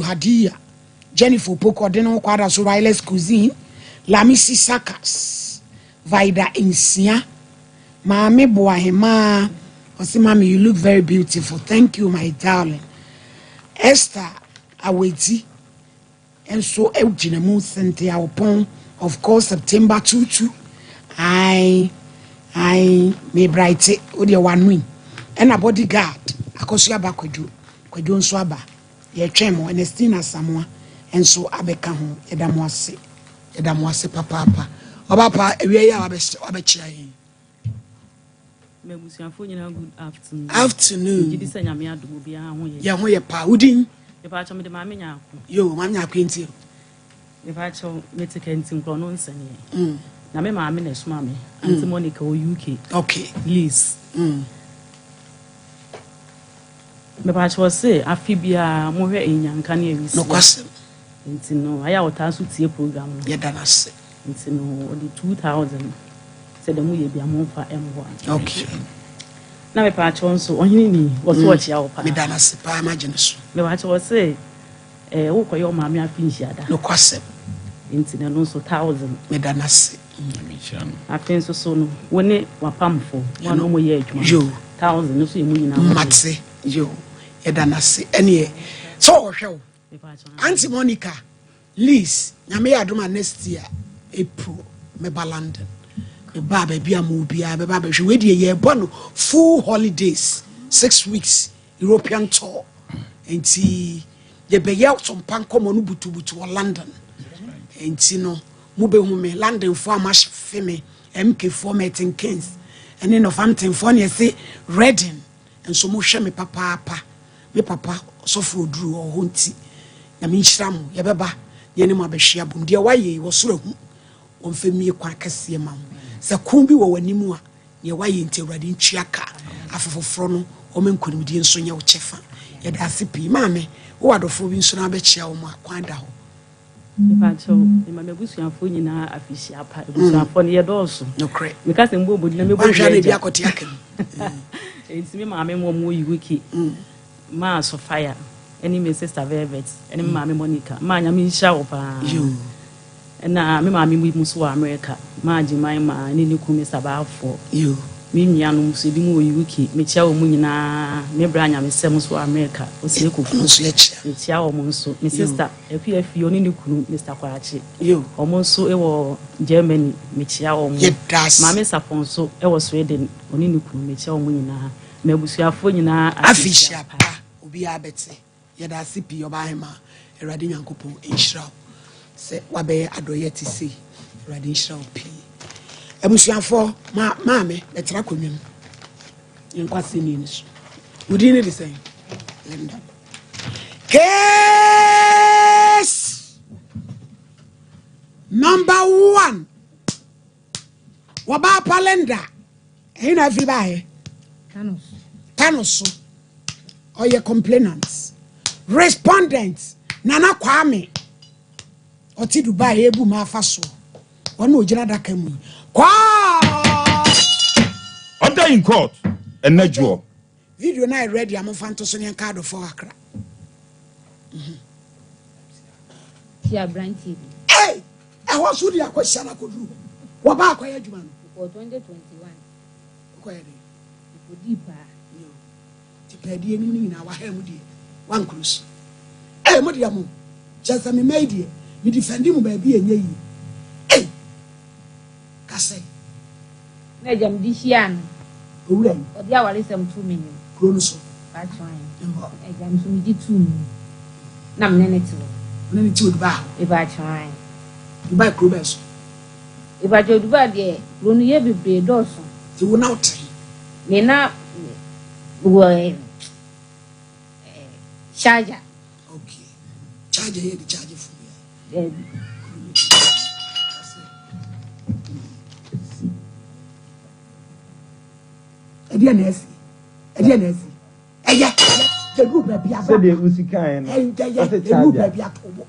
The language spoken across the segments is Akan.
Hadia, Jennifer Poko, Deno Quadra, so Riles Cuisine, Lamisi Sakas, Vida Insia, Mame Boahema, Osimami, you look very beautiful. Thank you, my darling. Esther Aweti, and so Eugene Cynthia upon, of course, September 22. I may bright it with your one wing. And a bodyguard, Akosia Bakwedu, Kwedun Swaba, ye tremo, and Estina Samoa, and so Abeka home, Edamwase papa. Obapa, we are Abechai. Good afternoon. Afternoon. You say I'm here to be a Yahoya Powding. If I told me the mamma, You, Mamma Quinty. if I told Mexican Synchronons and now, my mamma is mammy, and Monica UK. Okay. Liz. But I was say, I feel be a more in young canary. No question. It's no, I out to see a program. Yet, done us. It's no, the 2000. Said the movie be a month for M1. Okay. Now, if I so only was watching our Medanas, I imagine. No, I was say, oh, your mammy, I finish yada. No question. Into the also 1,000. Medanas. I think so no. When it were pump for 1 more year, you 1,000, no, so you mean Matse, you, Edanasi, any. So, Auntie Monica, Liz, Yamea Duma next year, April, Meba London. Baba be a movie, Baba, she wait a year, one full holidays, 6 weeks, European tour, and see the be out some Pankomo Nubutu or London, and Tino, Mube London for much feme, MK format and Kings, and then of Hampton Fonia say Reading, and so much me papa, me papa, so for Drew or Hunty, Yamishram, Yababa, Yanima Beshiabum, dear why was so on Femi Quackasi mam. Sa kumbi wa wanimu ye waye nti awrade ntwiaka afofofro no o menkoni mudi nso nya wo chefa ye da sipi maame wo adofo bi nso na be chia wo ma kwanda ho Ipacho ma mebusuafo nyina afihia pa ebusuafo ne ye doso no kre because mbo na mebu hwa na bi akote akam enti me maame mo yi wiki ma so fire any my sister Velvet any maame Monica ma nya me hia wo pa na me maame mu so America ma agimai ma ni ni ku Mr. Bafo you me nuanu so bi mu wiki me chia wo mu nyina me bra nya me sem so America o se kofu so ye chia me chia wo mu so me sister efi afi oni ni kunu Mr. Kwarachi you o mu so e wo Germany me chia wo mu maame sapon so e wo Sweden oni ni kunu me chia wo mu nyina me abusuafo nyina afishia pa obi abete ye da sipi obahema erade nyankopon enhira se wabe adoye ti sei erade enhira opi ebusuafo maame betra konwem yenkwase ni niso udi ne de say Linda case number 1 waba palenda ina fi bae Thanos or your complainants respondents Nana Kwame oti Dubai ebu ma faso wonu ogina daka mu kwa order in court and najwo video na ready am fanto so ne card for Accra ya brand TV eh ho so dia kwashia na kodu wo ba akwaya adwuma no for 2021 kwaya de for deeper yo ti pedi ni na wa ha mu die one cruise eh mo dia mo just me made die me defend mu ba bi enye yi eh kase na jam di hian owura o dia wale sem 2 million krono so ba twan e jam so mi di 2 million na me ne ti wo ba e ba twan Dubai Krobes. E ba jo Dubai de ronu ye bebre doso ti wo na ot me na wo charger okay charger here the charger for eh Edia nesi eya the group be aba so de usika no the group be atobo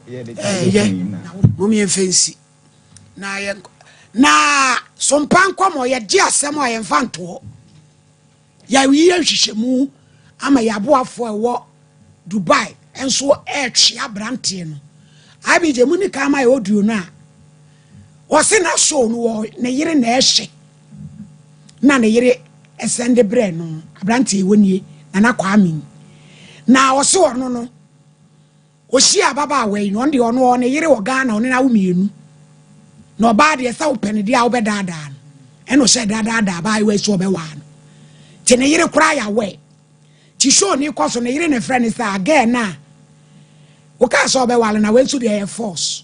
mommy fancy na Sompa Nkomo ye di asem a ye mfanto ya wiye hwehwemu ama ya boafo ewo Dubai enso chia brante no abi je muni kama e audio na o se na show no ne yire na ehye na ne yire esende bre no brante wonie na kwa mi na o se ono no o hia baba we no de ono ne yire wo Ghana ono na wo mienu no ba de sa wo pene dia wo be dada eno she dada ba we so be wa no te ne yire kura ya we ti show ni kwaso ne yire ne friend say again na o ka so be wa na we so de force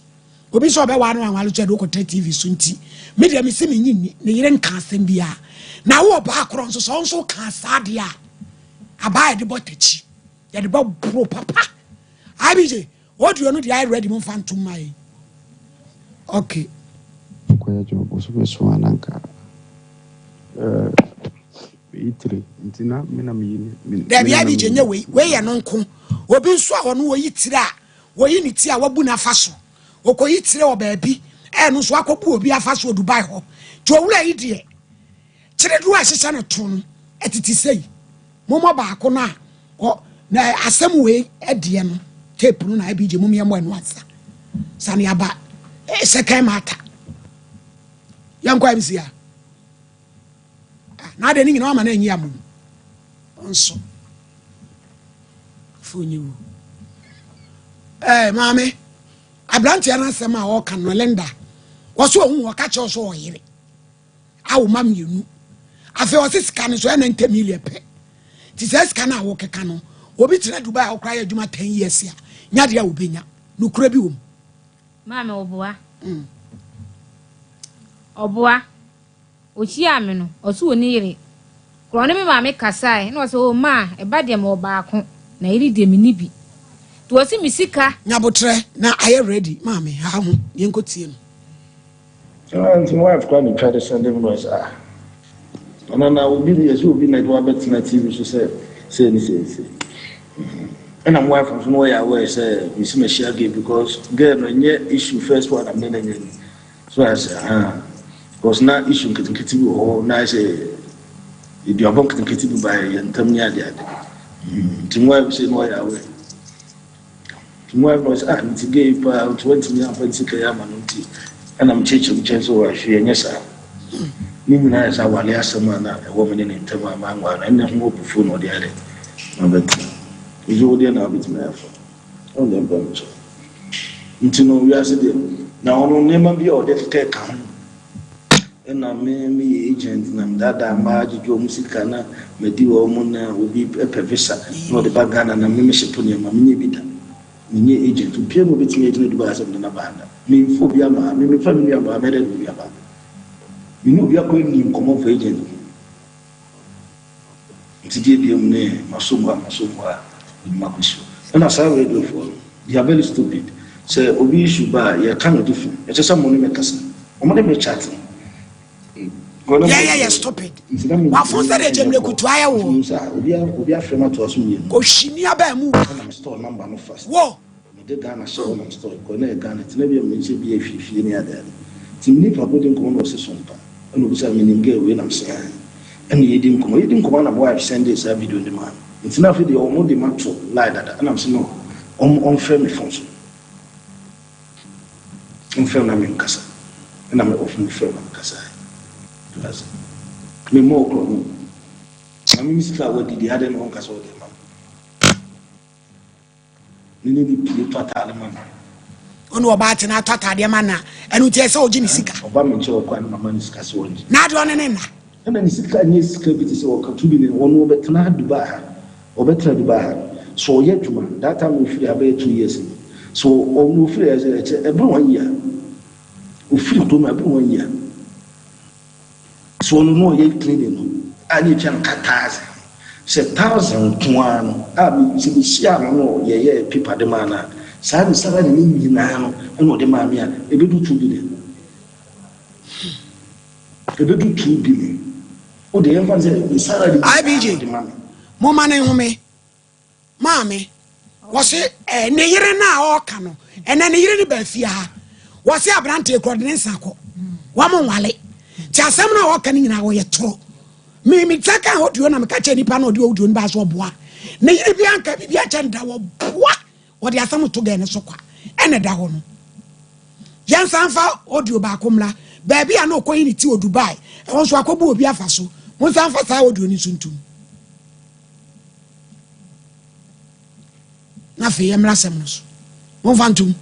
obi so be wa no anwalo che do ko TV so nti media mi se me nyini ne yire nka asem bia na wo ba akro so ka sa de a aba de botachi ya de bo bro papa abije what you know the I ready mo fan to my okay kwa job so so ananka itri ntina mina mi da bia bi jenye we ya no nko obi nso a hono wo yitire a wo yi ni ti a wabu na faso wo ko yitire wo baabi no so akobu obi afaso Dubai ho ti owura yi de kire do a hyehyɛ no to no etiti sei momo ba ko na na asem we de no tape no na abije mum ye mo anu asa sane aba second matter yankwa bisia na de ni nyina ma na enyi amu onso funyu mame abrante ya na asem a o kan no lenda wo so ohun wo ka che so o yire awu mam yenu afi o sika ni so na 10 million pe ti se sika na wo keka no obi tena Dubai o kra ya djuma 10 years ya nya de a obenya no kura bi wom mame oboa ochi ame no oso oni yire kro ne me mame kasai na o se o ma e ba de me obaako na yiri de me ni bi to o si mi sika nyabotre na aye ready mame ha ho yenkotie no and my wife can try to send him was and then I will be the zoo be like one better TV so say and I'm wife from nowhere away say we see me share game because girl no issue first one I'm then so I say because now issue kitty or now say if you are born kitty by and tell me that to wife say no away to wife was to give 20 million for the kaya and I'm teaching chance over she and yes Nimina is our last man a woman in Tama and then more before no the other but is all the now with me on them bunch into no we are sitting now no name be or that take and I me agent and that marriage your musicana medi woman will be a professor no the bagan and a membership on your mammy bita me agent to pay with me to do as of the Nabanda. Me phobia ma me family about married we about you know we are going in common for agent today be me masumwa makusu and as I read for they are very stupid say obi issue ba you cannot different it's just someone make us omo dey chatting yeah stupid wa fun say dey jemle kutu aya wo obi afrema to aso mi ko hini aba mu na store number no first wo the Ghana show on store ko na Ghana tinabia menche bi afifie ni ada timni pa bodin ko no se sompa eno bisa meninge we na mse eno yedim ko na boy send this video the man ntina fi de omo de mato lie that and I'm saying no on frame phone so on frame na me kasa na me off me frame na kasa that's me more ko na me misika what did the other no kasa o de man ni pie total man onu oba ate na totade man na enu tie se oji ni sika oba me che okwa na mama ni sika se oji na do ne na na ni sika ni sika bi te se o ka tubi ni wonu obetena Dubai obetena Dubai so ye djuma that time we free about 2 years so onu free as every 1 year o free to me every 1 year so no ye cleaning no ani chan kataze se 1000 tuano abi se sia no ye paper de mana sa ni sara ni nyina no no de ma mia ebedu 2 billion ebedu 2 billion o de yan fanze ni sara di IBJ mo ma na hume maame wo se ne yire na o ka no ene ne yire ni ba fia ha wo se abrante coordinate sako wa mo wale ti asem na o ka ni nyina wo ye toro me taka audio na me ka che nipa na audio ni ba so boa ne yire bi anka bi a chanda wo boa wɔde asɛm to gɛn so kwa ɛna da hɔ no yɛnsanfa audio ba akomla baabi a na ɔkɔyi ne ti o Dubai ɛwɔ so akɔbɔ obi afa so mo nsanfa saa audio ni suntum na fe yɛmra sɛm no so mo fantum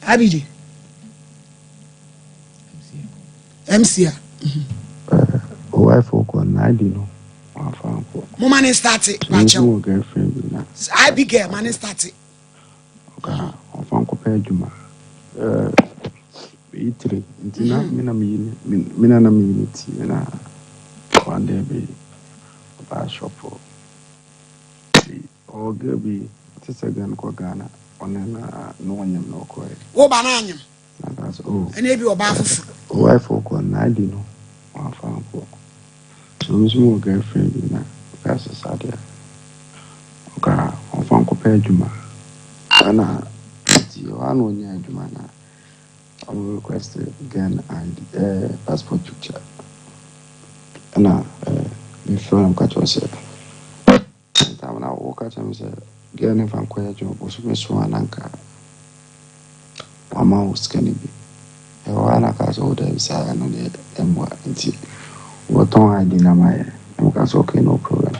abidi MCA wife ko na di no afa ko mo man start bacho girlfriend na Abigail man start ka afa ko pe adwuma itri ntina mina na mi ti na one day be ba shop o gabi tsagan ko Ghana onena no wanyam no ko wo ba na anyam na that's oh ene bi oba fufu wife ko na di no afa ko so mi girlfriend na kasi sadia oka afa ko pe adwuma ana ti wano nya adwuma na I will request again ID, passport picture. And if I'm catch yourself, I'm now walk at him. Say, get if I'm quiet, job was Miss Wananka. Mama was can be. A Wanaka's order, say, I know the M1 and see what on I did. I'm okay, no problem.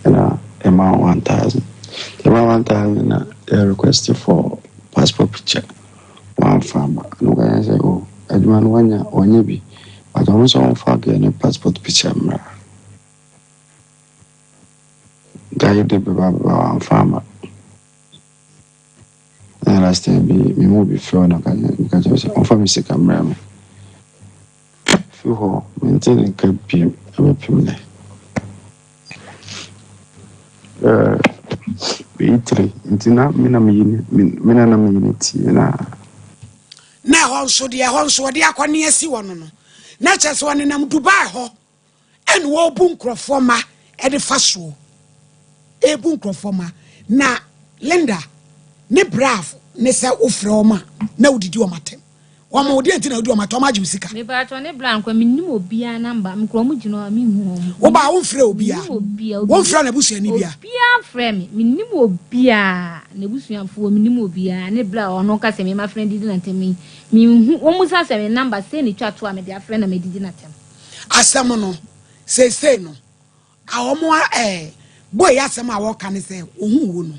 And Emma 1000. Emma 1000 requested for passport picture. One farmer, no guy say, oh, Edman Wanya or Nebi, but almost on forget a passport picture. Guy de one farmer. And last time me move before no because I was on family sick camera. Few ho maintaining camp PM pimney. Be3 intina mina na minute na honso de akwani asi wono no na chese woni nam Dubai ho en wo bu nkrofo ma e de faso e bu nkrofo ma na Linda ne brave ne se ofre o ma na udidi o matem o ma odi anti na odi o matem ma jimsika me ba to ne blanco minnim obia namba mkro mu gino mi hu wo ba wo frɛ obia wo frɛ na busu ani bia obia frɛ me minnim obia na busuafo minnim obia ne bla ono ka se me ma friend di na temi mi hu wo mu sa se me number say ne twa to a me dia frɛ na me didi na tem asɛm no say no a wo mo boy asɛm a wo ka ne se ohun wo no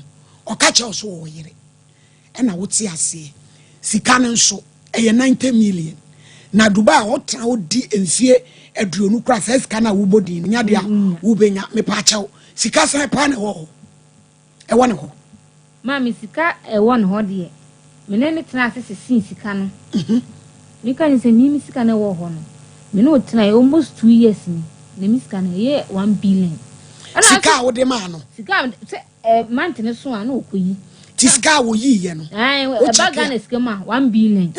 o ka che so wo yere e na wo ti ase sika ne nso eye 90 million na Dubai hotra odi enfie aduonu kra sa sika na wo bodi nya de a wo benya me pa chew sika san pa ne ho e wone ho ma me sika e wone ho de me ne tena asese sin sika no me kan se mi sika na wo ho no me no tena almost 2 years ni ne mi sika na ye 1 billion sika wo de ma no sika month ne so an okoyi tiska wo yiye no e ba Ghana skema 1 billion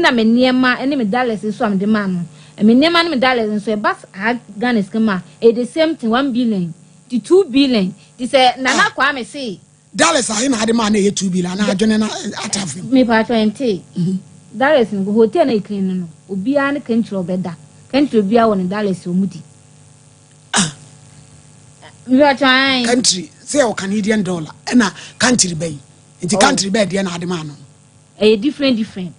na me niema ene me dollars so am de ma no me niema me dollars so e ba Ghana skema e the same thing 1 billion the 2 billion this nana kwa me say dollars ahe na de ma na ye 2 billion na adwene na atafe me pa 20 dollars ngo hotel na ikrin no obi a ne country obeda country obi a won dollars omudi me pa try country say o Canadian dollar na country bay inti country bed ya na adema no different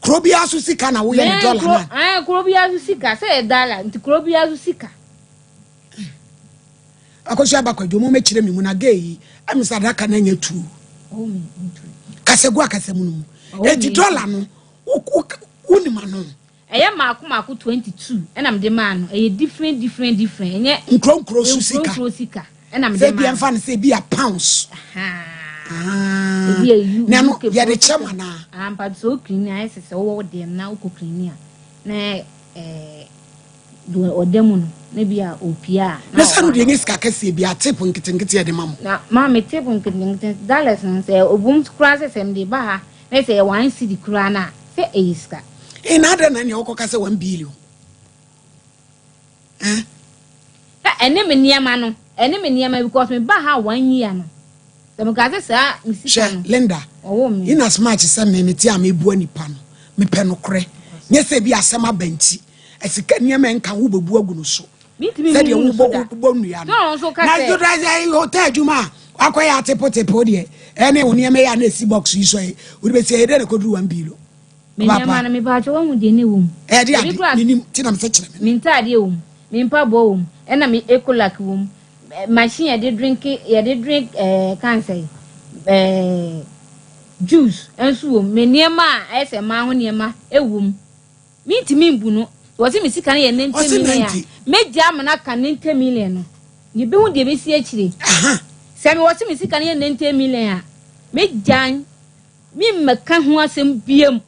krobia su sika na wo ye ne dollar na krobia su sika say dollar inti krobia su sika akosu abakwadwo mo mekire me mu na gay am sadaka na nya tu me kasegu akasemu no enti dollar no unima no eye maako 22 ena me de ma no different enye nkro su sika ena me de ma se bi enfa ne se bi a pounds na no ya de chema na ampa so clean ai se wo de na uko clean na do odemu no na bia opia na sanu de ngiska kase bia tip nkitenkite ya de mamu na ma me tip nkitenkite dollars no se obum kura se sem de ba ha na se 1 cedi kura na se eiska ina da na ne okokase 1 billion ene me niema because me ba ha 1 year no dem ka se sa misika no Linda in as much as me ti am ebu anipa no me pe no kore nye se bi asema banti esika niema nka wo bebu agu no so said you bonua na do dry hotel juma akoya tepo de ene oni me ya na si box yi so e we be say dey ko duru 1 bilo me nyama na me ba cho won de ne wom e de ade ni ti na me se kire me nta ade wom me mpa bo wom ena me ecolak wom machine ya de drink can say juice enso wom me niema a ese ma ho niema ewom me ntimi mbu no wose me sika na ye 90 million ya meja amana ka 90 million no ye be hu de be si akire se me wose me sika na ye 90 million ya mejan mi meka ho asem biem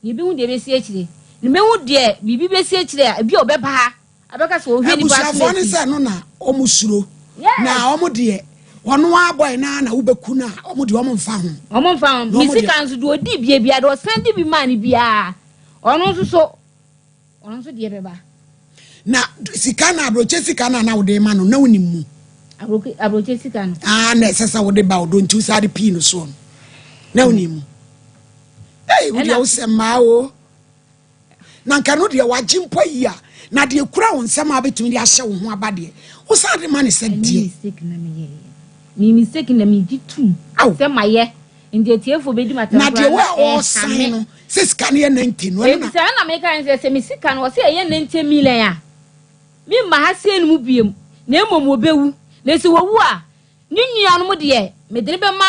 ye be hu de be si akire ni me hu de bibi be si akire a bi obeba ha abeka so ohwe ni ba so ni se no na omusuro na omode wono aboy na wobeku na omode omfa ho mi sika nso do odi bia do send bi man bia ono nso de beba na sika na abroche sika na wode ma no na wonimu abroche sika no na sesa wode ba odo ntu sade pi no so na wonimu wode o sema o na nka no de wagimpo yi a na de kura won sema betumi de ahye wo ho abade wo sade ma ne se die mistake na me ditu sema ye ndi tiefo bedi matam na de wo san no se sika ne 90 no na se na me kan se me sika no se ye 90 million a mi ma ha se no mu biem na emom obewu na se wo wu a ni nua no mu de me de be ma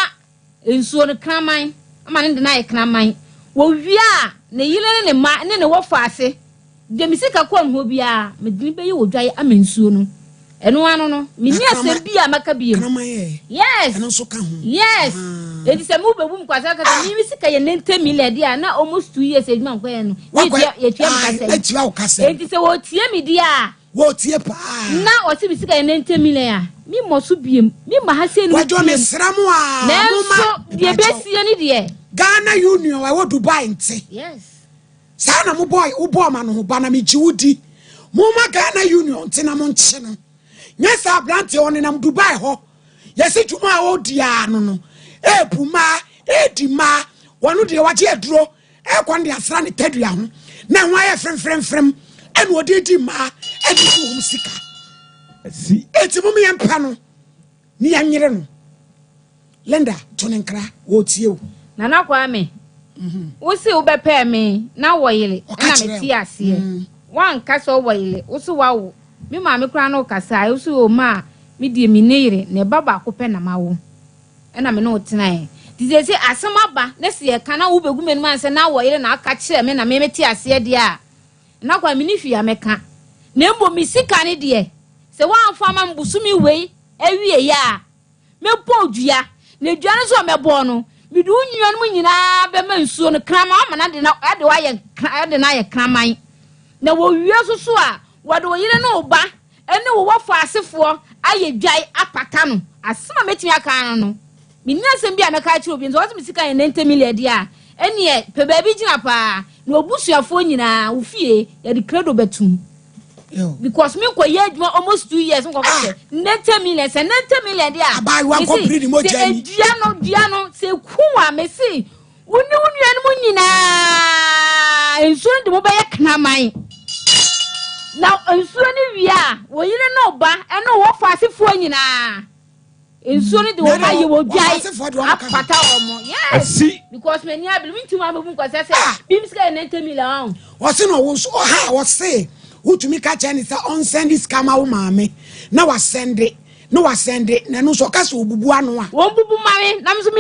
ensuo no kraman ama ne de na ye kraman wo wia na yile ne ma ne wo faase de me sika kwa ho bia me de be ye wo dwaye ama ensuo no eno ano no me ni asem bia maka biem yes eno so ka ho yes edi se mu bebu mkwasa ka mi sika ye 90 million dia na almost 2 years eduma nkwa no ye tia mkasa edi se wo tie mi dia wo tie pa na o ti mi sika ye 90 million a mi mo so biem mi ma ha se no wajo me sramu a na so de besie ni de Ghana Union wa Dubai nti yes sa na mo boy wo boy ma no ho ba na me jiwudi mo ma Ghana Union nti na mo nche no nyesa brante on na Dubai ho yesi tuma a odia no epuma edima wonu de waje aduro kwande asra ne tadua ho na ho aye frem ene odedi ma edidi wo musika si etimu me yempa no ni yanyere no lenda tonenkra wo tie wo nana kwa me wo se wo bepe me na woyele na me tie ase wan kasa woyele wo se wawo mi ma me kra no kasa wo se o ma mi die mi neire ne baba ko pe na mawo na me no tenae dizese asema ba na se kana wo begu menu man se na woyele na aka kire me na me tie ase de a na kwa mi ni fia meka na mbo mi sika ne de se wan fa ma mbusumi wei awie ya me podua na dua no so me bo no mi du nua no nyina be ma nsuo no krama ma na de na ade wa ye ade na ye kraman na wo wie so a wode woyire no ba ene wo wafo asefo aye dwai apata no asema metimi aka no mi ni asem bia meka chi obi nzo wo sika ye 90 million dia ene pe ba bi gina pa na obusuafo nyina wo fie ye de credo betum because me ko ye adwuma almost 2 years nko ko 90 million se 90 million dia abai wan complete mo jani dia no se kuwa me si woni wonua no nyina enso de mo ba ye knaman now ensuo ni wia wo yire no ba eno wo faasefo nyina ensuo ni de wo ba ye wo dwai apata omo yes because me ni abili minti ma bebu kwasa se bimska 90 million wo se no wo so ha wo se utumi ka cha ni sa on send this kama wo maame na wa send na no so ka so obubu ano a wo bubu maame na mso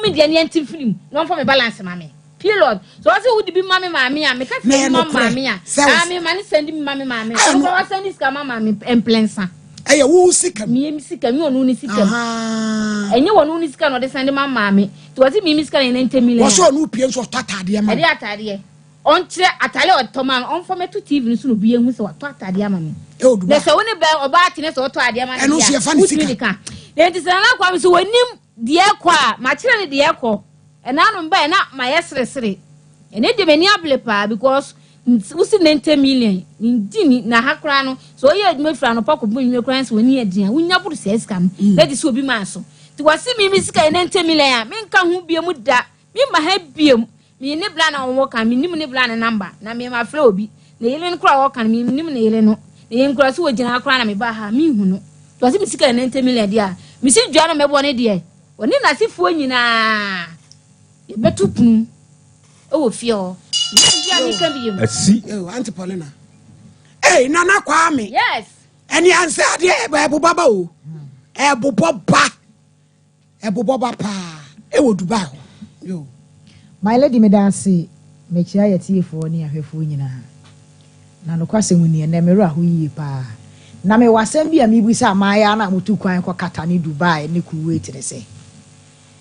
me de ne anti film no for me balance maame period so I say would be mammy mammy and make a mammy I man send me mammy mammy I send this mamma and plansa I will sick me sick and you only sick and you only sick or the send my mammy to what it means can 90 million so no peers of tatadia on Atali or Toman on for me to TV soon be with what tatadia mammy there's only bell or batiness or tadia and no see a funny sick then is another so when him dear qua materially the echo and I don't buy not my essere. And it many pa because who's 90 million in Dini na hakrano. So you had made from a pocket when your clients when you had we never says come. That is will be maso. To was see me Miss 90 million. Men come who be a muda. Me my head be me ne plan on walk and me nimble plan a number. Na me my flow be. The alien crowd walk and me nimble no. yin kura so wogina akra na me ba ha me hu no to se bisika 90 million dia me si dua no mebo ne de oni na sifuo nyina e betu punu e wo fie ho dia me kan bi yem asi Auntie Paulina eh nana Kwame yes eni anse ade e bo baba o e bo boba pa e wo Dubai ho yo my lady me dance me chia ye tiefo ni ahwefo nyina na no kwase muni na me ra ho yie pa na me wasem bia me busa maya na mutu kwan ko kata ni Dubai ni Kuwait ne se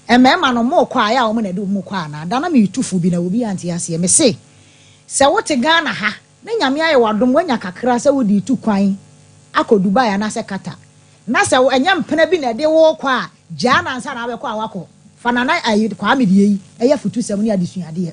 emema no mo kwa ya o mo na de mo kwa na da na me tufu bi na obi anti ase me se wote Ghana ha na nyame aye wadom wanya kakra se wodi tu kwan akọ Dubai na se kata na se enya mpena bi na de wo kwa jana nsa na abekọ awakọ fanana ayi kwa me die yi eye futu sem ni adesuade ye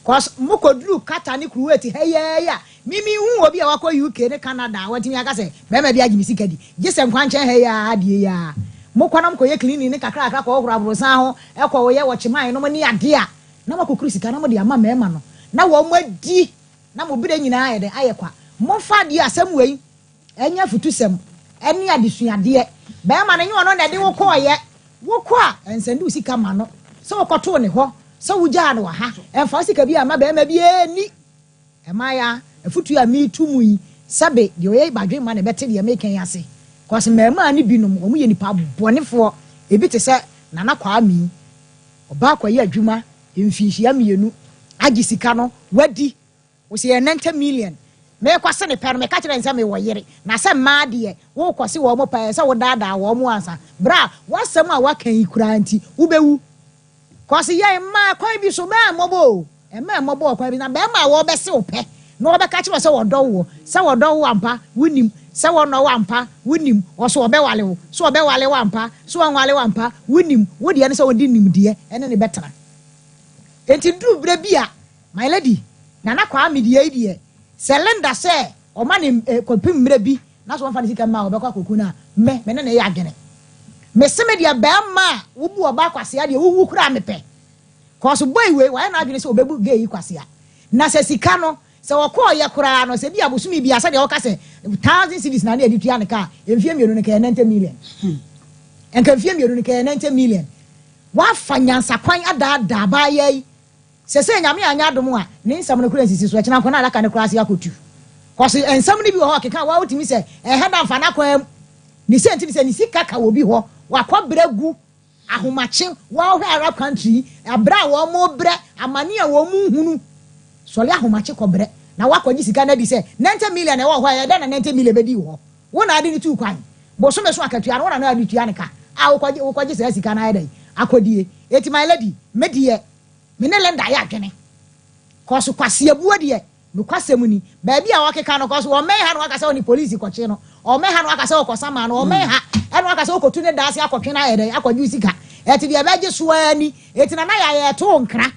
cause mo koduru kata ni Kuwait heya mimi hu obi awakọ UK ne Canada watimi aka se be ma bi agimi sikadi gisem kwa nche heya adie ya mo kwanam ko ye cleaning ne kakra kakra ko hura brosan ho e ko wo ye wo chiman no mo ni ade a na mo kokuru sika na mo de ama mema no na wo mo adi na mo bide nyina aye de aye kwa mo fa de asem wei enya futu sem eni adesuade be ma ne nyo no na de wo ko ye wo ko a ensendu sika ma no so wo koto ne ho so wo gya no ha emfa sika bi ama be ma bi eni e ma ya efutu ya mi tumu yi sabe de oye badwe ma ne bete de make ase cause mema ni binom omu ye nipa bonefo ebi te se nana Kwame oba kwaye adwuma emfinhia mienu agi sika no wadi wo se 90 million me kwase ne per me ka kire nsa me wo yere na se ma de wo kwase wo mo pa se wo dada wo mo ansa bra wasem a wakan ikura anti wo bewu cause ye ma kwan bi so ma mobo e ma mobo kwan bi na be ma wo be se wo pe no be ka kire se wo do wo ampa wunim se wo no wampa wunim wo so be wale wo so be wale wampa so wale wampa wunim wo de ne se wo di nim de ene ne betara enti dru bre bia my lady nana Kwame de selenda se o ma ne kopim mre bi na so won fa sika ma obekwa koku na me ne na ya adwene me se me de ba ma wo bu oba kwase ya de wo kura me pe cause boy we wa na adwene se obebu gay kwase ya na se sika no se wo ko ye kura no se bi abusumi bi asa de wo ka se 1000 cedis na na editu ya ne ka emfie mienu ne ka 90 million enka emfie mienu ne ka 90 million wa fanyansa kwan ada ba ye se nyame anya adom a ne nsam no kura nsisi so akina kwana alaka ne kura ase akotu cause ensam ni bi ho akeka wa wotimi se eheda mfa na kwa ni senti ni se ni sika ka wo bi ho wa kwa bregu ahomache wa ho Arab country abra wo mo bre amane a wo mu hunu sole ahomache ko bre na wa kwa sika na di se 90 million e wo ho ya da na 90 million be di ho wo na ade ni tu kwan bo so me so akatua no na ade tua ne ka a wo kwa se sika na ade akodie eti my lady medie mene lenda ya adwene koso kwase abuo de me kwase mu ni ba bia wakeka no koso o meha no akasa oni police koche no o meha no akasa okosama no o meha eno akasa okotu ne daase akotwe na yede akwadwu sika eti de beje so ani eti na ya ye to nkra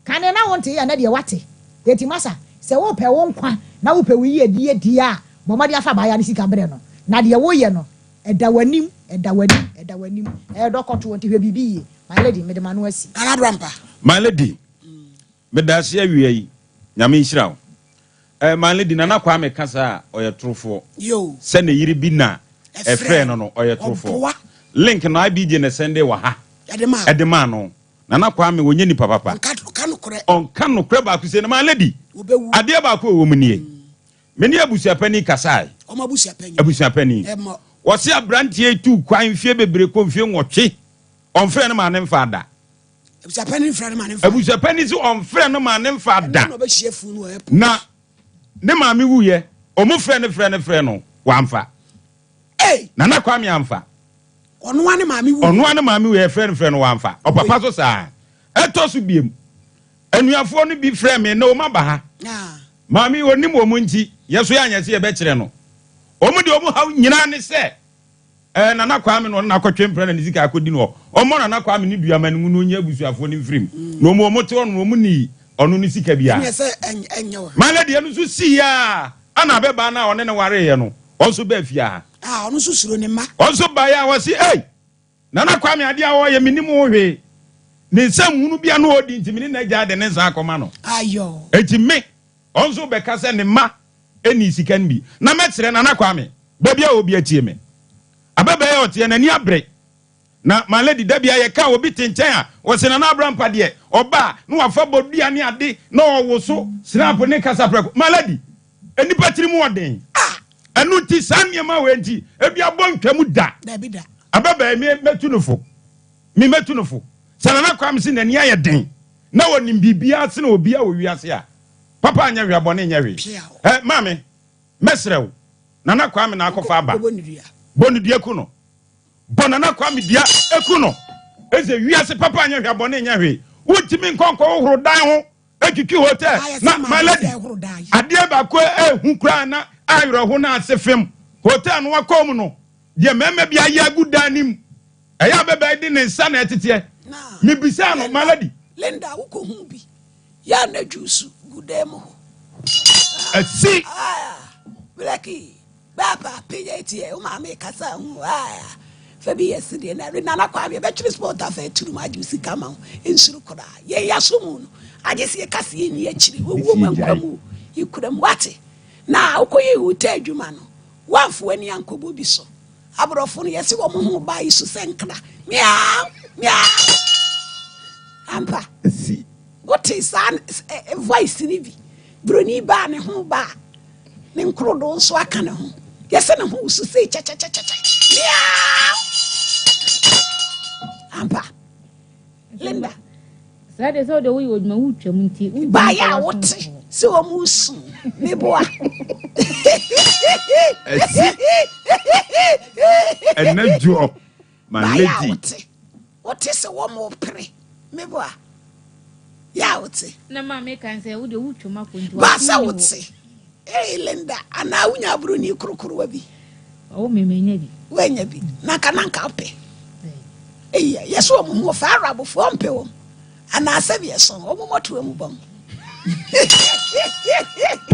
kane na wonte ya na de wate eti masa se wo pe wo nkwa na wo pe wo yi die a bomade afa ba ya ni sika bre no na de wo ye no eda wanim dokoto wonte hwe bibi my lady me de manu asi Aradrampa my lady me da se awie yi nyame nhira my lady nana Kwame kasa oye trofo yo se ne yiri bi na efre no oye trofo link na ibje ne sende wa ha edema no nana Kwame wonye ni papa on kanu kre ba ku se my lady ade ba ko wo mnie meni abusia pani kasa o mabusia pani wo se abrantie tu kwan fie bebre ko fie nwotwe on frɛ no ma ne mfa da abusia pani frɛ no ma ne mfa abusia pani so on frɛ no ma ne mfa da na obehie fu no na ne ma me wuye o mo frɛ no wa mfa nana Kwame amfa ono ane ma me wuye frɛ no wa mfa o papa so saa eto so biem anuafo no bi frɛ me na o ma ba ha ma me onim o mu nti yeso ya anyase ye be kyerɛ no o mu de o mu ha nyina ne sɛ nana Kwame no na akotwe mpra na nizika akodi no omo nana Kwame ni duama nu no nya abusuafo ni mfrim no mo mo te ono mo ni ono ni sika bia ne se enyewa malade anu so si ya ana beba na one ne ware ye no onso ba fia ono so suro ne ma onso ba ya wasi nana Kwame ade a wo ye minim wo hwe ne nsam hunu bia no odi ntimi na gya de ne nsa akoma no ayo eti me onso be ka se ne ma eni sika nbi na metre na kwame baby a obi atie me ababa ya otie na ni abre na my lady dabia ye ka obi tenchen a wo se na Abraham pade oba no wafa bodua ne ade na owo so snap ne kasa preko my lady enipa tiri mu oden anu ti sanyema we nti ebi abontwamu da ababa me metunufo me metunufo sanana kwam se nani aye den na wonim bibia se na obi a wo wiase a papa anya wi abone nya wi mame mesrew nana kwam na akofa aba bonudua ku no bonana kwam dia eku no eze wiase papa anya wi abone nya wi wotimi nkonko horo dan ho etwitwi hotel na my lady ade ba ko ehu kra na ayro ho na asefem hotel no wakom no de meme bia ya gudanim eya bebe di ne nsa na etete me bisa no my lady Linda ukohu bi ya na juice gudemo asi Blackie baba pejeti o ma me kasa hu fabi yesterday na kwa be transport afa turu ma juice kama ensuru kora ye yasomu no agese kasa ye ni akiri wo mankwamu yikuram wate na ukoye hotel adwuma no wafo ani ankobo bi so abrofo no yesi wo mo ho ba isu senkra mia ampa si what is an voice ni bi broni ba ne ho ba ne nkrodo nso aka ne ho yesi ne ho su sei cha mia ampa Linda Sade so de we would ma wutwam nti ba ya wote se wo musu me boa enajo my lady wote se wo mo pre me boa ya wote na ma me kan say wo de wutwam akonti ba sa wote Linda ana wunya buru ni kurukuru wa bi o me menya bi wenya bi naka pe yeso wo mo fa arabo fo mpe wo ana asabi yeso wo mo moto emu bam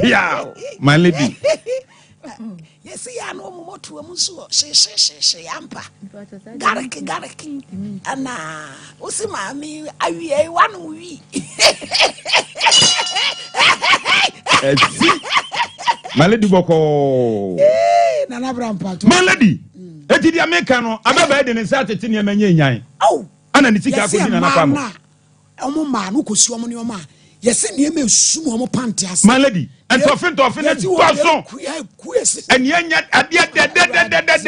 yeah my lady yes ya no mo moto emu so she yampa garaki ana usima mi awie wanu wi my lady boko na Abraham pato my lady eti di America no ababa de ne sa tete ne manya nyan ana ne sika akodi na kwam omo ma no kosi omo ne omo a yesi ne me sum omo pante ase my lady and tofin ne doso and yanya ade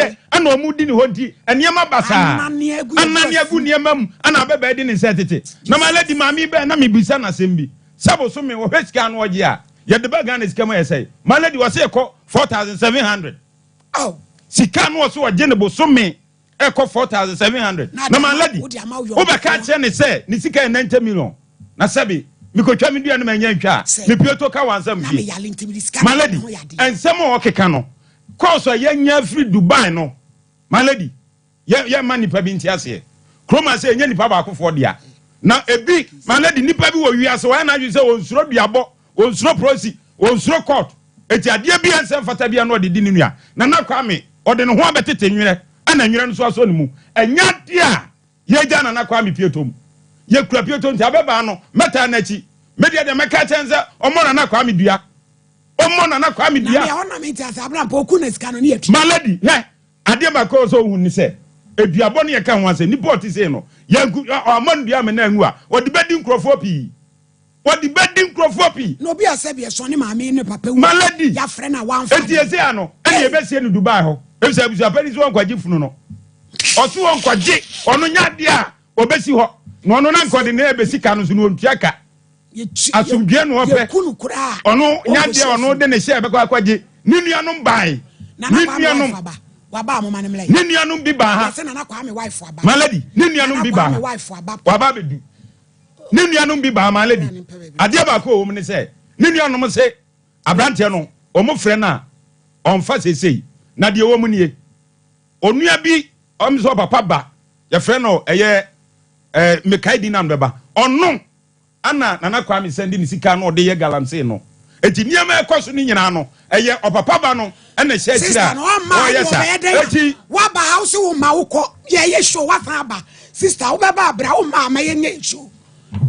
de ana omu di ne honti enema basa anani agu ne mam ana ababa de ne sa tete na my lady mami be na me bisa na sembi sabo so me wo hwesika no oje a ye de ba Ghana sika mo yesai my lady was say 4700 sika no so oje ne bo so me eko 4700 na my lady obeka che ne say ne sika 90 million na sabi mi ko twa me dua no manya ntwa me pieto ka wansam bi my lady ensem o keka no course ye nya free Dubai no my lady ye man nipa bi ntiase kroma say nya nipa ba akofo dia na ebi my lady nipa bi wo wiase wa na ju say onsuro duabo onsuro prosi onsuro court eti ade bi ensem fata bia no de di nua na kwame ode ne ho abetete nwere ana nwere nso aso ne mu enya dia ye ja na kwame pietom ye kura pietom ti abeba no meta na chi media de meka chenze omo na kwame dua omo na kwame dua na ona me tia Abraham po ku na sika no ne atu my lady he ade ba ko so hu ni se eduabo ne ye ka ho ase ni port say no ye amon dua me na hu a odi bedi nkrofo pi odi bedi nkrofo pi no bi asabi eso ne maame ne papa wu my lady ya frɛ na wan fa eti ese ano ene ye besie no Dubai ho ebisa abusa pani so nkwaji funu no oso nkwaji ono nya de a obesi ho no ono na nkode na ebesi ka no so no ontuaka asumdue no ope ono nya de ono de ne hye be kwa kwaji ni nuanom bai ni nuanom waba mo manem lai ni nuanom bi ba ha se na na kwa me wife aba my lady ni nuanom bi ba waba bedu ni nuanom bi ba my lady ade ba ko wo ne se ni nuanom se abrante no omo frɛ na onfa sesei na de wo mu nie onua bi omso papa ba ye frɛ no eye mekai di na mbeba ono ana nana kwa me send ni sika no de ye galamsey no eti niam ekoso ni nyina no eye opapa ba no ena hye tira o yes eti wa ba house wo ma wo ko ye show wa fa ba sister wo be ba bra wo ma ma ye nye show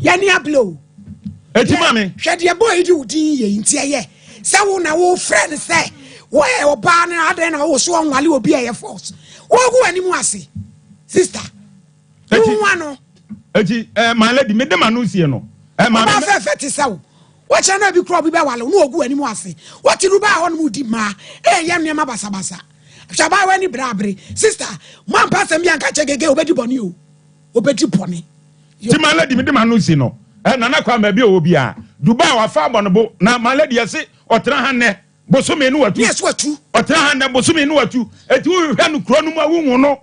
ye ni ablo eti mame hwe de boy di udin ye nti ye say wo na wo friend say wo e oba na adan na wo so onwale obi e force wo go animu ase sister you wano eji my lady me dem anu sie no ma fe fe ti sawo wo cha na bi kro bi be wale no ogu animu ase wo ti ru ba ho no di ma ye nneema basa basa shaba wani brabre sister man pasam bi anka chegege obedi boni o obedi boni ti my lady me dem anu sie no nana kwa ma bi obi a Dubai wa fa bonobo na my lady yesi otra hanne bosome nu watu yes watu otra hanne bosome nu watu eti wo hwe no kro no mu awu no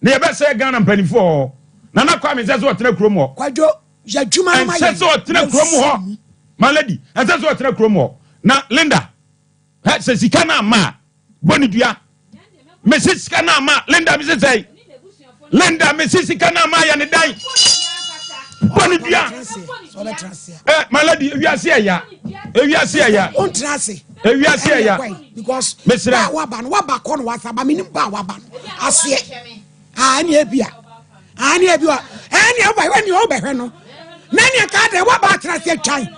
na ye be se Ghana mpanifo nana kwa me se so otra kro mo kwadwo ya dwuma ma ye se so otra kro mo ho my lady se so otra kro mo na Linda se sika na ma boni dua me se sika na ma Linda me se say Linda me se sika na ma ya ne dan boni dua my lady ewiase ya on trase ewiase ya because mesra wa ba no wa ba ko no wa saba minim ba wa ba no ase ani ebia ani oba when you oba hwe no nani ka de wa ba trase twan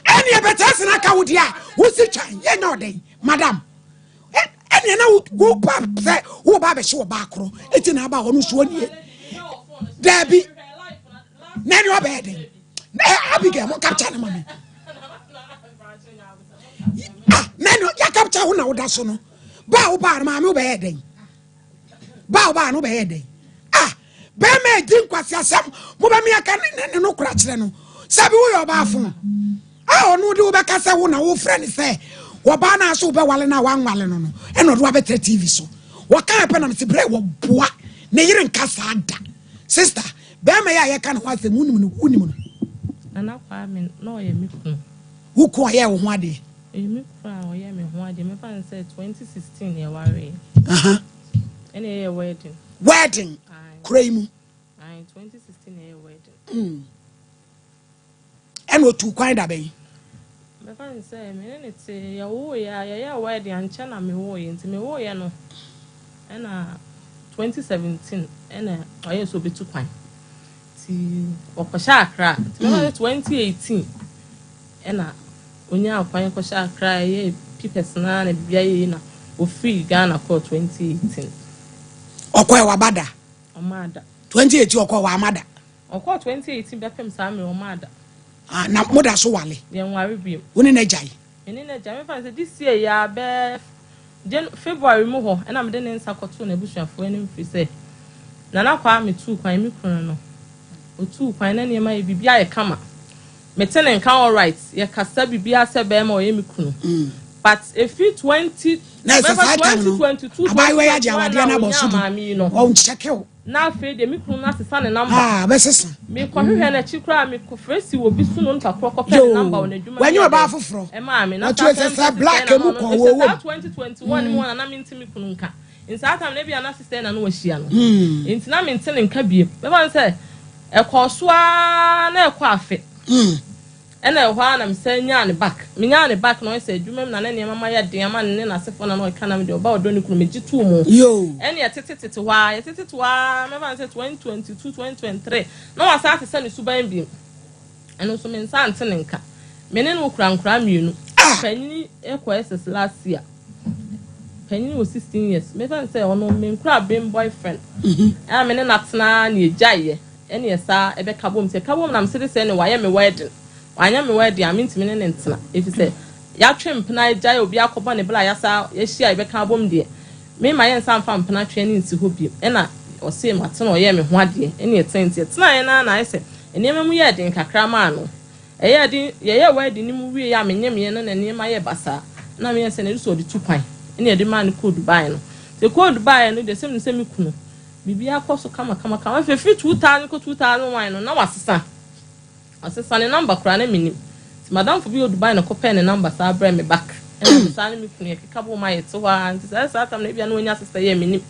ani ebetase na ka wodi a wo si twan ye no den madam ani na go pa se wo ba be hye wo ba kro eti na ba ho no so nie Debbie, nani wa bed. Abigail, mo capture na mami. Nani ya capture una oda so no. Ba o ba mami o be den. Ba o ba no be den. Be me din kwasi asem, mo ba mi aka ne no kura kire no. Sabi wo yo ba fun. Onu de wo be kasa wo na wo friend say, wo ba na so be wale na wan wale no no. E no do abetre TV so. Wo kan pe na me se bre wo boa. Ne yire nkasa da. Sister, Bama ya can was the moon. And now I mean, no, I am who quiet one day. You crown, I am one day. My father said 2016 year worry. Any wedding. Wedding, Crame. 2016 year wedding. And what to quiet a bay. My father said, it's a wedding and China me way into me way, no. And 2017 and I also be too kind. See, or Pashakra, 2018 and when you are fine Pashakra, people snarl and Biana or free Ghana for 2018. Or Kwa Bada, or mother 28 or Kwa mother. Or call 2018 Beckham Sammy or mother. Now, Mother Sowally, young worry, wouldn't a jay. And in a jam, this year, ya bear. February mo and I'm then in Sakoto and Bush for any free say. Nana kwa me 2 kwa mi no. O 2 kwa na ma bibia ye kama. Me ten kan all right. Ye kasa bibia se be ma o ye mi kunu. But if you 20 na 2022 abai we ya jawade na bosu o check you na fe de mi kunu na sesa ne number be sesa me ko hwehwe na chikra me ko fresi wo bi su no ntakro ko pe number o na dwuma when you ba foforo e ma me na sesa black mu ko wo 2021 mu na me ntimi kunu nka insa time na bia na sesa na no wahia no intina me ntene nka biem be ban say e ko so a na e ko afe and I want am saying yan back. Minya back no say dwumem na ne mama ya den ama ne na sefo na no kana me de oba odo ne kunu me gitu mu. Yo. And ya tetete wa, me ban say 2022 2023. No wa sa se ne suban bi. Eno so me nsa ante ne nka. Me ne no kura mienu. Panyin e ko SS last year. Panyin was 16 years. Me ban say ono me kura bem boyfriend. Ah me ne natena na ejaye. Ene yesa e be kabom se kabom na me se se ne wa ye me wedding. Wanya me wedding amintimi ne ntena if say ya twempna jai obi akoba ne bla ya sa ya hia ibeka abom de me ma ye nsa mfa mpna twe ne nsi hobi e na o se mate na o ye me ho ade e ne tenti tena ye na ise enema mu ye den kakra ma no e ye den ye wedding ni mu wie ya menye me no na enema ye basa na me se ne so de tukwan e ne de man ko Dubai no se ko Dubai no de se me kunu bibia akoso kama fe 2000 ko 2001 no na wasesa asesa ne number kura na minim madam for bi Dubai na ko pen ne number sa bra me back e sa ne me kunu e keka bo ma yete wa anti sa tam na bia na onya asesa ye minim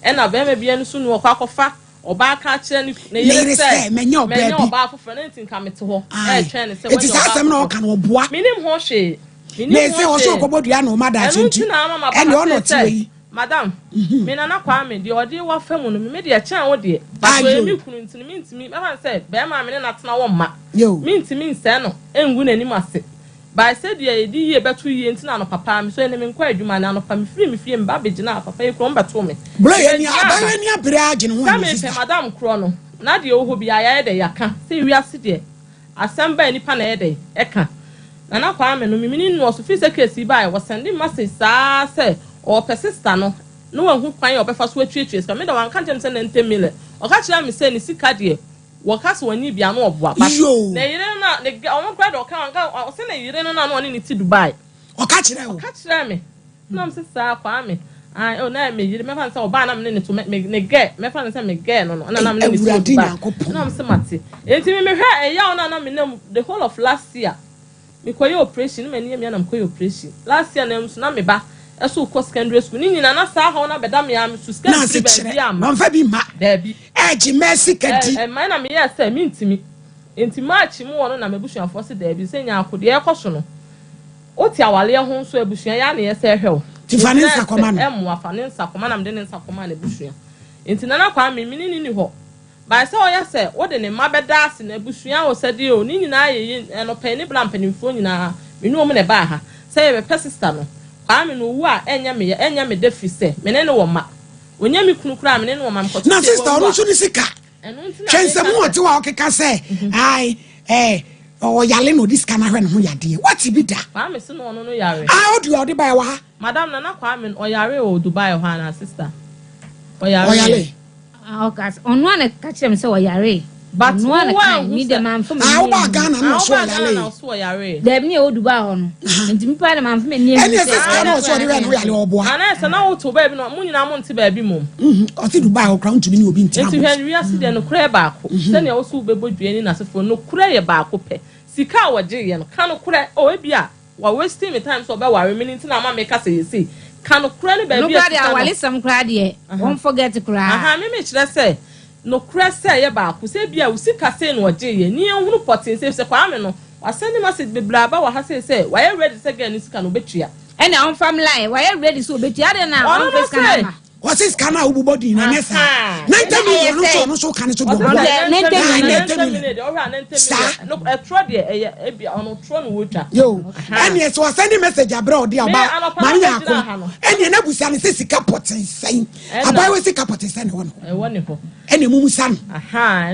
e na be me bia no so no kwa akofa oba ka kire ne ye se menye oba afofo na ntin ka mete ho e twen ne se wa yo asem na o kan oboa minim ho hwe minim ho se okobodua na o mada atuntu e ne ono tiwe madam me na kwa me de odi wa famu no me de chan wo de ba so mi kunu ntini mi ntimi me ban say be ma me na tena wo ma mi ntimi nse no engu na ni mase By said ye di better ye ntina no papa me so ene me nkwa adwuma na no pa me free me fie me ba begina papa e kro mba to me bro ye ni abere agene ho ni sister madam kro no na de oho bia ya de yaka se wi ase de asamba nipa na de eka na kwa me no me no so fi se case ba e send message sa se o persista no wa hu kwan e obefa so atwetwe ska me da wan kan tem se na 10 million o ka kira me se ni sika de Wakas wani bia no oboa pa. Na yire na ne omo kra do kan o se na yire no na no ni ti Dubai. O ka kire wo. O ka kire me. Na me se sa kwa me. Ai o na me yire me fa se o ba na me ne to me get. Me fa se me get no no na me ne ti Dubai. Na me se mate. Enti me hwe e ya na me na the whole of last year. Me koye operation me ne na me koye operation. Last year na me so na me ba eso ko secondary school ni nyina na sa ha na beda me am su secondary be bia ma fa bi ma da bi eji mercy kadi ma na me yes say me ntimi enti march mu wono na mebusuafo se da bi se nya akode e koso no oti awale ho so abusua ya na yes ehwe tifane nsakoma no emu afane nsakoma na me de nsakoma na abusua enti na kwa me ni ho ba se o yes wo de ne mabeda ase na abusua o se de o ni nyina ye no pani bla mpanimfo nyina me nu o me ne ba ha se ye be sister no Kwame no wu a enya me defi se me ne wo ma onya me kunu kura me ne wo ma mkoto na sister onu so ni sika twense mu oti wa okeka se ai o yale no this kana hwe no ho yade what be da Kwame se no no yare ah odi odi bai wa madam na Kwame o yare o Dubai ho na sister o yare okay onu an ka chem se o yare but no one can me the man for me ah ba Ghana no so yale dem ni o Dubai ho no enti mi pa na man for me ni eni sister no so odi we no yale oboa ana se na wo to ba bi no mu nyina mo nti ba bi mum o ti Dubai o kra ntumi ni obi ntia enti hwan wi ase de no kura ba ko se ne wo so be bodua ni na sefo no kura ye ba ko pe sika wo je ye no ka no kura o e bia wa wasting me time so be ware me nti na ma me ka se yesi ka no kura ni ba bi no kura de wale sam kura de won forget kura me kire se no kura se ye ba ko se bia usika se no je ye ni ehunu potin se Kwame no wasani message bebla ba wa ha se wa ye ready se ga ni sika no betua ene on family wa ye ready so betua de na on face kana what is kana ubu body na nesa 90 million no so kan so do 90 million no etro de e bia on tro no wotwa yo ene so send message abroad dia ba manya akọ ene na busia ne sika potin sen abai we sika potin sen ne wono e woni ho ene mumu san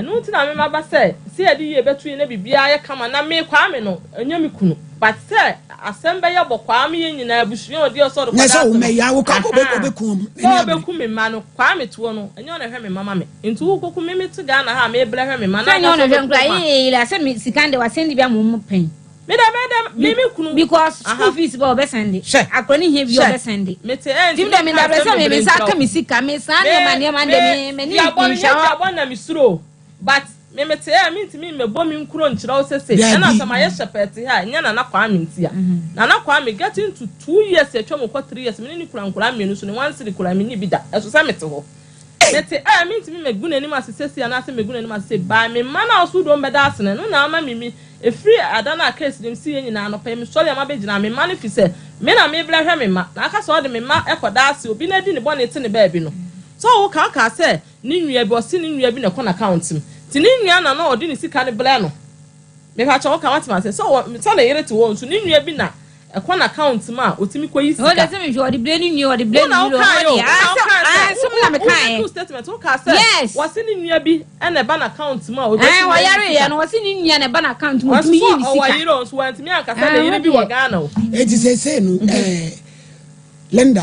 no ti na me ma ba se e di ye betu ne bibia ye kama na me Kwame no enya me kunu but say asembe ye bo Kwame ye nyina abusuo odi oso do kwada so wo me ya wo ka ko be kum ku me ma no Kwame to no enya na hwe me mama me nti wo koku me tu Ghana ha me bla hwe me ma na enya na hwe nkra ye la se me sikande wa sendi bia mo pen me kunu because school fees ba obesendi akroni he bi obesendi me te end tim da me da blesa me sa ka me sika me sa ne ma de me ni insha na me suro but me te me ntimi me bo me nkuro nkyira wo sese na sama ye shepet ha nya na Kwame ntia na Kwame get into 2 years e twem ko 3 years me ni kura nkura me no so ne wan siri kura me ni bi da eso sa me te ho me te me ntimi me guna ni ma sese na se me guna ni ma sese ba me ma na osu do mbeda asene no na ama mimi e free adana case dem si nyina no pa me sori ama be gina me ma ne fi se me na me bla hwe me ma na aka so de me ma ekoda ase obi na di ne bone te ne ba bi no so wo ka se ni nwia bi o si ni nwia bi na ko na account m ti ni nwia na no odi ni sika ne bla no me ka cha wo ka watima se so na yere ti wo nso ni nwia bi na e ko na account ma otimi ko yi sika o de se me odi bla ni nwia odi bla ni lo so me na me kan statement wo ka se wo si ni nwia bi e na ba na account ma odi wo yare ye no wo si ni nwia na ba na account mo otimi yi sika wo yire on so wantimi aka se na yire bi wo Ghana o eti se no Linda,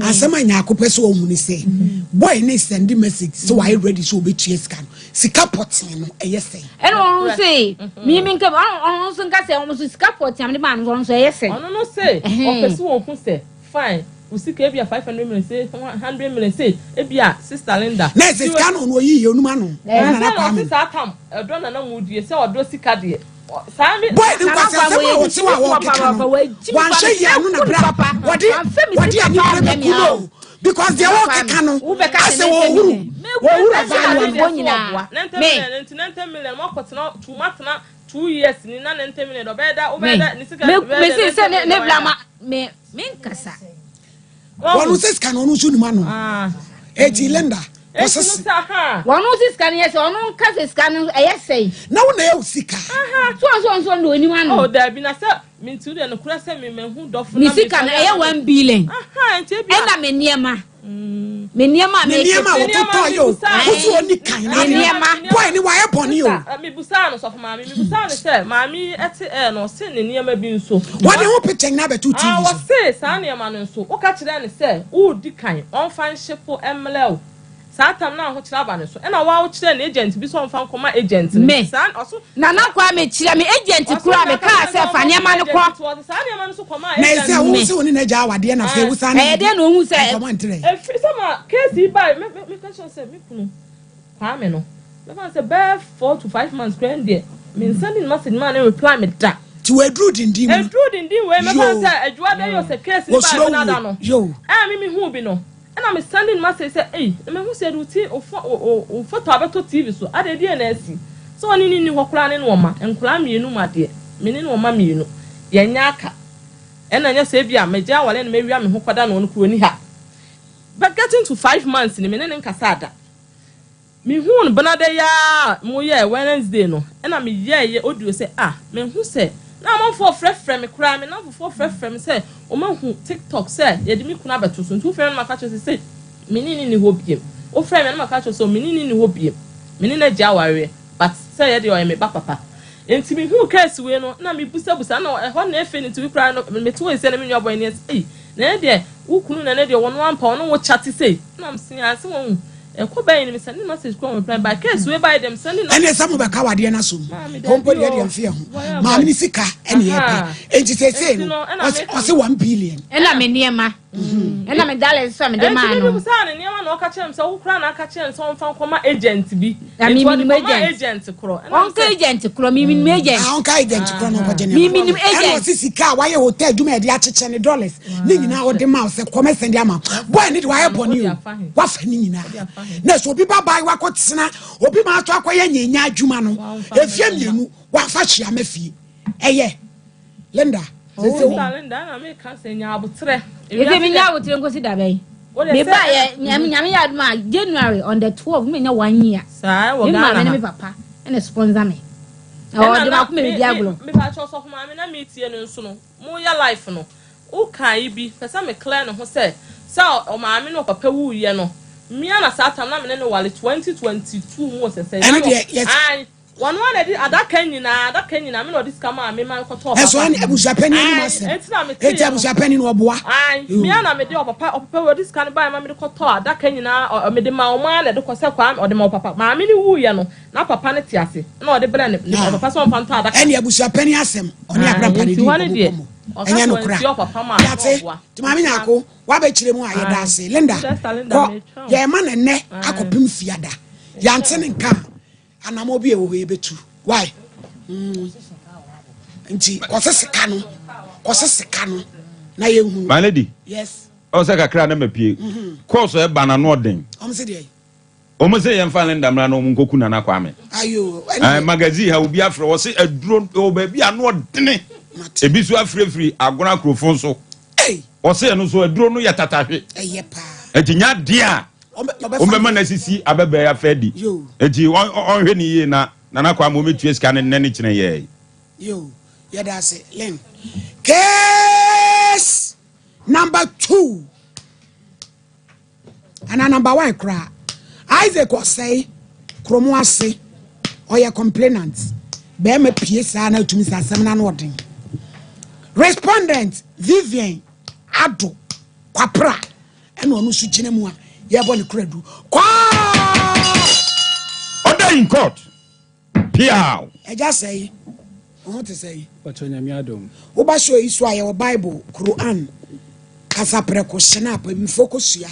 asema nya akopɛ so ohuni se boy ne send message so why ready so be chase scan sika potin no eyese eno say mi nka on so nka se on so sika potin am de man on so eyese ono no say o pese wo hu se fine usika e bia 500 million say 100 million say e bia sister Linda na se scan on wo yi onuma no na kwa me sister atam edo na mu die se odo sika de boy ni kwase asema wo ti wa wo keka no wan hye ya no na bra wodi ani bra kuno because they work keka no ase wo huru value wo nyina me 90 million mo kotena tumatena 2 years ni na 90 million obeda ni sika me se ne blama me nkasa wonu se sika no so ni ma no eti Linda One is scanning, yes, or no cat is scanning, I say. No, no, Sika. So, no, anyone. Oh, there be not me too, and the class me who doff. Missy can air 1 billion. And I'm in Yama. Meniama, Toyo, who's only kind of why anyway upon you? Me Busanos of Mammy, Busana said, Mammy at the end or sending near me being so. What you pitching number 2 I was say, Sanya man and so. What catch then say, oh, Dickine, on fine ship for MLL. Satam now, what Laban so. And I watch an agent, be some found come agent. Me, son, also. Nana Kwame, Chilami agent to grab a car, self, and Yaman. Nay, who's in a jar, dear, and I was I don't know who said, come on, today. If some case by me, say, me, Kwame, no. The man said, bear 4 to 5 months, grand dear. Mean sending message man and reply me that. To a druid indeed. A druid indeed, where my man said, a druid was a case by another. Yo, I mean, who be no. And I'm sending message say, hey, the man who said, or for Tabato TV, so I did DNS. So I need you walk around in woman and climb you know, my dear. Meaning, or mammy, you know, Yanyaka. And I just say, yeah, Major, and maybe I'm who put on Kunia. But getting to 5 months in a minute in Casada. Me who Bernade ya Moya Wednesday no, and I'm ye odu say, me who say, now I'm for fresh from a crime, and I'm for fresh from say, O man who TikTok say, Yadimi Kunabatus, and 2 friends my catchers say, meaning in the hope him. O friend and my catcher so meaning in the hope him. Meaning a jawari, but say you are me papa. And to me who cares we no, na me busa no, a one effing to be crying, me to send me your boy near say, Nadia, who couldn't and 1 pound, what chatty say. No, I'm seeing as one. A cobain me sending message come reply by case we buy them sending and some of a coward and assume. Company and fear. Mammy Sika and and she said, I say 1 billion. And I'm in Yama. And I'm a dollar some of the man. And you know, catch him so crown I catch him so from my agent to be. I mean, agent to crow. Uncle agent to crow, meaning major. Uncle agent to crow. Meaning agent. Sika, why you hotel do me the $10. Ning now the mouse, a commerce and yama. Boy, need wire upon you. What funny now? Next will be by Wakotsina, or be my talk way and ya Jumano. If you what fashion I'm a fee. Eh, Linda. Linda, I make us say, ya but 3. If you mean, I would consider me. Me buy Yami January on the 12th, me 1 year. Sir, I papa and a sponsor me. Oh, the Malcolm Diablo. Me patch of mammy and meet you and so more your life no. Okay, be for some clan who said, so, or mammy no papa woo, you know. Me and a Satan, I'm in the wall 2022 was a say. Yes. One that that Kenyan, I mean, this come on, me man for talk. That's one was a penny. It's a penny or boy. Me and I made your papa, this kind of buy my medical talk, that Kenyan or made the man at the Cosa or the more papa. My mini woo, you know, not papa Netiasi, no, the brand of the person from Tada. And you was a penny as him on your grandpa. 1 year. And you know, that's it. To my Minako, what bet you more? I say, Linda, yeah, man, and neck, I could pim fiada. Jansen and car. And I'm be away betu. Why? Nti oseseka no. Na ye hu. My lady. Yes. O se kakra na mapie. Course e ba na no den. Se dey. O mo se ye mfa Linda mra no nkoku na na kwame. Ayo. Magazine ha obi afre wo se aduro o ba bia no den. Ebi so afrefri agona krofon so. Eh. O se no so aduro no yatatahwe. Eye pa. Etinya dia. Omema na sisi abebe ya fedi. Eti onhwe ni ye na kwa mo metue sika ne ne kine ye. Yo, ya da se Len. Case number 2. And number 1 cry. Isaac was say kromo ase oya complainant. Be me pie sa na tumi sa asem na no den. Respondent Vivian Ado Kwapra eno onu su kine mu a ye bo ne kredu kwa order in court piao e just say what to say but onyame adom wo ba show isu aye Bible Quran kasa preko snap bi focus ya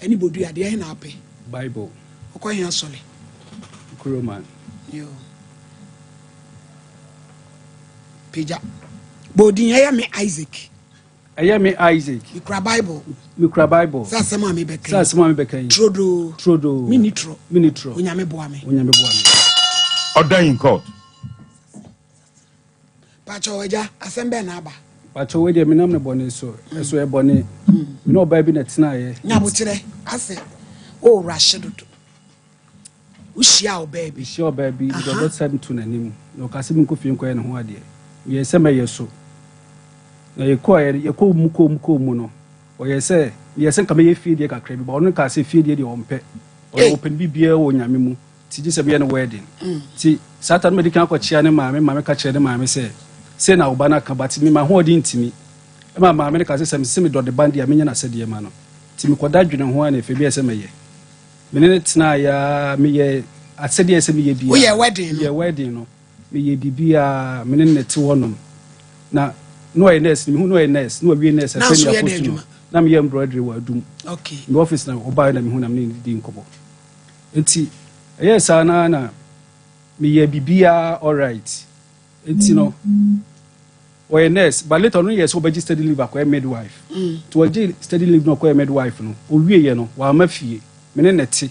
ani bodu ade he na ape Bible ko yan sole Kuroman yo pija bodin ya me Isaac Mikra Bible. Sasema me bekan. Trodo. Minitro. Onyame boa me. Order in court. Pacho weja asembe na aba. Pacho we de menam ne bone so. Eso e bone. Me no ba bi na tena ye. Nya bo kire. Ase. oh rashido ushia baby sure baby the Lord said to nanim no kasim ko fi nko e ne ho ade ye se me yeso na ye ko mu no o ye se kama ye fie de kakra bi ba ono ka se fie de ompe o open bibia wo nyame mu ti ji se be ne wedding ti satan medical ko chia ne maame ka chia ne maame se na oba na ka bati mi ma ho odi ntimi e ma maame ka se me do de band ya me nya na se de ma no ti mi ko da dwene ho ana fe bi se me ye menene tena ya meye asedi ese meye bia we wedding no meye bibia menene te wonom na no nurse mi hu no nurse no wie nurse afeni apotu na meye embroidery wa dum okay the office na oba na mi hu na me di nkobo enti yes na meye bibia all right enti no we nurse but later no yes oba study leave akwa midwife to oji study leave no akwa midwife no o wie ye no wa mafie mene neti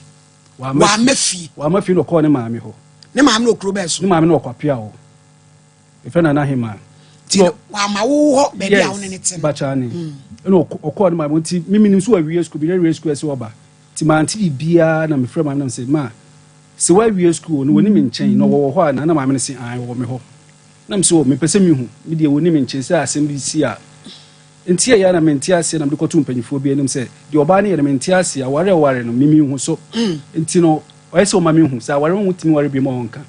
wa mafi no ko ne maame ho ne maame no kro beso ne maame no kwapia ho ife na hima ti wa ma wo ho be bia wo ne neti bachani no ko ne maame ti mimi nim so wa wie school bi na wie school ese oba ti manti bia na me frɛ maame na say ma se wa wie school no woni me nkyɛn no wo ho na maame ne say an wo me ho na me so me pese me hu me de woni me nkyɛn say asɛm bi si a enti ya na menti ase na mde kotu mpanyifo bi enim se de oba ne ya na menti ase a ware no mimi hu so enti no oyese o mami hu se ware hu timi ware bi mo onka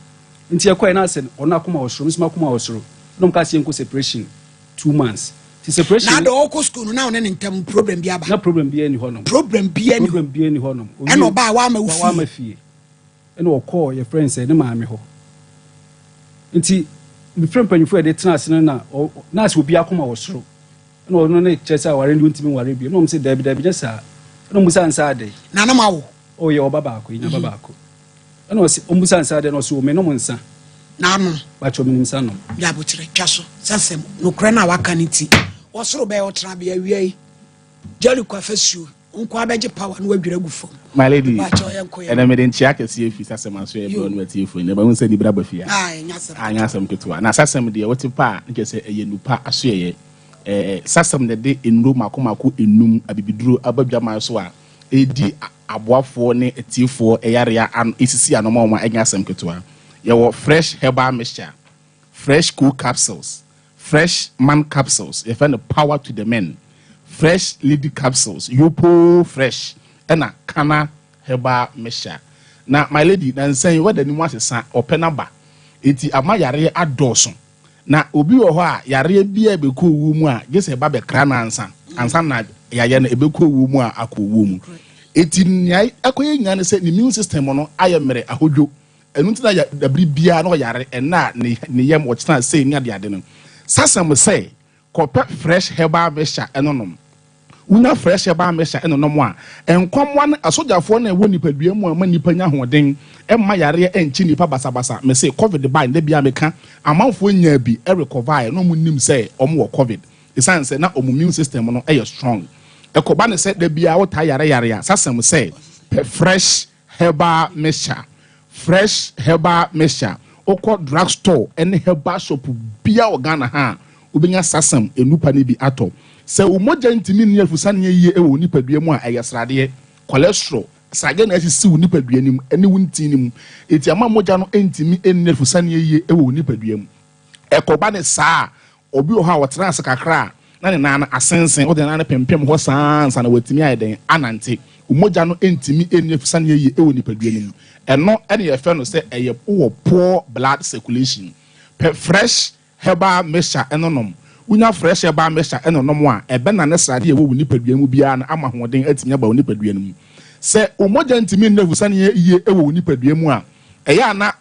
enti ekwa na ase ono akoma osoro misima akoma osoro no mka se enko separation 2 months ti separation na do ko school na one ntam problem bi aba na problem bi ani honom problem bi ani honom eno ba wa ma fie eno okọ your friends ne maame ho enti mi friend mpanyifo de tena ase na ase obi akoma osoro no ne chesa ware ndi ntimi ware bi no mse dabi jesa no musa ansa ade na na mawo o ye oba baako ina baba baako no se musa ansa ade no so me no munsa na no ba cho minim sa no ya botire twaso sasem no kra na waka ne ti osoro be o tra be awiai jali kwa fasuo nko abeje power no wadwira gufo my lady ena me den chia kese efi sasem aso e bro no ati efo ne ba hun se ni bra bafia anya sam ketua na sasem de wote pa nke se eye nupa aso ye sasam de enro makomako enum abibiduro abadwama so a edi aboafo ne etifo eyarea an esisi anoma oma enya asem ketua ye wo fresh herbal mixture, fresh cool capsules, fresh man capsules, ye find the power to the men, fresh lady capsules, yopo fresh ena kana herbal mixture. Na my lady dan say what the nimu asesa openaba eti amayare adoso na obi wo ho a yare bia be ko wu mu a gese ba be kra na ansa na yaye na ebe ko wu mu a akowu mu eti nyai akoye nya ne se ni immune system no ayemere ahodwo enu ntina ya dabri bia no yare ena ne yem wo china say nya de ade no sasam say kope fresh herbal mixture enonom una fresh herbal mixture enonom a enkomwa na asojafo na ewo nipadua mu a ma nipa nya hoden emma yare enchi nipa basabasa me say covid by na bia meka amanfo nya bi e recover no mu nim say omo covid isan say na omu immune system no e strong ekoba ne say da bia wo ta yare a sasam say fresh herbal mixture oko drugstore any herbal shop bia organa ha obinya sasam enupa ne bi ato se umoja ntimi ne afusa ne yie e wo nipadua mu a eyesrade cholesterol sage na asisi wo nipadua nim ene wunti nim eti ama moja no ntimi enne afusa ne yie e wo nipadua mu ekoba ne saa obi o ha wotena sakakra na ne nana asensen o de nana pempem ho sansa na watimi ayeden anante umoja no ntimi enne afusa ne yie e wo nipadua nim eno ene ye fe no se eye poor blood circulation fresh herbal mixture enonom unya fresh herbal mixture enonom a ebe na ne srade ye wo nipadua mu bia na ama hoden atimi ba wo nipadua mu se umoja ntimi enne afusa ne yie e wo nipadua mu a eya na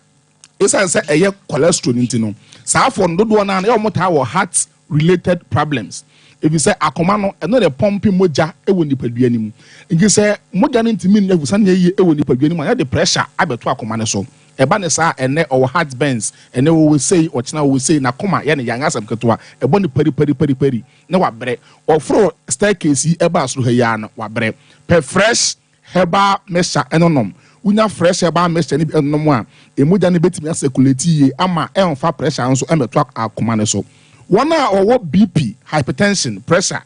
esa se eye cholesterol ntino saafo ndodo na na yomota wo heart related problems if you say akoma no eno de pumping moja e wo nipadua nim ngi se moja no ntimi enne afusa ne yie e wo nipadua nim ya de pressure abeto akoma ne so eba ne sa ene o heart burns ene wo say o china wo say na koma ya ne yanga asam ketoa ebo ne pari na wabre ofro staircase eba asro ha ya na wabre fresh herbal mixture enonom unya fresh herbal mixture ni enonom a emoja ne betimi circulate ye ama enfa pressure nso emeto akoma ne so wona owo bp hypertension pressure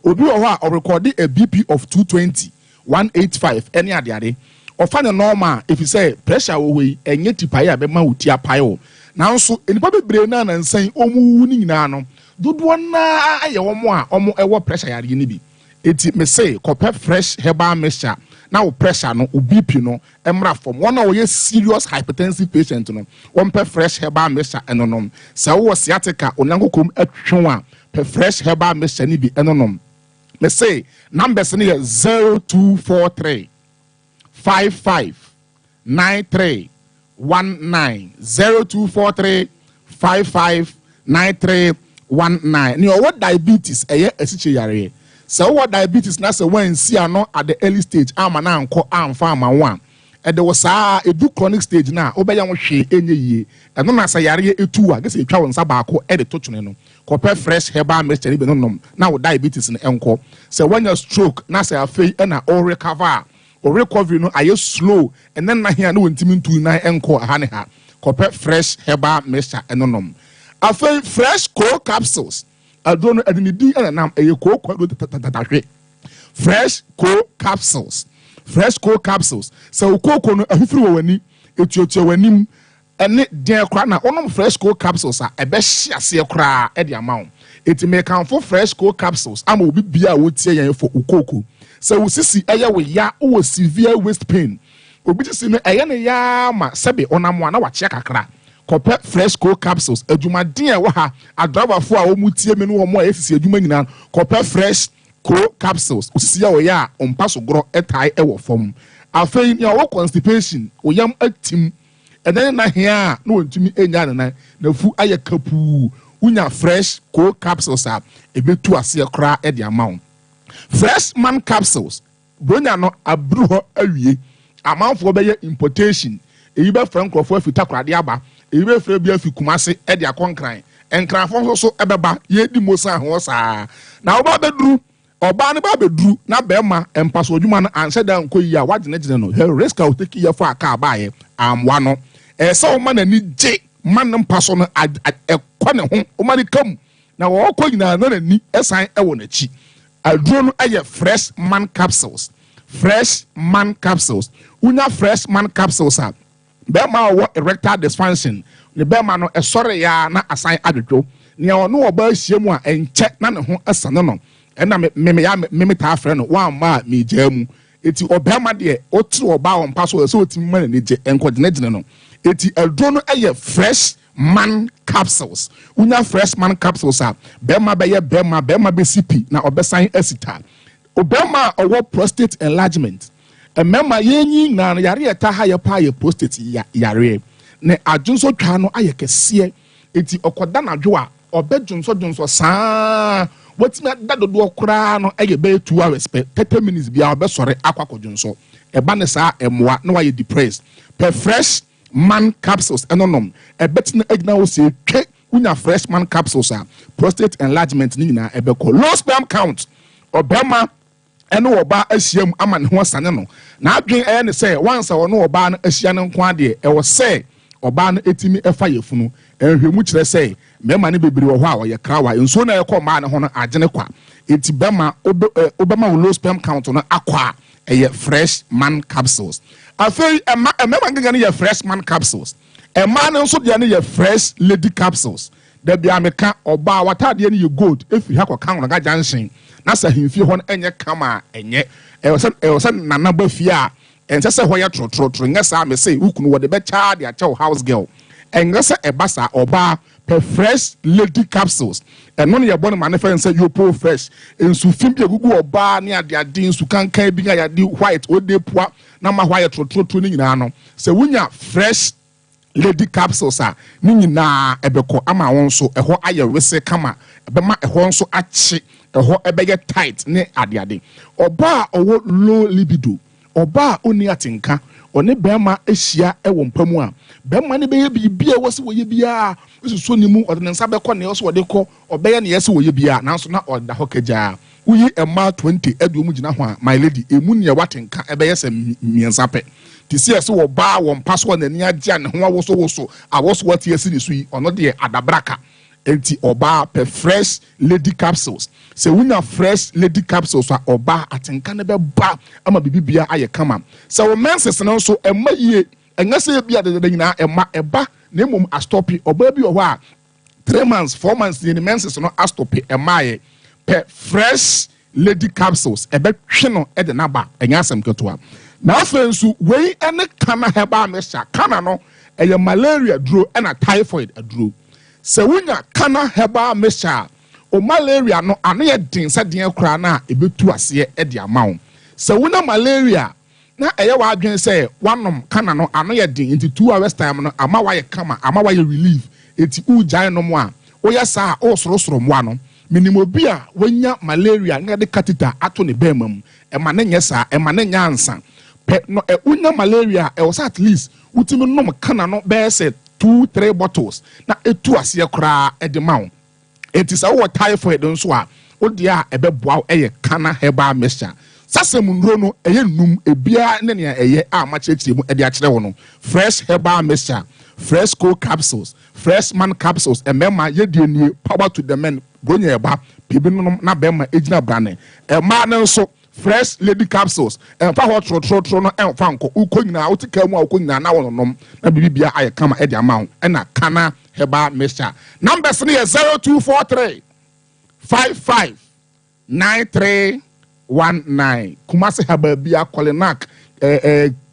obi o ho a record a bp of 220 185 any adiade ofa ne normal if you say pressure wo we enye tipaye abema utia payo now so enipa bebre na nsan omu ni nyina no dodo na aye omo a omo ewo pressure yare ni bi eti me say copper fresh herbal mixture now pressure no BP no emra from one of your serious hypertensive patient no one per fresh herbal mixture enonom so wo sciatica onyankokom atwon a per fresh herbal mixture ni bi enonom me say numbers ni 0243 55 93 19 0243 55 93 19 ni what diabetes eye esiche yare so what diabetes na say when see ano at the early stage ama na anko amfa ama one e de was edu chronic stage na obeya wo hwe enye yie eno na say yare etu a gese etwa wonsa baako e de to twene no copper fresh herbal mixture ni be no nom na wo diabetes no enko so when your stroke na say afei na all recover or recovery no aye slow and then na here no ntimi ntu na enko ha ne ha copper fresh herbal mixture eno nom afei fresh cold capsules adrono adinidi enam eye cold kwado tatahwe fresh cold capsules so cocoa no afifiri wo wani etuotuo wanim ene den kra na onom fresh cold capsules a ebe hye ase kra e de amount eti me kan for fresh cold capsules ama obi bia wo tie yan for ukoko so wo sisi eye wo ya wo severe waist pain obi tisi no eye ne ya ma sebe onamo na wache kakra copper fresh cold capsules adwumaden e wo ha adravafo a wo mutie me no wo mo efisi adwuma nyina copper fresh cold capsules osisi ya wo ya ompaso gro etai e wo fom afei ya wo constipation oyam atim eden na hia na wontumi enya na fu aye kapu unya fresh cold capsules a ebetu ase kra e de amount fresh man capsules bronya no abru ho awie amanfo beye importation eyi be frankrofo afita krade aba eyi be fra bia fi kumase e de akonkran enkranfo so ebeba ye di mosa ho saa na oba bedru oba ne ba bedru na bema empaso adwuma no anse da nkoyi a wagene no he risk out take ye for aka abaye amwa no so man ani je man mpaso no ekwa ne ho o mani kam na wo kɔ nyina na nani esan ewo na chi aduro no aye fresh man capsules unya fresh man capsules a bema wo erectile dysfunction ne bema no esore ya na asan adwodwo ne ono oba hyiemu a enche na ne ho asane no ena me ta afre no wan ma me jamu eti obema de otiri oba won paso so otimi ma ne je enkodinegine no eti aduro no aye fresh man capsules unya fresh man capsules a bema be CP na obesan asita obema owo prostate enlargement emema yenyi na yare eta ha ye pa ye prostate yare ne adwonso twa no aye kese eti okoda na dwo a obedwonso saa watimi dadodo okra no aye be 2 hours per 30 minutes bia obesore akwakodwonso eba ne saa emoa na waye depressed per fresh man capsules enonom ebetina egna wo se twe unya fresh man capsules a prostate enlargement ni nyina ebeko low sperm count obema eno oba ahyiam ama ne ho asane no na adwen ne say once ono oba no ahia ne nko ade e wo say oba no etimi efa yefunu ehwemu kire say mema ne bebiri wo ho a wo ye krawa enso na ekọ ma ne ho no agene kwa eti bema obema low sperm count no akwa eye fresh man capsules afei mema ngane ye fresh man capsules ema ne nso de ne ye fresh lady capsules da bia meka oba watade ne ye gold efi ha kwa kan no ga junction na sa himfie ho enye kama enye ewose nana ba fie a ense se ho ye trotro ngesa me say ukunu wo de be cha de acha house girl engesa ebasa oba per fresh lady capsules eno ne ye bone manifest say you pro fresh ensu fim bi gugu oba ne ade ade ensu kankan bi ga ya di white ode poa na ma hwa ye trotro ni nyina no se wunya fresh lady capsules a ni nyina ebeko ama won so eho aye wese kama ebema eho nso achi eho ebeye tight ne ade oba owo low libido oba oni atinka oni bema ehia ewo mpamu a bema ne beye bibia wose woye bia osuso ni mu odene nsa beko ne wose wode ko obeye ne yese woye bia nanso na oda hokaja uyi ema 20 edu mu gina ho a my lady emu ne watenka ebeye se miensa pe ti si ese wo ba wo mpaso na ni agya ne ho awoso awoso wati esi ni sui ono de adabraka enti oba pe fresh lady capsules se wunya fresh lady capsules a oba atenka ne be ba ama bibibia aye kama se wo menses no so ema yie enga se bia de nyina ema eba na mum astopi oba bi o a 3 months 4 months the menses no astopi ema ye pe fresh lady capsules ebe hwe no e de naba enya asem ketoa na afensu wei ene kana heba mesha kana no eye malaria duro ena typhoid aduro se wunya kana heba mesha o malaria no ane ye den se den kra na ebetu ase e de amawo se wunya malaria na eye wa adwen se wanom kana no ane ye den into 2 hours time no ama wa ye kama ama wa ye relief eti ujai no mo a oya sa o sorosoro mo ano minimo bia wonya malaria nga de catheter ato ne bemam e ma ne nyesa e ma ne nyansa pe no e unya malaria e was at least utimi nom kana no be se 2-3 bottles na etu ase kra e de mawo eti sa wo typhoid nso a odia e be boa e kana herbal mixture sasem nro no eye num ebia ne ne eye a ma chechire mu e de akire wo no fresh herbal mixture fresh cold capsules fresh man capsules e mema ye de nie power to the men bronya eba pibi no na bema ejina brane e ma ne nso fresh lady capsules and fa hot tro no en fa nko ukonyina utika mu ukonyina na wonom na bibia aye kama e de amount na kana heba mixture numbers ne 0243 55 9319 kumase heba bia kolenak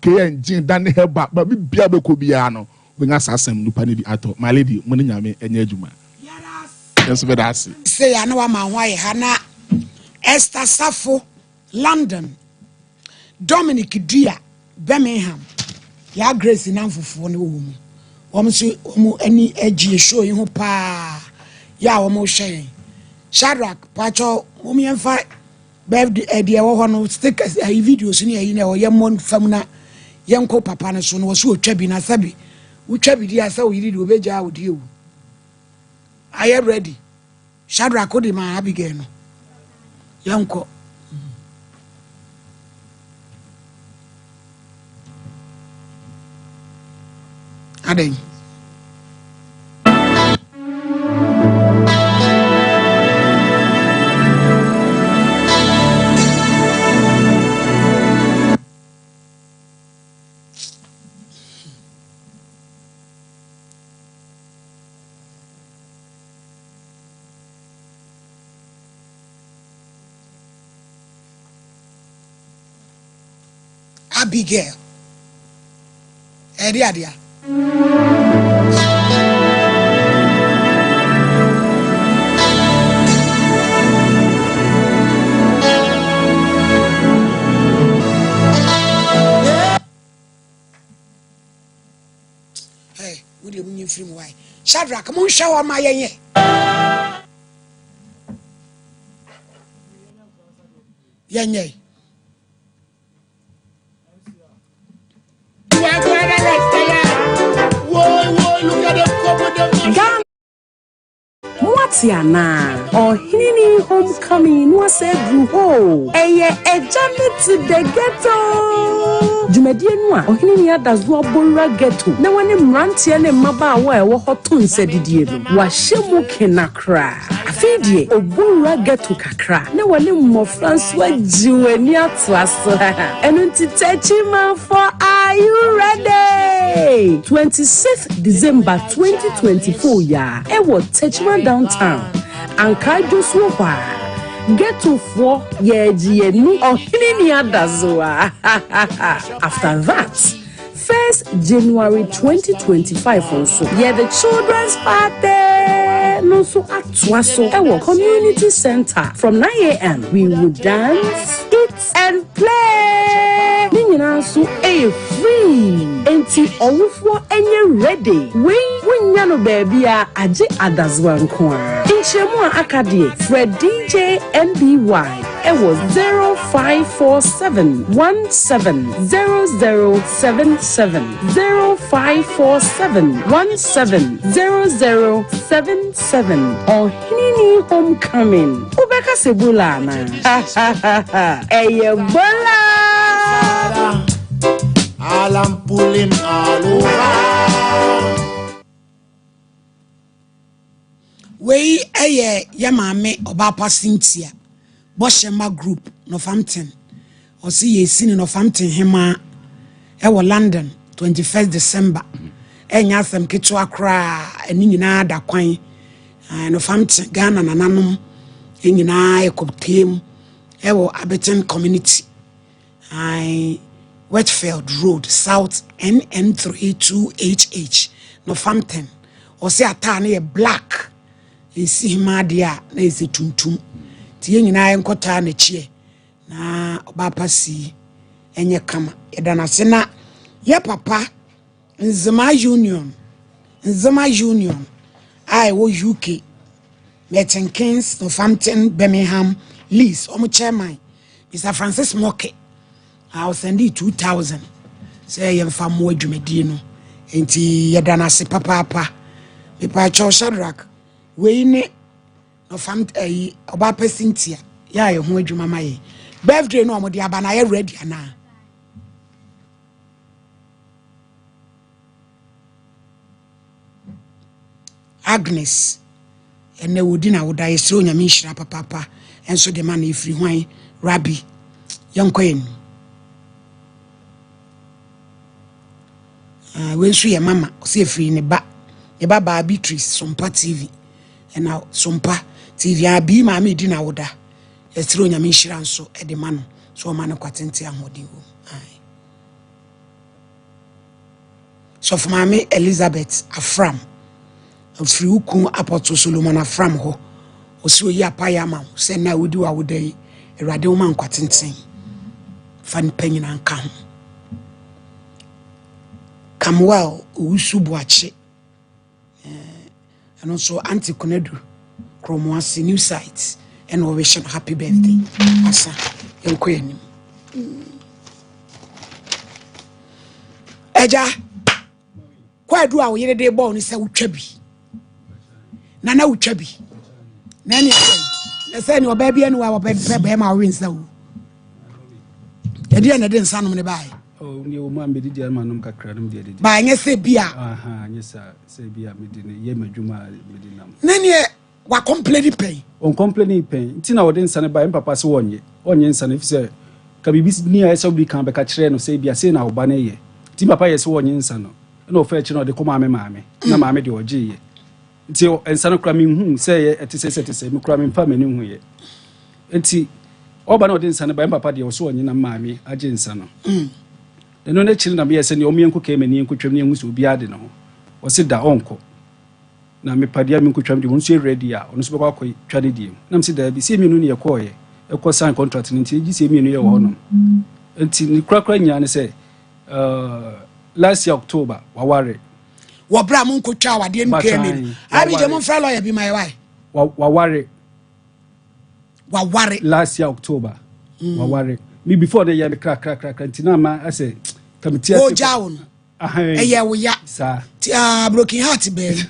KNG dan heba ba bibia be ko bia no we nga sasem nupa ne bi ato my lady mo ne nyame enya adwuma yes be that say ya na wa ma hwa ye ha na Esther Safo London, Dominic Dia, Birmingham, ya Grace in Amfufu on the womb. Almost any edgy show in pa ya almost shame. Shadrach, Pacho, Mummy and Fight, Bev dear one stickers, videos in here, you know, young one famina, young co papa, son was so chubby na sabi, which chubby dear so we did with with you. I am ready. Shadrach, could my Abigail. Young co. Adeng. Abigail. Adia. Hey, we do you film why? Shadrach, come on, shower my ye. Yenye. Watiana or Hinini homecoming was a gruho. Eye ejane to the ghetto. Jumedienwa or Hinini does what Bora ghetto. No one in Rantian Maba where Hotun said it. Washemu kenakra. Afidie or Bora ghetto kakra. No one in more Francois Juenia Twasso. And to Techima for are you ready? 26th December 2024 ya. Ewo Techima downtown. Ankai Joshua. Get to 4 years or any other zoa. After that, 1st January 2025 also. Yeah, the children's party. No so at Twasso. Our community center from 9 a.m. We will dance, eat and play. Nina so a free. Enti owufo enye ready. We nyano baby aje adazwan kwa. Inchemu akadie Fred DJ NBY. It was 0547 170077 0547 170077 or Hinini homecoming. Ubeka sebulana. Ebola. I'm pulling all over. we ye maame Obapa Cynthia Boshema group Northampton or see ye seen in Northampton hema ewo London 21st December enya sem ketwa kra eni nyina da kwan Northampton Ghana nananom nyina ekoptem ewo Abeton community Westfield Road South NN382HH Northampton or say atane black esi hima dia na esi tuntum tie nyina enkota na chie na Obapa si enye kama yedana se na ye papa Nzema Union I wo UK Merton Keynes Northampton Birmingham Leeds omo chairman Mr Francis Moke I'll send you 2,000 say yem fam mo adwumadi no enti yedana se papa me pa cho Shadrack we ne Northampton Obapa Cynthia ya ye ho adwuma maye birthday no omode aba na ye ready ana Agnes ene wodi na woda yesro onyame nhira papa enso de man efiri hwan Rabbi yankoyen wensu ye mama se efiri ne ba Beatrice Sompa TV ena Sompa TV abi ma me di na woda yesro onyame nhira nso e de man so o man kwatente ahodi wo so for mama Elizabeth Afram free ukun Apostle Solomon Afram ho osi oyi apaya ma se na wodi wa wodai erade wo man kwatenten fan panyin anka ho Kamwell usubuache and also Auntie Konedu Kromwasi new site and we wish happy birthday asa enkoyenim eja kwadu a wo yere de ball ni se wutwa bi nana wutwa bi nani na se ni oba bia ni wa oba be ma winsa wo edi na de nsa no ne bai oh ni o ma me di ma no kakra no de ba nya se bia aha nya se bia me di ne ye madwuma me di nam nani wa complain pay on complain pay ntina wo de nsa ne bai papa se wonye nsa ne fi se ka bibi ni a so bi kan be ka kire no se bia se na oba na ye ti papa ye se wonye nsa no na o fa chi no de ko maame na maame de oje ye nti nsa no kra me hu se ye etise me kra me mfa me ni hu ye nti oba na o de nsa ne bai papa de o so wonye na maame age nsa no no na chiri na me yese ne o mienko ka emani enko twam ne enhu so obi ade no o se da onko na me padia me enko twam de won so ready a ono so ba kwa twade die na me se da bi se mienu ne yekoye ekọ sign contract nti egi se mienu ye wo no nti ni krakra nya ne se last year October waware wo bra mo enko twa wade enu ka emi abi je mo fra lawyer bi my wife waware last year October waware me before the year me crack ntina ma I say committee o jaun eye wo ya sa broken heart be e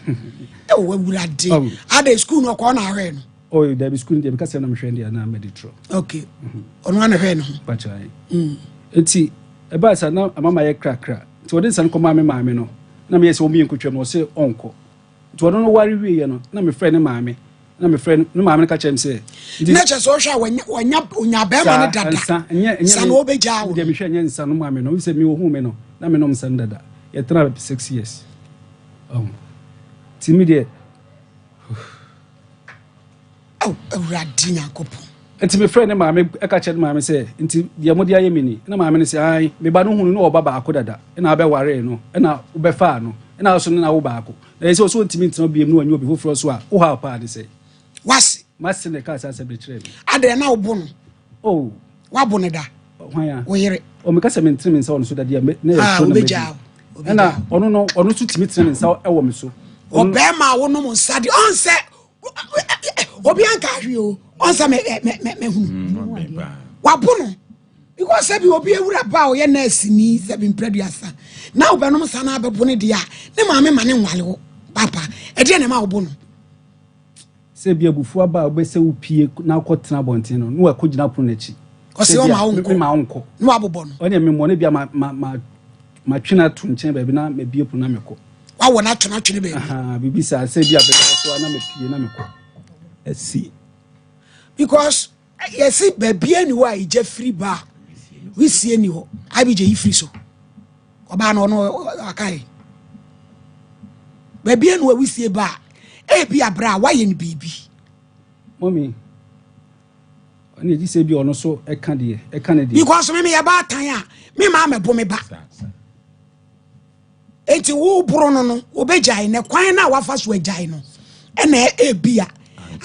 wo wulade ada school no ko na hwe no oh there be school dey because na me hwe dey na meditro okay ono na hwe no pachai enti e ba sa na mama ye crack ti wodi san ko maame no na me yesi o mi nkotwam no se onko ti wodi no wari wie ye no na me friend maame na me friend no maame ka chem se nature so hwa wanya be ma ne dada sa no obeja wo de me hwa nya nsa no maame no se me wo hu me no na me no nsa dada ye tra 6 years ti me de awradi nyakopo enti me friend maame e ka chem maame se enti de mo de aye me ni na maame ne se ai me ba no hunu no oba ba ako dada e na be ware no e na wo be fa no e na so na wo ba ako na ye se so ntimi ntino biem no anyo obi foforo so a wo ha pa de se wasi masine ka sa be kire me ade na obo no oh wabo ne da hwan ya wo yere o me ka se me ntimi nsa ono so da de na ye so na na ono so timi timi nsa e wo me so o be ma wo no mo nsa de on se obi anka hwe o on se me hu wabo no because sabi obi ewura ba o ye nurse ni sabi mpreduasa na obenom sana abebo ne dia ne maame ma ne nwale wo papa e de ne ma obo no se bia bufu aba obese upie na akotena bonten no no akogina pro na chi o se o ma onko no abobo no onye me mo ne bia ma twena to nchen ba bi na me bie pro na meko wa wɔ na twena twene baby bibi sa say bia be so na me pie na me kɔ asi because yes baby any wa ije free bar we see any ho abi je free so oba no no akai baby any wa we see bar e bi abra wa ye ni bibi mommy oni ji say bi ono so e ka de because me ya ba tan a me ma me bo me ba enti wo bro no obejai ne kwan na wafa so ajai no e na e bia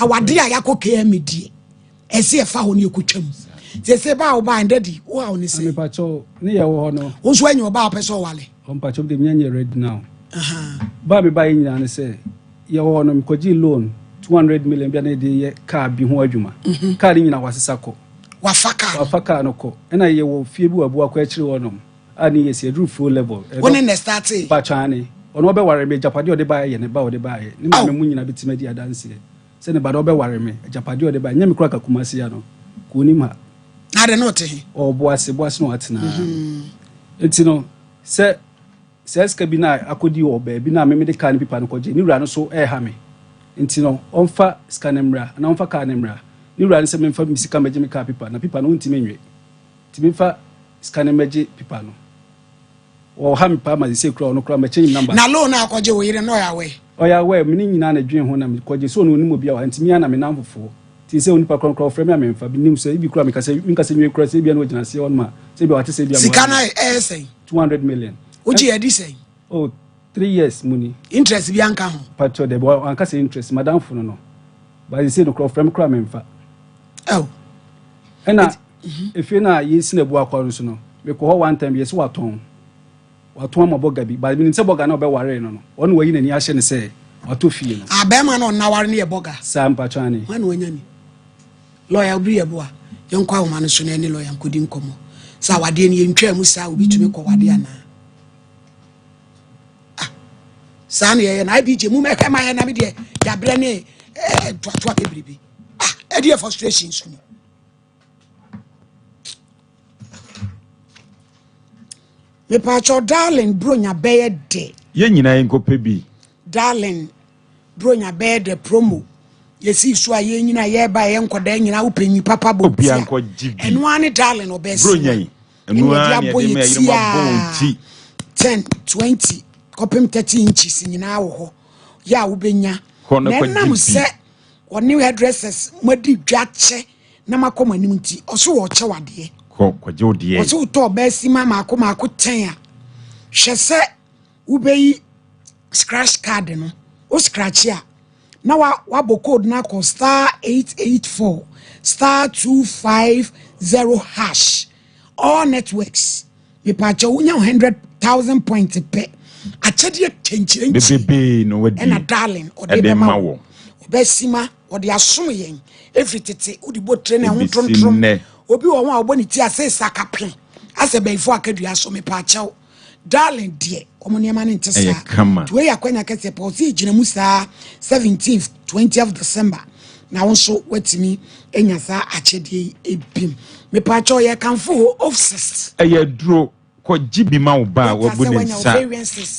awade a yakoke amedie ese e fa ho ne ekotwam se ba wo ba ndadi wo a oni se me pa cho ne ye wo no wo so anyo ba opeso wale on pa cho de me ready now ba me ba nyina ne se ye wo no mkoji loan 200 million bia na de ye car bi ho adwuma car ni nyina wasesa ko wafaka no ko na ye wo fie bi wabu akwa akire wo no ani yes edru full level woni ne start ba chane ono be ware me japade ode ba ye ne ba ode ba ye ni ma me munyina bitima di adanse se ne ba do be ware me japade ode ba nya me kura kakumasi ya no ko ni ma na de no te o boase no atena enti no se ska bi na akodi o ba bi na me de kan pipa no koje ni wura no so ha me enti no onfa skanemra na onfa kanemra ni wura no se me mfa misika meje me ka pipa na pipa no ntime nwe timi fa skanemeje pipa no o ha me pa ma se kura no kura me change number na loan na akɔgye wo yire no ya we me ni nyina na dwen ho na me kɔgye so no ni mo bia wa ntimi ya na me namfofo ti se onipa kronkron frɛ me amemfa bi nim so ibi kura me ka se nwe kura se bia no gyina se on ma se bia wate se bia mo sika na say 200 million oji edi say oh 3 years money interest bi anka ho patcho de bo anka se interest madam funu no ba se no kura frɛ me kura amemfa ena efe na yesi na bu akwa so no me ko ho one time yes waton amaboga bi ba mi nse boga na obeware no no ono wayi nani ahye ne se wato fie no abema na na ware ne ye boga sampa chani wana wanyani lawyer bi ye bo a yenkwa wo manu so na ni lawyer nkodi nkomo sa wade ne yentwa mu sa obi tumi ko wade ana sa ne ye na bi je mu meka ma ye na bi de ya bre ne twatwa kebribi e de frustration so ni me pacho darling bronya beye de ye nyina enkope bi darling bronya beye de promo yesi so aye nyina ye ba ye nkoda nyina wo panyi papa bo obi anko jibi enu ani darling obesi bronya yi enu ani de me yirma bonti 10 20 kopem 30 inches nyina wo ho ya wo benya na nam se woni hairdressers madi dwache na makoma nim nti oso wo che wade kwaje odie oso to besi mama akoma akoten a hwese ubeyi scratch card no o scratch ya na wa bo code na ko *884 *250# all networks we pacha unya 100,000 points pe achede tenchire bebe no wadi na darling o de ma wo obesima o de asom yen everything udi bo train ho trontrom obi wo wa oboni ti ase sakapen ase beifo akadua so me pacha darling dear omuniema ne ntesa to we akwanya kese pa osi gina musa 17th 20th December na wonso watimi enya sa achede ebim me pacha ye kanfo offices duro ko jibi ma uba wabunisa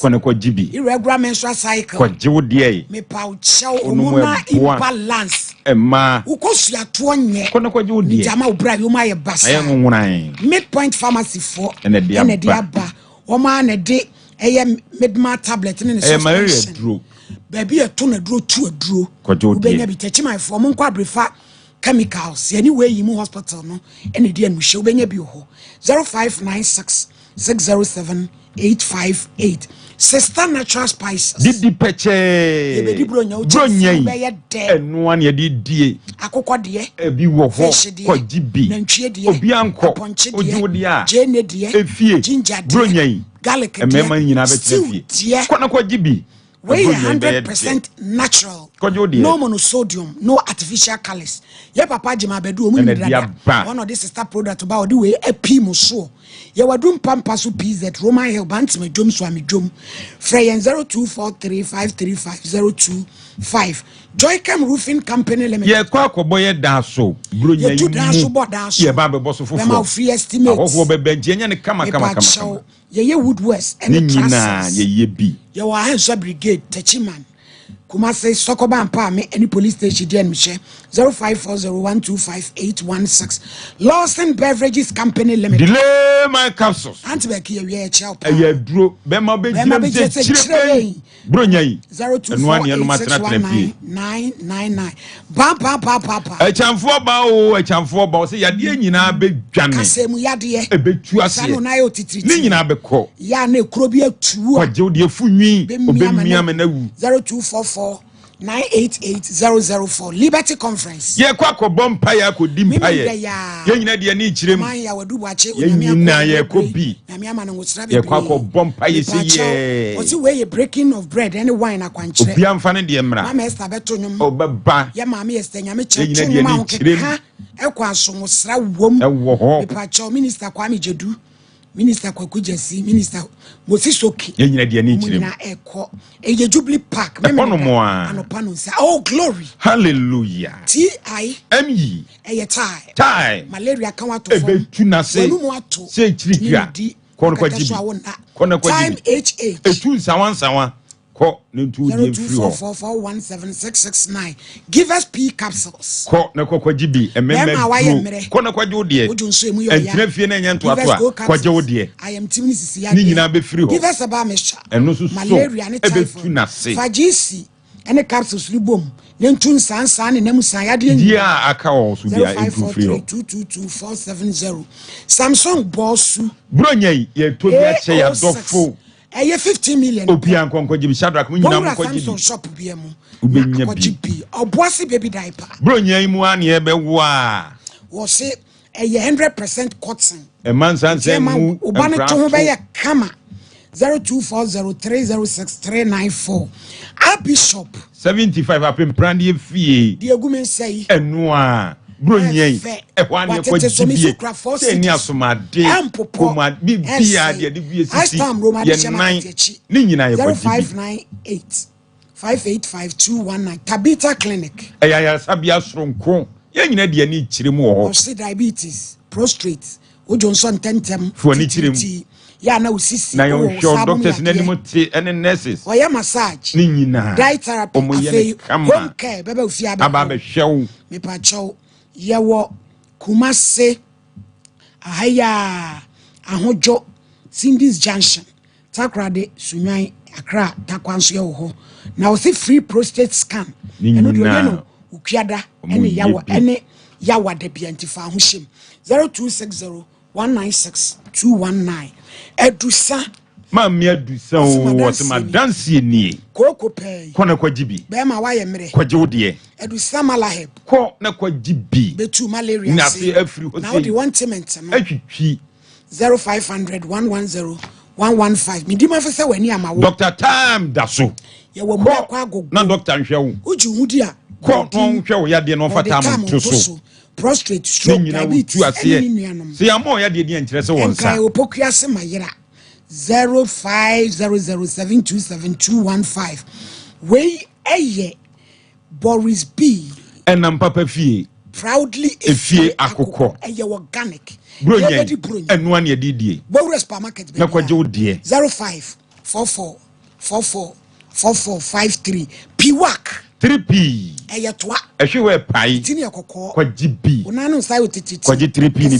kone ko jibi irregular menstrual cycle ko jiwo die me pacha hormonal imbalance ma ukosua to nye kone ko jiwo die jama ubra yo ma ye basa aye nwunan midpoint pharmacy for ene dia ba o ma na de eye midma tablet ne suspension duro baby e to na duro tu aduro ko jiwo die ubenya bi techi my for mo kwa brefa chemicals anyway yi mu hospital no ene dia nu hye ubenya bi ho 0596 607-858 Sister Natural Spices Didi peche Ebedi bronya enu an ye die akokɔ de ebi wo ho ko jibi obi anko oju de a jene de efie ginger de bronya yi garlic de emema nyina be fie ko na ko jibi we 100% natural no monosodium no artificial colors ye papa jima bedu o mu ndra one of this sister product ba odi we epi mo so ye wadum pampa so pz roman hill bant me dwom so amedwom freyen 0243535025 Joycam Roofing Company Limited ye kwa akobo ye da so bronya yi ye ba be boso fofo ma free estimate ho be benje nya ne kama ye wood west and trusses ye bi ye wa hansa brigade Techiman Kumase Sokoba and Palme any police station dear Michelle 0540125816 Lawson Beverages Company Limited delay my capsules Antibeki ye chop ye dro be ma be chire bronya yi 0248619999 Ba e chamfo ba o se yade nyina be dwane kasemu yade e betu ase sanu na yo titiri ni nyina be ko ya na ekuro bi atuo kwaje wo de funwi obemia me na wu 0244988004 Liberty Conference ye kwa ko bompa ya ko dimpa ye nyina de ni chirem man ya wadu bache nyina ye ko bi na me ama no ngosra be ye kwa ko bompa ye se ye o ti we ye breaking of bread any wine akwanchire obi amfa ne de mra mama Esther beto nyum obeba ye mama Esther nyame chechu ma ho keka ekwa so ngosra wom ewo me pacho minister Kwame Jedu Minister Kwakujesi, Minister Mosisoki. Yenyina de ani chirem. Muna eko. Eye Jubilee Park. Oh glory. Hallelujah. T.I. M.E. Eye tie. Tie. Malaria kan wato fo. Ebe tuna se. Se chirikira. Kono kwa jibi. Kono kwa jibi. Time H.H. Etu sawan. Ko ne ntu die free ho 0244176669 give us P capsules ko ne kwa jibi ko ne kwa jodie entre fie na nyanto ato a kwa jodie I am team sisi ya ni nyina be free ho give us about mixture eno so malaria ne typhoid na se fagisi ene capsules ni bom ne ntu nsansan ne nam san ya de dia aka wo so bia entu free ho 02222470 Samsung bosu bronya ye to bia che ya dofo 50 million obi ankonko jibi Shadrack mu nyina mko jibi shop bia mu ubenya bi oboase baby diaper bronya yi mu an ye be wo a wo se 100% cotton e man sanse mu obane to ho be ye kama 0240306394 Abi shop 75 apem brand fie die gumen sei eno a bronyen ehwan ye kwa jibi se ni asomade koma bibia de bi esisi ye nan ni nyina ye kwa jibi 0598585219 Tabita Clinic ya sabia soronko ye nyina de ni chiremu ho diabetes prostate o Johnson tentem fo ni chiremu ya na usisi na yo show doctors na nimu te ene nurses o ya massage ni nyina diet therapy afei home care bebe ofia aba be hwew me pa chow yewo Kumase ahaya ahojo Cindy's Junction Takrade Sunyan Accra Takwanso ye ho na o free prostate scan eno do ye no ukwiada ene yawa de biantifa ho hyem 0260196219 edusa Mami adusa o se madanse ni koko pay ko na kwa jibi be ma wa ye mere kwa jodie edusa malaheb ko na kwa jibi betu malaria na se afri ho na wo di wantement no atwitwi 0500110115 midima fa se wani amawo Dr. Time daso ye wo mo kwa agogo na doctor nhwe wo uju hudi a ko ton hwe wo ya de no fata am to so prostrate stroke diabetes se amo ya de de nkyere se won sa kai opokua se mayira 0500727215 we eye Boris B enam papa fie proudly efie akoko eye organic bronye enu an ye didie Boris supermarket na kwaje odie 0544444453 Piwak 3p eye toa ehwe we pai tini akoko kwaje bi onanu sai otititi kwaje 3p ni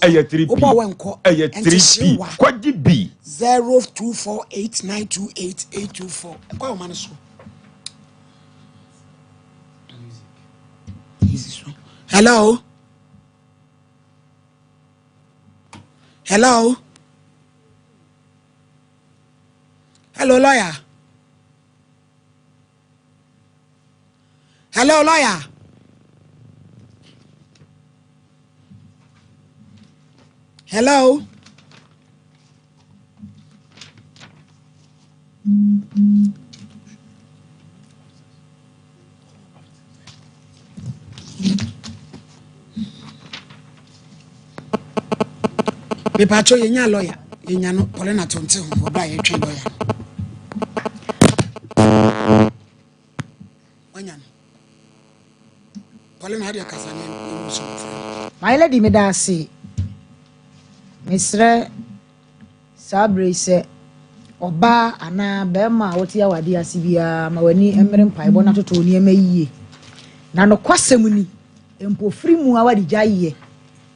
eye 3p obo wenko eye 3p kwaje bi 0248928824 kwa omane so hello lawyer hello me pacho yenya lawyer yenya no Paulina tonte ho oba ye twen lawyer onyan Paulina hadi akasanya ni so my lady me da si Mr. sabre se oba ana bema wote awade asibia ma wani emere mpaebo na toto ni emayiye na no kwasem ni empofiri mu awade gyaye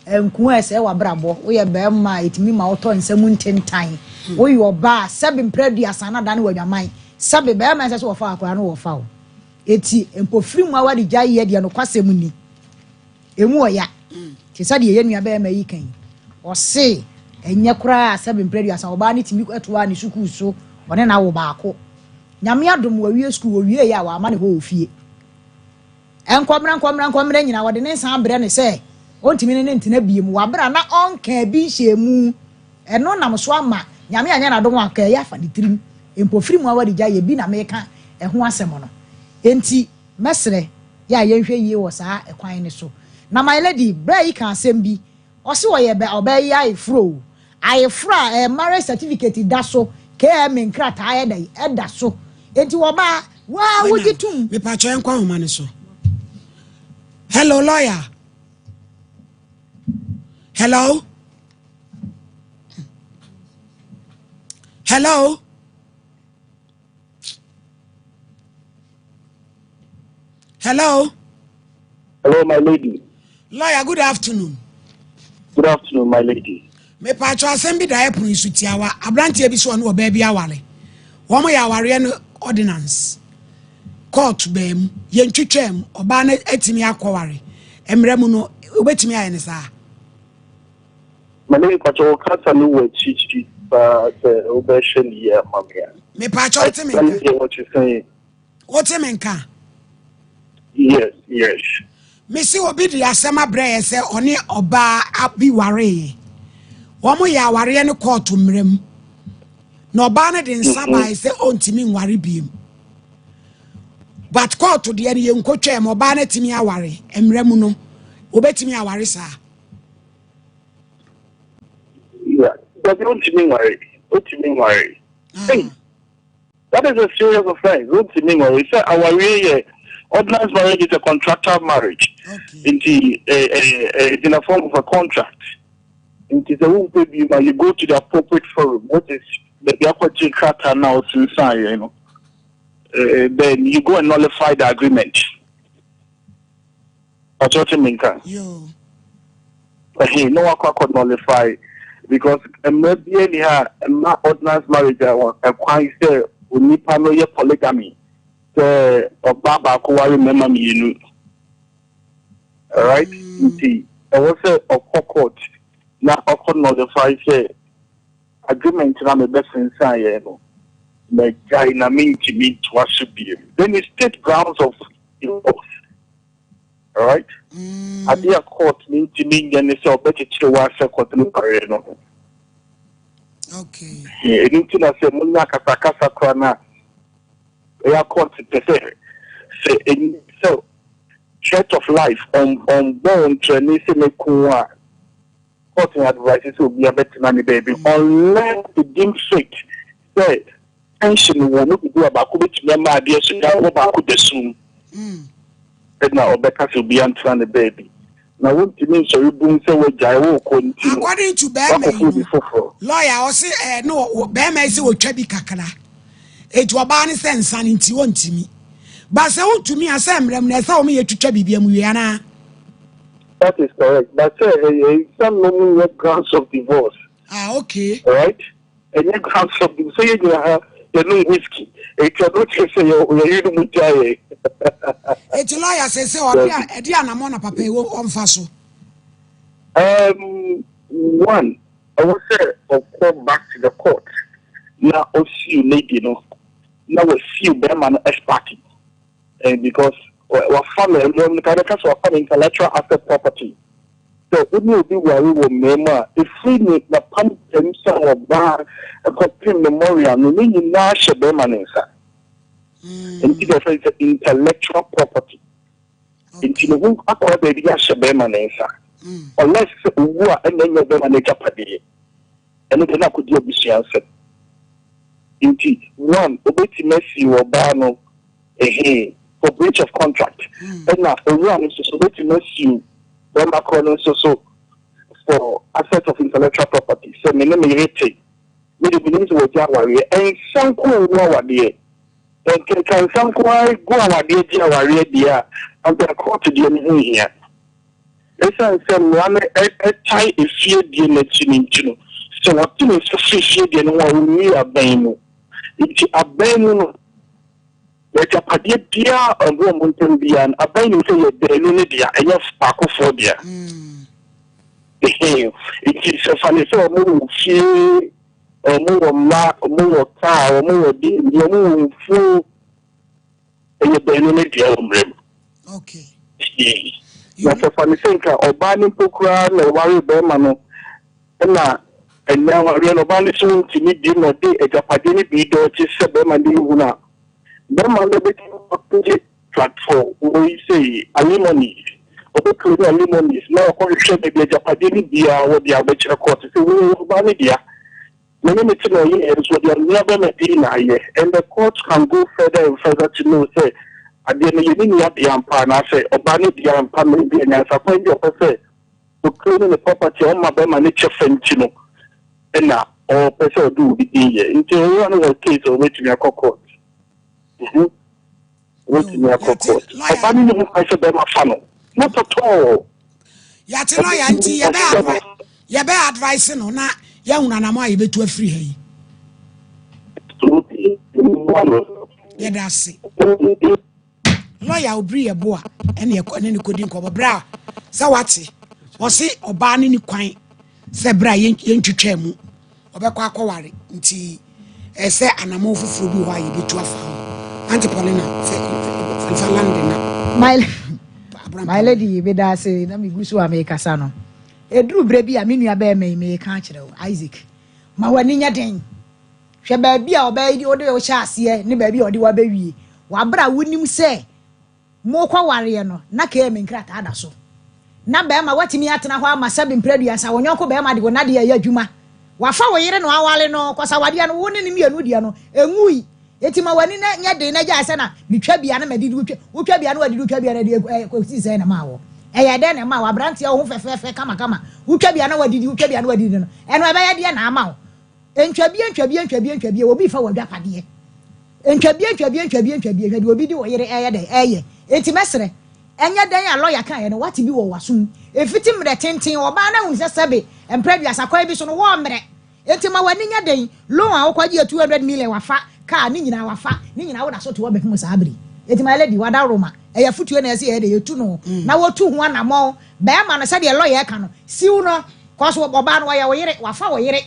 enku ese wa brabo wo ye bema etimi ma woto nsam ntentan wo ye oba sebe mpradu asana da ne wadwaman sebe bema ese so wo fa akora no wo fa wo eti empofiri mu awade gyaye de no kwasem ni emu oya ti sade ye nua bema yi kan o se enye kura sebe mpradu asana oba ne timi atoa ne suku so one na wo baako nyame adom wa wie school wo wie ya wa ama ne ho ofie enkomra nyina wode ne nsan abre ne se ontimi ne ntina biem wa bra na onka bi hyemu eno nam so ama nyame anya na dom aka ya fa ne tirim empofiri mu awade gya ye bi na meka eho asem no enti mesre ya yenhwe yie wo saa ekwan ne so na my lady bra yi kan asem bi o se wo ye be oba ya ifro ayefra marriage certificate da so KM nkrata ayeda eda so enti wo ba wa wujitum me pa cho enkwa homa ne so. Hello lawyer. Hello. Hello. Hello. Hello, my lady. Lawyer, good afternoon. Good afternoon, my lady. Me patro assembi da epun isutiawa abrantie bi so no oba bi aware. Wo mo ya aware no ordinance. Court bem yentwetwem oba na atimi akware. Emremu no obetimi aye ne sa. My lady patro kasa no we chichi but obession here mamia. Me patro atimi. What you saying? What menka? Yes. Me see obi di asema bre se oni oba abi ware. Wo mo ya aware ne court mrem. Na oba na de nsabai se ontimi nware biem. But court to the area nkotwa em oba na timi aware emremu no obetimi aware sa. Yeah, but don't you mean worry? What you mean worry? Hey, that is a serious offense. What you mean worry? Say our ordinance marriage is a contractual marriage. Okay. In a form of a contract. It is a whole baby. You go to the appropriate forum. What is the appropriate character now? Since you know. Then you go and nullify the agreement. That's what you mean, can? But hey, no one could nullify because maybe anyhow, my ordinance marriage, a quite say, unipa no ye polygamy. The Baba Kuwa remember me, you know. All right? See, I was a court. Now, I could nullify say agreement. I'm the best inside, you know. Like I mean to me to worship you. Then it's state grounds of divorce. All right? At the court mean to me and it's a better to watch a court no. Okay. Anything I say Munya Kasakasa Krana a court say so threat of life on born to an Isimekua court advices will be a better nanny baby unless the deemed fit say pension will not do about which member ideas to go back with the soon. And now Becca will be answering the baby. Now, what you mean, so you boom say what I will continue. According to Bama, lawyer, or say, no, Bama is what Trebi Kakala. It was Barney Sense and into one to me. But so to me, I said, I saw me to Trebi Biamuana. That is correct. But some no grounds of divorce. Ah, okay. All right. And you grounds of divorce. So you have no whiskey. It's a good say you're doing it. It's a lawyer says, oh, Diana Mona Papa on Faso. One, I will say, of course, back to the court. Now, I'll see you lady, you know. Now, we'll see you, Berman, as party. And because our family, our family intellectual asset property. So, it will be where we will remember if we need the pump himself or bar a copy memorial, no meaning now, Berman inside. And it's an intellectual property. Into the room, I call baby, I shall bear my name, unless you are and then you're better nature paddy. And it cannot do be answered. Indeed, one, obey mercy or bano for breach of contract. And now, one is to obey mercy, one Macron so for asset of intellectual property. So, many the beginning to what Jawari, and some cool war there. And can some quite go our dear Jawari, dear, and the court to the here. Listen, some one a tie is fear the election. So what thing is sufficient and one we are bang. It's a bang. Let a padia dear and woman can be an abandon to the unity and your sparkophobia. It is a funny so move she or more mark or more car or more deep, you move full in the unity of them. Okay. That's a funny thing, or banning Pukra, or worry Bermano, and now I real about soon to meet them or day at a Padini be Dodges, Bermandi. Berman the platform, we say alimony. Or alimony is now a maybe a Japadini dia or the Abecha court. So we will ban it here. Many years what they are never Medina, and the courts can go further and further to know, say, at the end of the Yampa, and I say, or ban it here and family, and as I find your person to claim the property on my Bermanicha Fentino. And now, or person do the year. Into one of the case of which we are court. What's in your court? I ban you, I said, I'm a funnel. Not at all. Yati lawyer auntie ye be advice no na ye hunana mo aye betu afiri ha ye da se lawyer obri ye bo a ene ne kodi nko bra sa wate o se oba ne ni kwan se bra ye ntwetwa mu obekwa akọware nti ese anamo fufuru bi ho aye betu afa auntie Paulina se landina my lady be da say na me gusu America sa no eduru bre bi a me nua be me ka kire Isaac ma wani nya den hwe ba bi a oba yi ode o sha ase ne ba bi ode wa ba wie wa bra wonim se mo kwa ware no na ka me nkrata da so na ba ma watimi atena ho ama sabi mpraduansa wonyonko ba ma de na de ya adwuma wa fa wo yire no awale no kosa wade no woni ne mienu de no engui etima wani na nya de na ja se na metwa bia na madidi wotwa bia na wadidi twa bia na de kwesi se na mawo eya de na mawo abrante ho fefefe kama wotwa bia na wadidi wotwa bia na wadidi no eno eba ya de na amawo entwa bia obi fa wadwa pade entwa bia obi di wo yire eya de eye etimesere enya dan ya lawyer kan ye no wati bi wo wasun efiti mre tenten oba na hu se sebe empredua sakwa bi so no wo mre etima wani nya dan loan a wo kwaji 200 million wafa ka ni nyina wafa ni nyina wo da so to wo be hu saabri etima lady wada roma eya futuo na ese ye de yetu no na wo tu hu anamo be ma no se de lawyer ka no siu no koso oba no ya wo yire wafa wo yire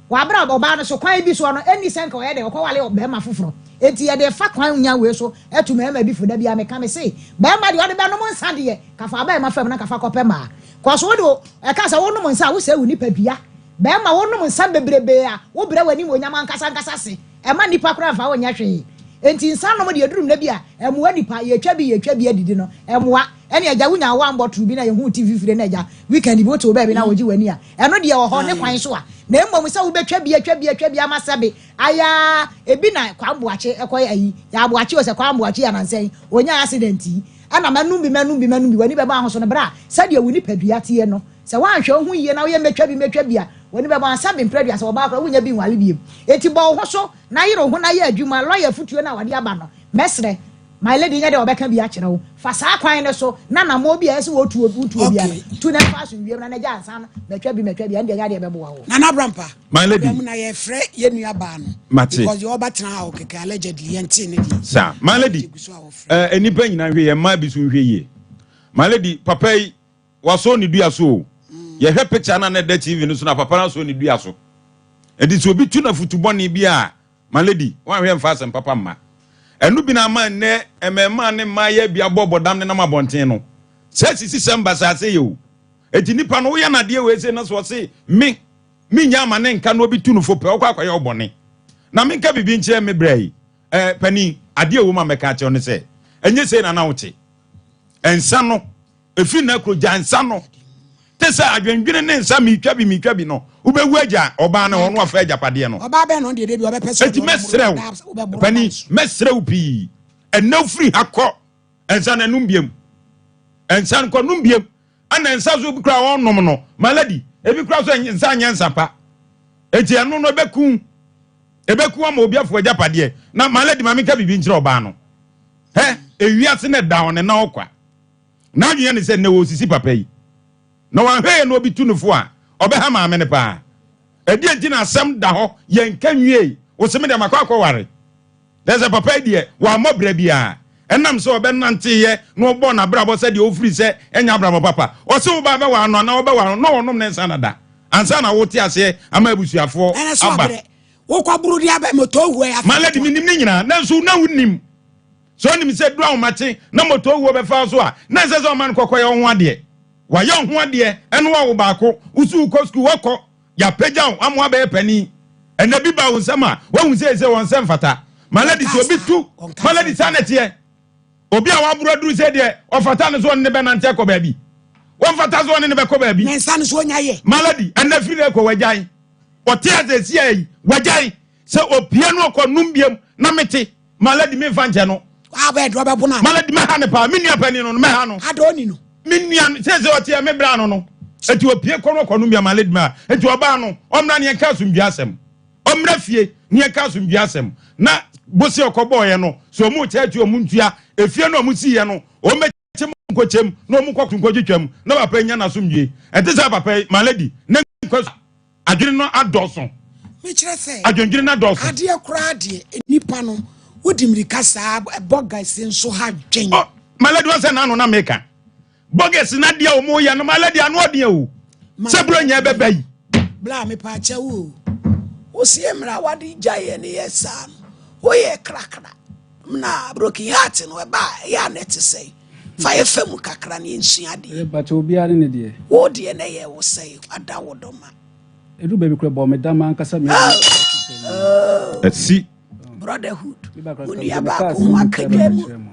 wa bra oba no so kwan bi so no eni senka wo ye de wo kwale be ma foforo enti ye de fa kwan nya we so etu me bi foda bia me ka me say be ma de wo de be no mo nsa de ka fa ba ma fam na ka fa kope ma koso wo do e ka sa wo no mo nsa wo se wu ni padua be ma wo no mo nsa bebrebe a wo bra wani mo nya man kasa se e ma nipa kura fa wo nya hwe enti nsa no mo de edurum na bia e mo nipa ye twa bi adidi no e mo ene agya wunya wa mbotru bi na ye hu TV fire na agya weekend bi woto ba bi na woji wani a eno de wo ho ne kwan so a na emmom se wo betwa bi amasabe aya ebi na kwamboache ekoy ayi ya aboache o se kwamboache ya nansen onya accident yi ana manum bi wani be ba ho so ne bra se de wuni padua tie no se wan hwe hu yie na wo ye metwa bi a wani be ba asabe mpradua se wo ba kra wunya bi nwale bi eti bo ho so na yiro ho na ye adwuma lawyer futuo na wade aba no mesre my lady nya de obeka bi a kire wo fa sa kwan ne so na na mo bi a se wo tuo bi a tu na fa so wiem na ja ansa no metwa bi ande nya de be bo wo na brampa my lady na ye frɛ ye nua ba no because you obatena ha okeke allegedly ente ne di sa my lady enipa nyina hwe ye ma bi so hwe ye my lady papa yi waso ne dua so ye hwe picture na da TV no so na papa na so ne dua so edi so obi tu na futubɔ bi a my lady wan hwe mfa asem papa mma enu bi na man ne emema ne maye bia bobodam ne na mabonten no se sisi semba sa se yo eti nipa no ya na de we se na so se me nya ma ne nka no obi tu no fo pe okwa ye obone na me nka bibi nche me brai pani ade wo ma meka che on se enye se na na wote ensa no efi na kro jansa no te sa adwendwene ne nsa mi twa bi no ubewu agya oba ne hono afa agya pade no oba be no de bi obepese eti mesrew pani mesrew pi ena free hakọ ensa na numbiem ensa nko numbiem ana ensa so bi kra wonom no maladi ebi kra so ensa nyansa pa eti anu no ebeku ama obi afo agapade na maladi mame ka bibi nkyere oba no ewiase ne down ne na okwa na adwene ne se ne wo sisi papa yi na wan hwe no obi tunufo a obeha maame ne pa edi enti na asem da ho yen kanwie wo se me de makwa ware there's a papa die wa mobra bia enam se obenante ye no obo na brabo se de ofri se enya brabo papa o se wo ba be wa no na wo be wa no onom ne nsa na da ansa na wo ti ase ama abusuafo aba wo kwa buru dia ba moto huo ya maladi minim ne nyina na nso na wunim so nim se dua wo mache na moto huo be fa so a na se se o man kokoye ho ade wa ye ho ade eno wa wo ba ko usu ko school wako ya peja wo amwa be pani ena bi ba wo nsama wa hu se won sem fata maladi so bi tu maladi sanete obi a wa buru aduru se de o fata ne so ne be nante ko ba bi won fata so ne be ko ba bi ne san so nya ye maladi ena fi ne ko wajan o te azesi ai wajan se opie no ko numbiam na mete maladi me fanche no aba do ba bona maladi me ha ne pa me nua pani no me ha no adoni no me nua se o te me bra no no eti opie ko no ko numbiam maladi ma eti oba no omra ne ka sumdua asem omra fie ne ka sumdua asem na bosi okobo ye no so mu chetu omu ntua efie no omu si ye no o meche mu chem no omu kwakun kwatwam na papa nya na sumdue eti sa papa maladi ne kwasu adwene no adoso me kire se adwene na doso ade akura ade nipa no wodimrika saa bogas nso ha dwen maladi won se na no na meka bogas na dia o mo ya no maladi anu ode o se bro nya beba yi bla me pa cha wo o sie mra wadi jaye ne yesa o ye krakra na broken heart no ba ya net say fa ye fam kakra ne nsua de ba cha obi are ne de wo de ne ye wo say ada wodoma edu baby kura bo me dama nkasa me si brotherhood uni aba ko akadwam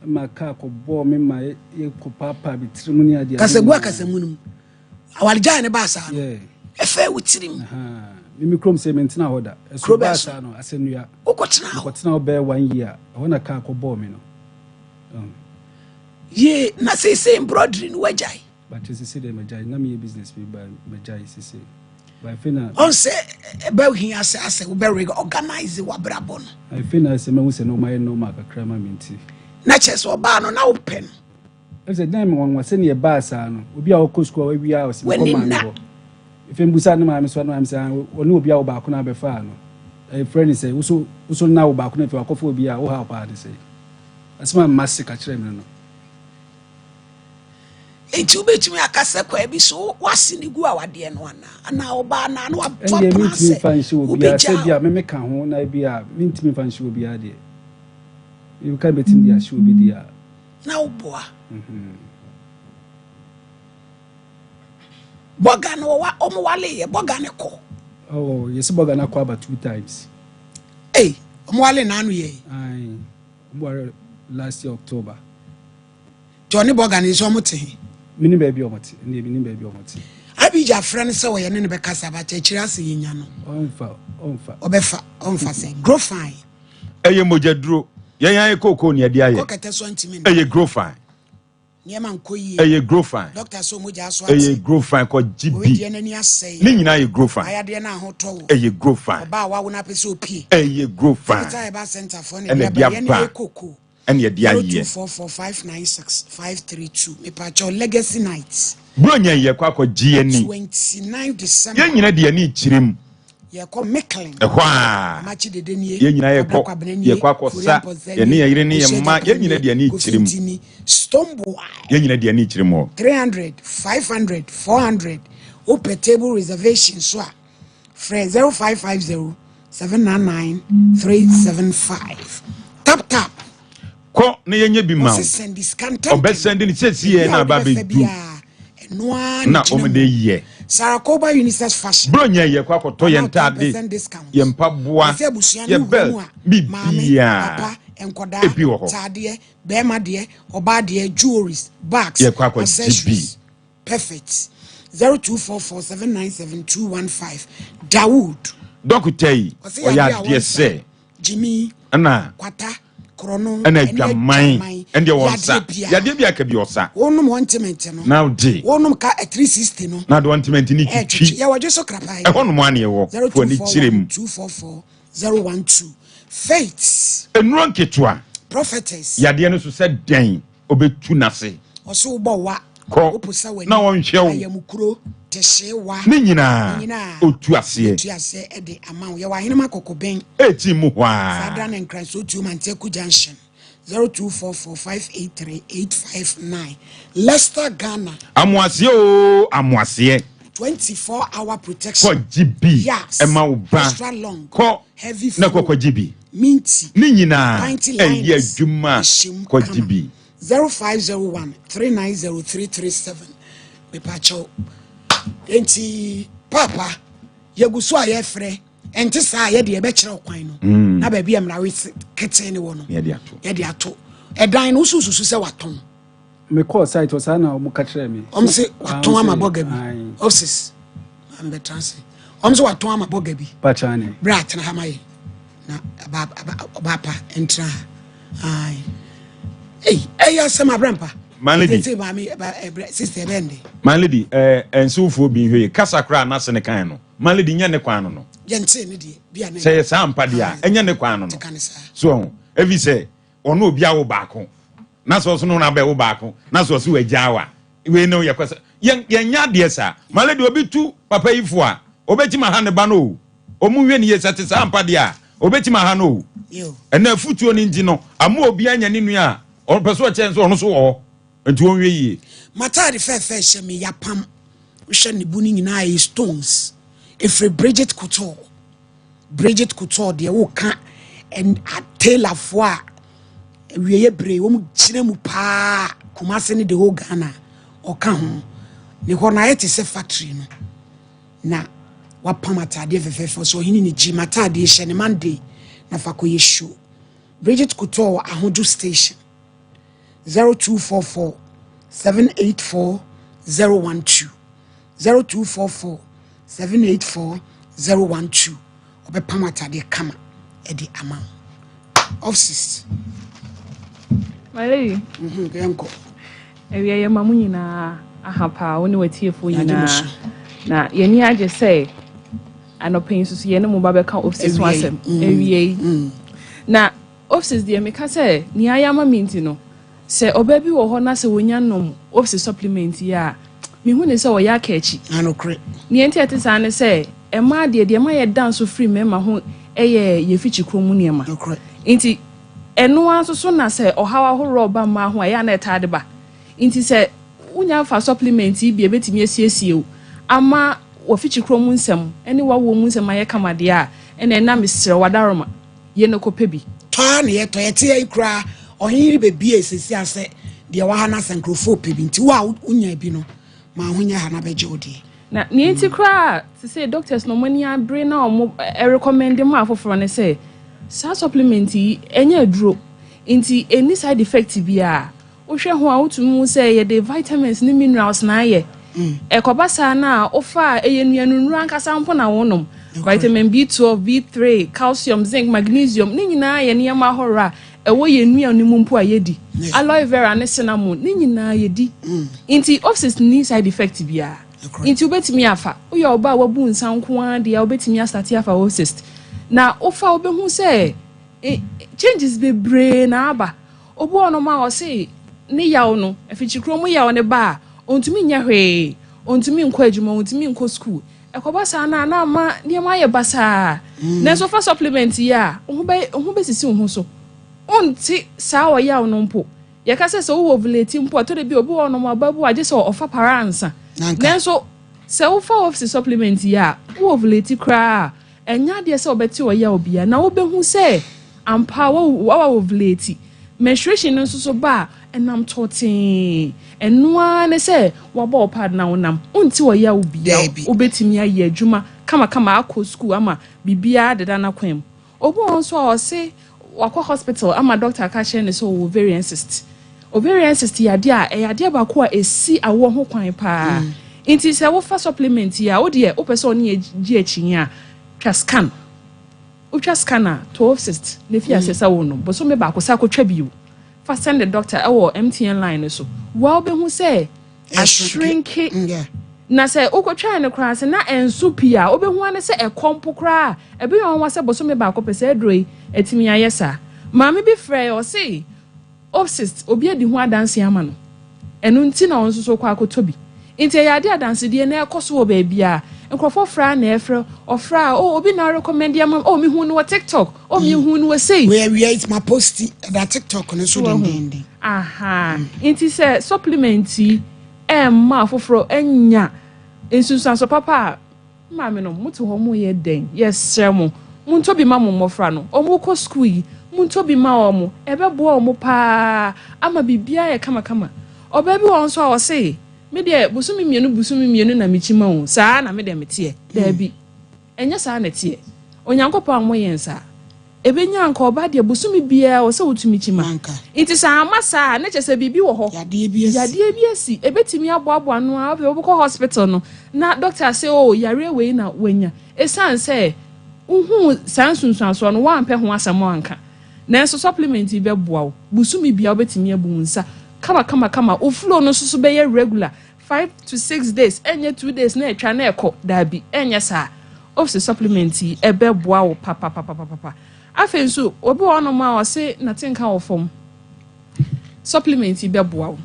ma ka ko bo me ma ye ko papa bi trimu ni ade kasegu akasamunum awalja ne ba sa no efe wutirim mimi krom se mentina hoda eso ba sa no asenua ukotena obe 1 year hona ka ko bo me no ye na say embroidery no wajai but you see them wajai na me business be by wajai see by fina on say ba hin ase we be organize wa brabo no I fina se me se no my no ma kakra ma minti na chese oba no na open e say dem won wase ne ba sa no obi a okọ school we wi a o se ko ma no if mbusa no ma me so no am say oni obi a wo ba ko na be fa no e friend say uso na wo ba ko na fe akofo obi a wo ha pa de say asema masse ka kire me no enti ubetumi akasa kwa bi so wasi ni gu awade no ana oba na no afa place fanshi obi a se bia me ka ho na bia mintimi fanshi obi a de you can bet in dia show be dia na oboa boga no wa omo wale ye boga ne ko oh yes boga na ko about 2 times omo wale na anu ye ai omo last year October Johnny boga ni so mote mini baby omoti ndi mini baby omoti abija friend se wo ye ne be kasa ba che kira se yinya no onfa obefa se grow fine eye mojaduro yan koko ne ade aye ko kete so ntimi eye grow fine niema nkoyi eye grow fine doctor so moja so eye grow fine ko GB ni nyina ye grow fine ayade na ahoto eye grow fine ba wa wona pese opie eye grow fine ta ba center for ne dia ba ye koko and ye dia ye 244596532 me pa cho legacy nights bro nya ye kwa GN 29 December ye nyina de ani chirim ye ko Micklin ehwa machi de denie ye nyina ye kwa sa ye ne yire ne ye ma ye nyina de ani chirim Stombo ye nyina de ani chirim 300 500 400 open table reservation so a friend 0550 799 375 tap ko ne yenye bi ma obesendi ni sesi na ba be du na omede ye Sarakoba Unisex Fashion bro nya ye kwa koto ye ntade ye mpaboa ye bel bibia papa enkoda tade be ma de oba de jewelries bags ye kwa accessories perfect 0244797215 Dawood dokutei o ya de se Jimmy ana kwata akrono ena dwaman ende wonsa yade bia ka bi osa wonum ointment no now day wonum ka 360 no na do ointment ni twi ya waje so krapa e hono mo ane wo fo ni kirem 244-012 faith enuro nketwa prophetess yade no so se den obetu nase oso bo wa oposa wani na won hwew ayamukuro teshewa ni nyina otu ase e de amawo ya wa hinema kokoben eti mu hwa Sadra and Christ otu Manteku Junction 0244583859 Leicester Ghana amwase o amwase 24-hour protection ko GB ema uba extra long ko heavy na ko GB minty ni nyina eyi adwuma ko GB 0501-390-337 Mepacho enti papa yeguso ayefre enti sa ye de be kire okwan no na ba bia mra we kete ne wo no ye de ato edan no sususu se waton me call site was na mu ka kire me se waton amaboga bi offices am be trans se waton amaboga bi pa chane brat na hamaye na baba entra ai ya sama brampa Malady sister bende Malady ensufo bi hwe kasakra na se ne kan no Malady nya ne kwan no yente ne die bia ne say sampa dia enya ne kwan no so evi say ono obi awo baako na so no na be wo baako na so wagyawa we no yekwasa yenya de sa Malady obi tu papa ifo a obetima ha ne ba no omunwe ne yesate sampa dia obetima ha no yo ena futuo ni nti no amu obi anya ne nua on peso chen so ono so wo enti won wiye matade fefe hye me yapam hwe ne bu ni nyina e stones efre Bridget Couture de wo ka and Taylor fo a wiye bre wo mu kire mu pa Kumase ne de ho Ghana o ka ho ne ho na yete se factory no na wapam atade fefe so hini ni ji matade hye ne Monday na fa ko yesho Bridget Couture ahoju station 0244-784-012 0244-784-012 obepam atade kama edi ama offices Malay yanko ewe ye mamu nyina ahapa woni watiefo nyina na yeni age say anopen so ye ne mo ba be ka offices wasem ewe na offices de me ka say ni ayama minti no se obabi wo ho na se wonya nom office supplement ya me hu ne se wo ya kachi anokre ni enti atisa ne se e ma de ma ye dance free me ma ho ye fichi kromu ne ma enti eno aso so na se ohawa ho roba ma ho ya na etade ba enti se unya fa supplement bi ebetimi asiesie o ama wo fichi kromu nsem ene wa wo mu nsem aye kamade a ene na mesre wadaroma ye ne kopebi to na ye to ye tie ikra ohiri bebi esisi ase de wa ha na sankrofo pebi nti wa unya bi no ma hunya ha na beje odi na ni enti kra to say doctors no money abre na o recommend mo afoforo ne say sa supplement enya aduro nti any side effect bia wo hwe ho a wotumu say ye the vitamins ni minerals na ye ekobasa na ofa eyenuanu ankasa mpo na wonom vitamin B12 B3 calcium zinc magnesium ni nyina ye ne ma hora ewo ye nuanu mpo ayedi aloe vera ne cinnamon ni nyina yedi nti offices ni side effect bia nti obetimi afa uye oba wabu nsanko ade obetimi astate afa offices na ofa obehu say changes be brain na aba obo ono ma o say ne yawo no afichikro mu yawo ne ba ontumi nya hwe ontumi nkọ adwuma ontumi nkọ school ekobasa na na ma ne ma ye basa na so fa supplement ya ohun be sisi ohun so onti sa o yawo no mpo ye ka se wo ovulate mpo to de bi obo ono ma babu age se ofa paransa na so se wo fa office supplement ya wo ovulate kra enya de se obeti o yawo bia na wo be hu se ampa wo ovulate menstruation nso so ba enam totin enua ne se waba opad na wonam onti wo ya obia obetimi aye adwuma kama akọ school ama bibia deda na kwem obo nso o se wakọ hospital ama doctor ka che ne so ovarian cyst ya dia ba ko a esi awo ho kwan pa inti se wo fa supplement ya wo de o pese oni gi achinya twa scan ultra scanner to office ne fi asesa wo no but so me ba ko sa ko twa biu fa send the doctor MTN line so wa obe hu say a shrink na say ukotwa ne kra se na ensu pia obe hu ane se ekompo kra e be yon wa se bo so me ba ko pese adroi etimi ayesa maame bi frɛ o say office obi adi hu adanse ama no enu nti na onso so kwa akotobi nti ya ade adanse die na ekoso wo ba bia nkrofo fra na efra ofra obi na recommend am mi hu no TikTok mi hu no say we it's my post that TikTok no so den aha nti say supplement ma foforo enya ensunsan so papa ma me no mutu ho mo ye den yes mo munto bi ma mo mofra no omo ko school munto bi ma omo ebebo omo pa ama bibia ye kama obabi won so o say me de busumi mienu na michima wo saa na me de metie da bi enya saa na tie onyankopɔ mo yensa ebenya nka oba de busumi bia wo se wotumi chima nti saa masa na chese bibi wo ho yade bi asi ebetimi aboabo no a obekɔ hospital no na doctor say yare we na wanya esan say uhu sansunsuaso no wa mpɛ ho asɛm anka na enso supplement be boa wo busumi bia obetimi abu nsa kama oflow no so be regular 5 to 6 days enye 2 days na etwa na ekɔ dabi enye saa office supplement ebe boa wo papa afenso obi wono ma o se na tinka wo fom supplement be boa wo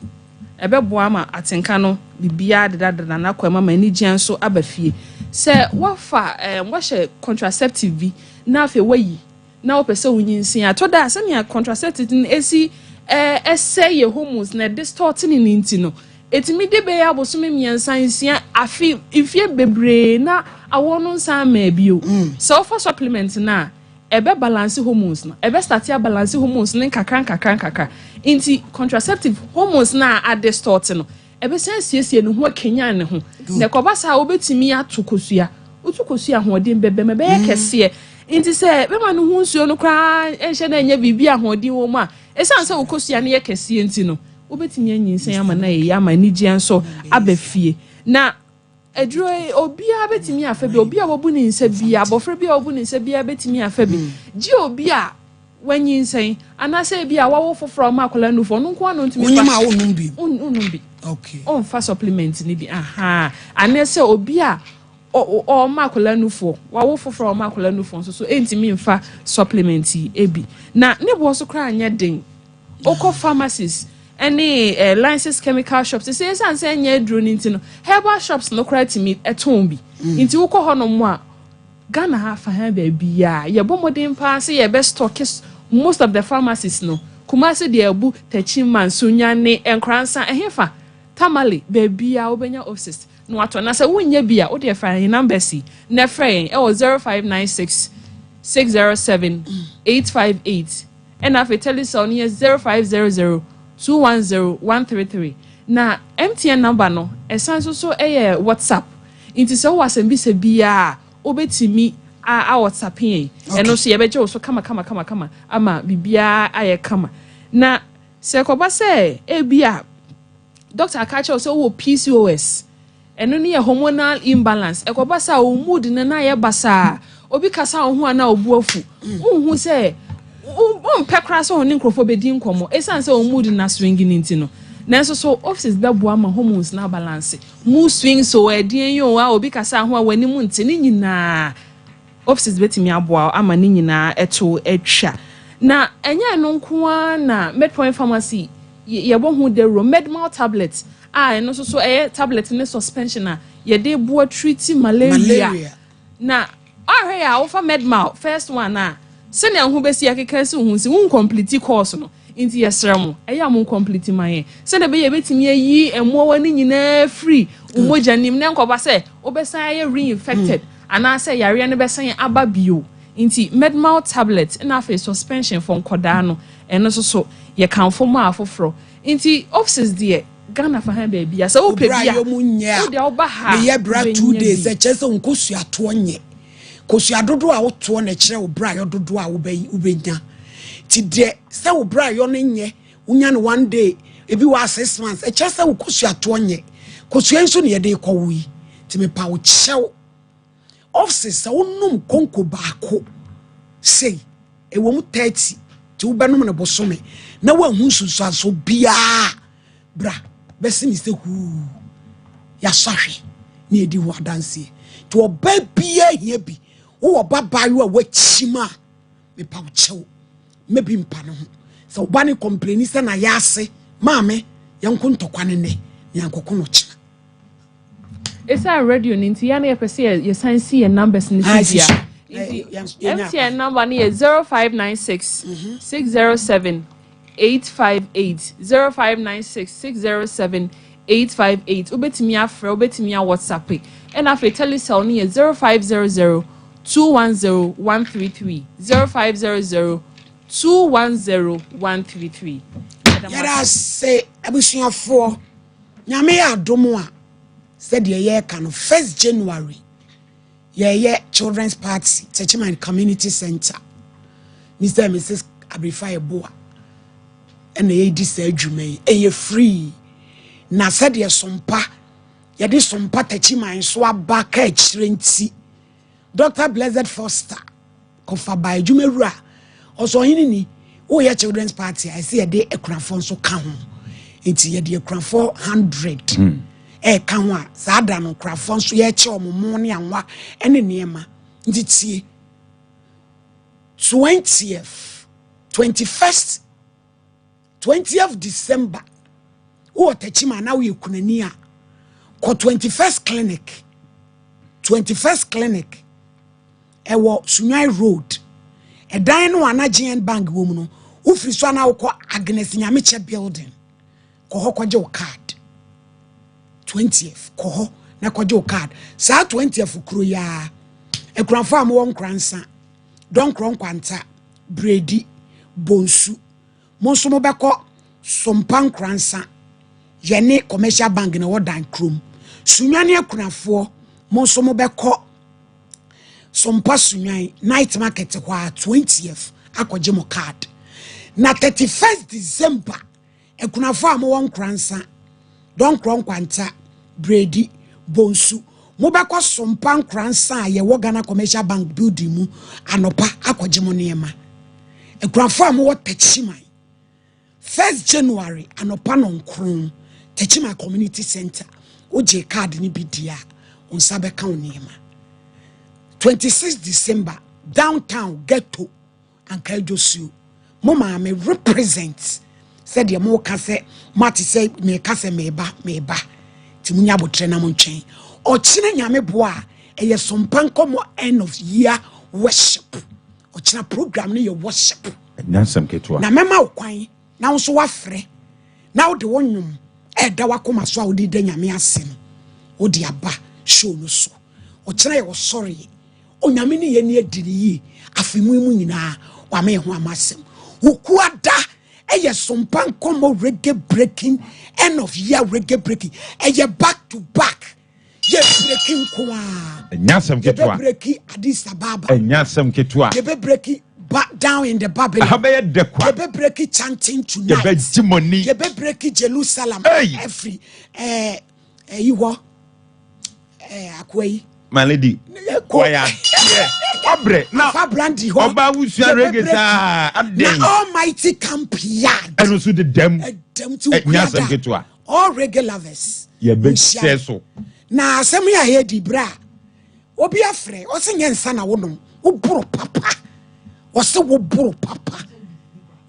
ebe boa ma atinka no bibia deda na kwama ma ni gian so abafie se wafa wahye contraceptive bi na afi wayi na opese wonyinsin atoda asem contraceptive esi essay hormones na distorting in intino etimi de be ya bosome miensansia afi ifie bebre na awono nsan ma bio so for supplement na ebe balance hormones na ebe start ya balance hormones na kakran inti contraceptive hormones na a distort no ebe sensiesie no ho kenya ne ho na kobasa obetimi atokosua utokosua ho de bebe mebe kese inti se be ma no ho nsuo no kra enhye na enya bibia ho de wo ma esan se ukosua ne kese enti no obetimi anyinsen ama na ye ama ni gian so abafie na edro obia betimi afa bi obia wobu ni nsa bia abofra bia wobu ni nsa bia betimi afa bi gi obia wanyinsen anase bia wawo foforo ma akola nufo no nko no ntimi fa onyama wo numbi unumbi okay on fa supplement ni bi aha anase obia o ma akola nufo wawo foforo ma akola nufo so entimi mfa supplement ebi na ne bo so kra anya den oko pharmacies any licensed chemical shops say say nya dro ni ntino herbal shops no kra timi eton bi nti wo ko hono mo a Ghana ha fa ha ba bia ye bomodin pa say ye best stock most of the pharmacies no Kumasi de abu techima sunya ne enkransa ehefa tamale ba bia obenya office no ato na say wonya bia wo de fa number si na frɛ e 0596 607 858 and afi telephone is 0500 210-133 na MTN number no esan so WhatsApp inti se wo asem bi se bia obetimi a WhatsApp yen eno so ye beje so kama ama bibia aye kama na se ko ba se bia doctor akache so wo PCOS eno ne hormonal imbalance e ko ba sa o mood na ye basa obi kasa ho ana obu afu unhu se pekra so honin krofo bedi nkomo esan se o mood na swing ninti no nanso so offices bebo ama hormones na balance mood swing so edin yo wa obi kasa ho awani mu nti ni nyina offices betimi aboa ama ni nyina eto etwa na enye no nko na Medpoint pharmacy ye bo hu de Medmal tablet eno so tablet ne suspension a ye de bo treat malaria na ahwe ya ofa Medmal first one na sene ho besi akeka si hu si un complete course no inti yesramo eya mo complete maye sene be ye betimi ayi emo wani nyina free umoja nim ne nkoba se obesan ye reinfected ana se yare ne besan aba bio inti Medmal tablet na face suspension for nkoda no eno so ye kanfo ma afoforo inti offices there Ghana for hand baby asa o pe bia o de oba ha me ye bra 2 days e chese nkosu ato nye kosua dodo a woto na kire wo bra yo dodo a wo benya ti de se wo bra yo ne nye unya ne 1 day ebi wa 6 months e chese wo kosua to nye kosua nso ne ye de kowi ti me pa wo chew office se wonum konko baako say e wo mu 30 ti wo benom ne bosome na wa hu susuaso bia bra besi mi se hu ya sahwe ni edi ho adanse to oba bia hia bi wo babayo a wachima me pa uchew me bi mpa no ho so oba ne complain se na ya ase maame yanko ntokwane ne yankoko no chi esa radio ninti ya na yepese ye sansi ye numbers ni dia MTN number ni 0596 607 858 0596 607 858 ubetimi afre ubetimi a WhatsApp and afre telecell ni 0500 210 133 0500 210 133 yara say abusuafo nyame ya adomo a said ye kan 1st January ye children's party Techiman Community Center Mr. and Mrs. Abrifa Eboa and ye dis adwuma ye free na said ye sompa ye di sompa Techiman so aba ka chirenti Dr. Blessed Foster kofa ba adwuma also hinini oh ye children's party I see ye dey ekrafo so ka ho enti ye dey ekrafo 100 kanwa sada no krafo so ye che omomo ne anwa ene niema ntitie 20th December o tachima na we kunani a ko 21st clinic ewo Sunwai Road edan no anagen bank wo mu no ufiri so na wo Agnes Nyameche building ko hokoje wo card 20th ko ho na kwaje o card sa 20th kuro ya ekranfo am won kransa don kron kwanta bredi bonsu monso mo beko sompan kransa yene commercial bank na wodan krom sunwane ekranfo monso mo beko sompa sunwan night market kwa 20th akwaje mo card na 31st December ekranfo am won kransa don kron kwanta bredi bonsu mobekwa sompan kransa ye Ghana commercial bank building mu anopa akwaje mo niema ekrafo am wo Techiman 1st January anopa no nkron Techiman Community Center oje card ni bidia onsa beka oniema 26 December downtown ghetto Ankajosu mo ma me represent said ye mo kase mati say me kase meba timunya botre na mo ntwen o kine nyame boa eye Sompa Nkomo end of year worship o kina program ne ye worship nyansam ketwa na mema okwan na nso wafre na wo de wonwum da wakoma so a wo de nyame ase no wo de aba show no so o kina ye wo sorry o nyame ne ye ne adiri yi afemu mu nyina wa me ho amasem wo kuada eye Sompa Nkomo reggae breaking end of year reggae breaking eye back to back ye breaking kwa nyasem ketwa breaking Addis Ababa nyasem ketwa ye breaking back down in the Babylon ye breaking chanting tonight ye jimoni ye breaking Jerusalem every you akwai my lady kwaya obre na Fabrandi ho oba wusua reggae sa na almighty camp yard enu so de dem to nyasem ketwa all reggae lovers ye be so na asem ya he di bra obi afre o se nyensa na wonom wo buru papa o se wo buru papa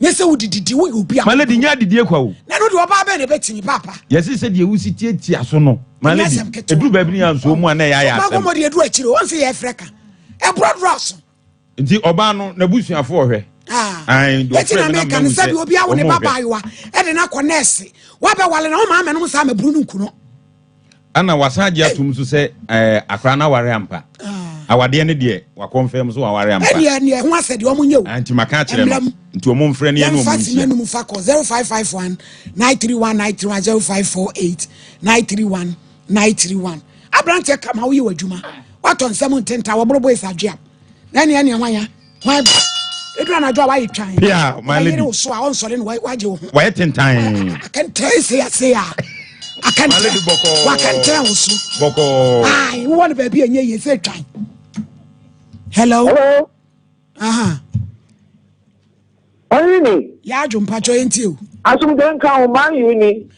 yese wo dididi wo obi a maladi nya didi ekwa wo na no de oba ba na betimi papa yese se de wusi tietia so no maladi eduru babi ni anso mu ana ya asem ba mo de eduru akire won se ye freka e broadross nti oba no na busuafo ohwe ai do freka na me kan sabi obi a wo ne baba yiwa e de na konese wa be wale na o ma no sa ma buru nu nkuno ana wasaje atum so se akra na ware ampa awade ne de wa confirm so ware ampa ne ho asede o munye o anti maka kire no nti o mumfre ne no mu nti no mu fa call 0551 931 931 0548 931 abrante kama wo ye wadwuma waton 17 wo bro boys adwea na ne hwan edura na dwa wa yetwan yeah my lady wo so a on sore no waje wo wa yetentan kan tell say I can't tell you. What can tell you? Boko. I want baby and ye say try. Hello. Only ya jumpa cho enti o asum den kan o man you ni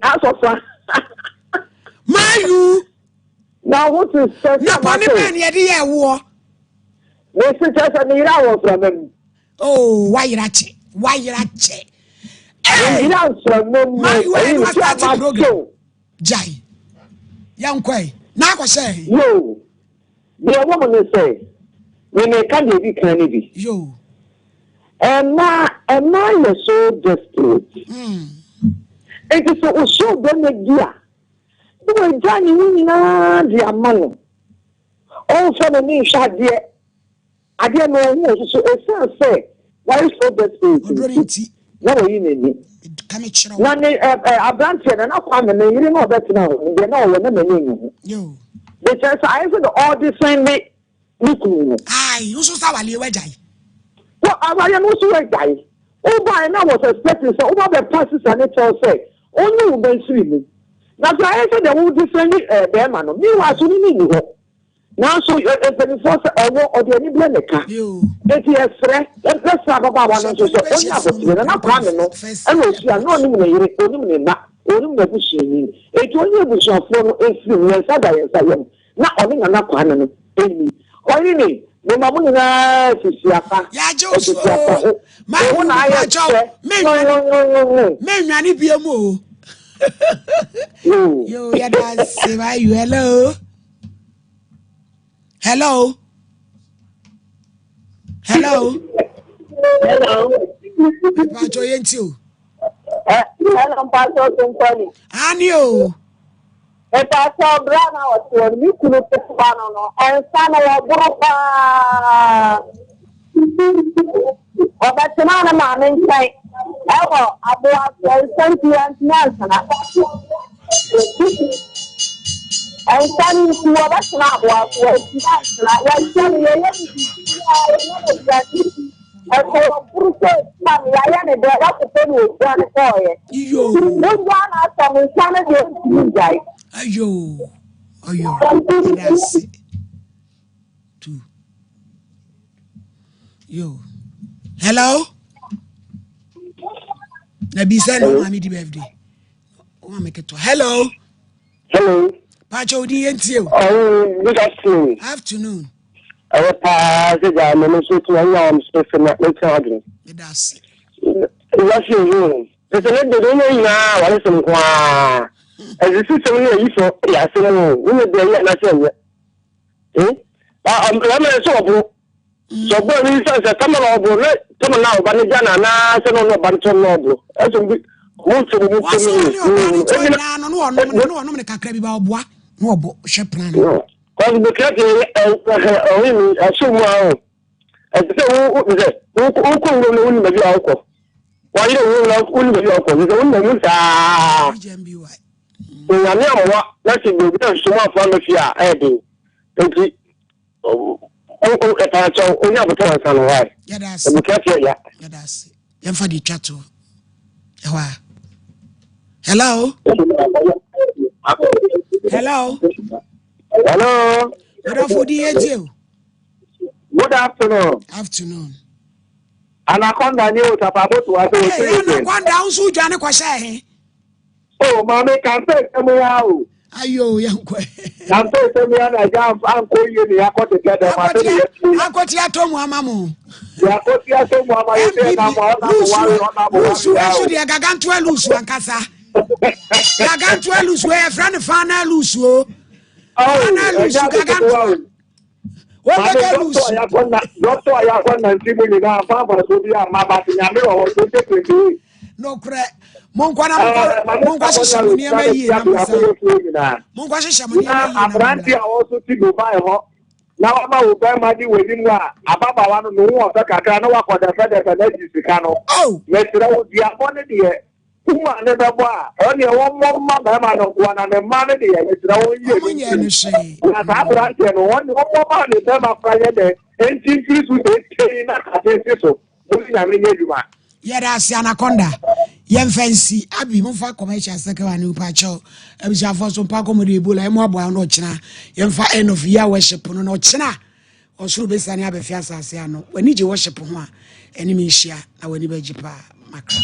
asofa mayu now what is na poni man ye de ye wo me se just ni ra wo from them oh wayira che ni ra from them mayu e no start program jai yankwai na ko say yo the woman say we me can be kan ni bi yo and now you're so desperate. It is so dear. You were Johnny winning dear money. All for the name shot dear. I didn't know so it say why is so desperate? No, you need me. None a branch and enough family, you know that now. They know when the name. You. Because I said all the same way. Aye, you so sawali wejai. Well, I am also a guy. Oh, by now was expecting so over the passes and it all say, only will be swimming. Now, I said the would defend them, and me was winning. Now, so if the force or the any blanica, it is fresh, let's talk about one of those. And I'm planning, and we are not even a machine. It only was your phone influence. I am not owning an apartment. Only. Me mamu na sisiapa ya joso ma wona jo me nwani biemu o yo ya da say why you hello pa jo yenti o hello pa jo Nkoni ani o Eta so brana o mi kunu pesano no ensana wa burupa obatsana na ma menchai ewo abua senti antinansa na ensani tu obatsana abua na ya chani Eko burupe na ya ne de wa ko pe no gwa ne ko ye iyo no gwa na so mo chane de njai ayo that's it. Two. Yo hello na bi say no mami di birthday o ma make it hello pacho di entie oh good afternoon pa se ja me so to anya am so fe na me charge that's it what you it's a little bit na wa so kwa as you see you for ya se no we dey na se I'm so bro so bro ni se come on bro come on now ba ni jana na se no ba nto no bro eso bi mo so mo so na no me kakra bi ba oboa no obo hwe plan no cause the crack we assume wow as the who ko no ni ba ko wa ile wo ni ba ko ni so no mu sa ya ni amwa na ti do bi so ma fa no fi a e de enti o eta cho o nya boto san wa ya das the crack ya das ya fa di twato ewa hello good afternoon anaconda ni o tapa boto wa so anaconda unsu jane kwa she oh mama can say me ya o ayo yankwa can say me ya na jam anko ye ni akọ together ma so akoti atomu amamu ya akoti atomu ama ye na mo na mo lusu eso de gagantu lusu ankasa gagantu lusu e friend fana lusu o fana lusu gagantu o gaga lusu doctor ya kona ntimu ni na fa so bi ama ba ti nyame wo so tete no kre monkwa sheshamu ni ema yi na musa monkwa sheshamu ni ema yi na abranti a also ti go buy ho na wa ma wo ba ma di we ni wa ababa wa no wo fa kakra na wa kwada fa da na ji sika no metira wo di abone de kuma ne da ba o ne wo mo ma ba ma no kwa na ne ma ne de metira wo yi ni shi na ta abranti no wo mo ma ne da ma fra ye de enti kristu de na ka de so wo ni na me nye duma yada si anaconda yemfansi abi mo fa commercial secretary ni upacho ebisa for so pa komode ebola emo abo no china yemfa end of year worship no china ɔsoro bɛsane abɛfi asase ano w'ani gye worship ho a ɛne me hyia na w'ani bɛgye paa makra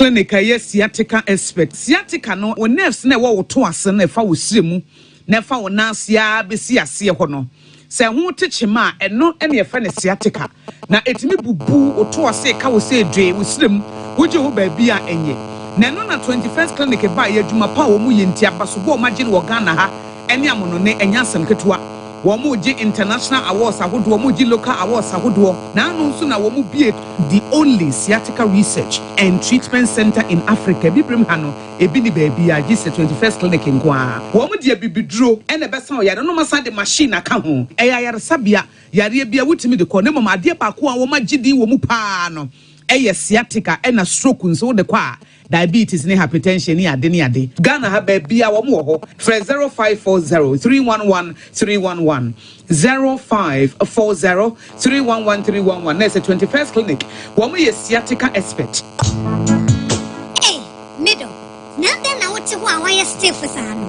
clinic a sciatica expert sciatica no wo nerves na wo to ase na fa wo siremu na fa wo nansia besi ase ho no se ho techema eno ene ye fa ne sciatica na etimi bubu wo to ase ka wo se dwe wo siremu wo je wo ba bia enye na no na 21st clinic ba ye adwuma pa wo mu ye ntia baso bo ma gye wo Ghana ha ene amono ne enya asem ketewa Womuji international awards ahodo womuji local awards ahodo na anu nso na womu bie the only sciatica research and treatment center in Africa bibrim ha no ebi ni baabi a gise 21st clinic nkwa womu de bibiduro ene besa o yare no masa de machine aka ho eya yare sabia yare bia wutimi de ko ne mama ade ba ko a wo magidi womu pa no eye sciatica ena stroke nso de kwa diabetes ni hypertension ni ade Ghana ha ba bia wo mo ho 0540 311 311 0540 311 311 na 21st clinic wo mo ye sciatica expert middle nanda na wote ho a wa stiff sa no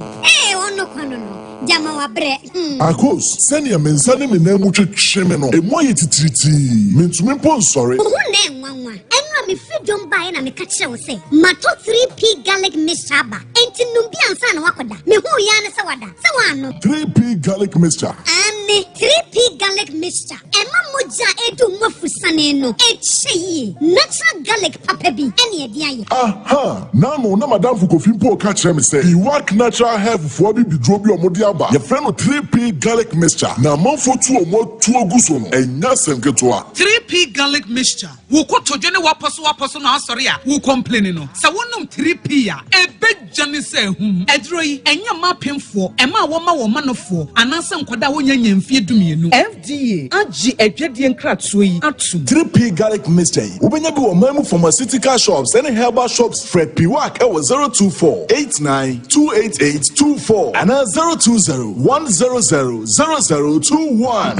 ono kwano no jama wa bre akos senia mensane me na mu twetwe me no emu aye titiriti mentumi pon sori ho na enwanwa enwa me fidom bae na me ka kire wo se mato 3p garlic mixture ba enti numbi ansa na wakoda me hu ya ne se wada se wano 3p garlic mixture ane 3p garlic mixture ema moja edu mafusane no echi natural garlic papa bi ene edi aye aha na no na madam fu kofi mpo ka kire me se I work natural health for bi bidro bi omodi aba your friend 3p garlic mixture na manfo tu omo tu oguso no enya semketoa 3p garlic mixture wo kotojo ne waposo na asori a wo complain no se wonum 3p a ebejane se hu edro yi enya mapemfo ema wo ma wo manofo ananse nkoda wo nya nyamfie dumienu FDA agi adwade nkratso yi atum 3p garlic mixture ubenya bi wo mamu pharmaceutical shops and herbal shops Fred Piwak e 024 89 28824 and 020 100 0021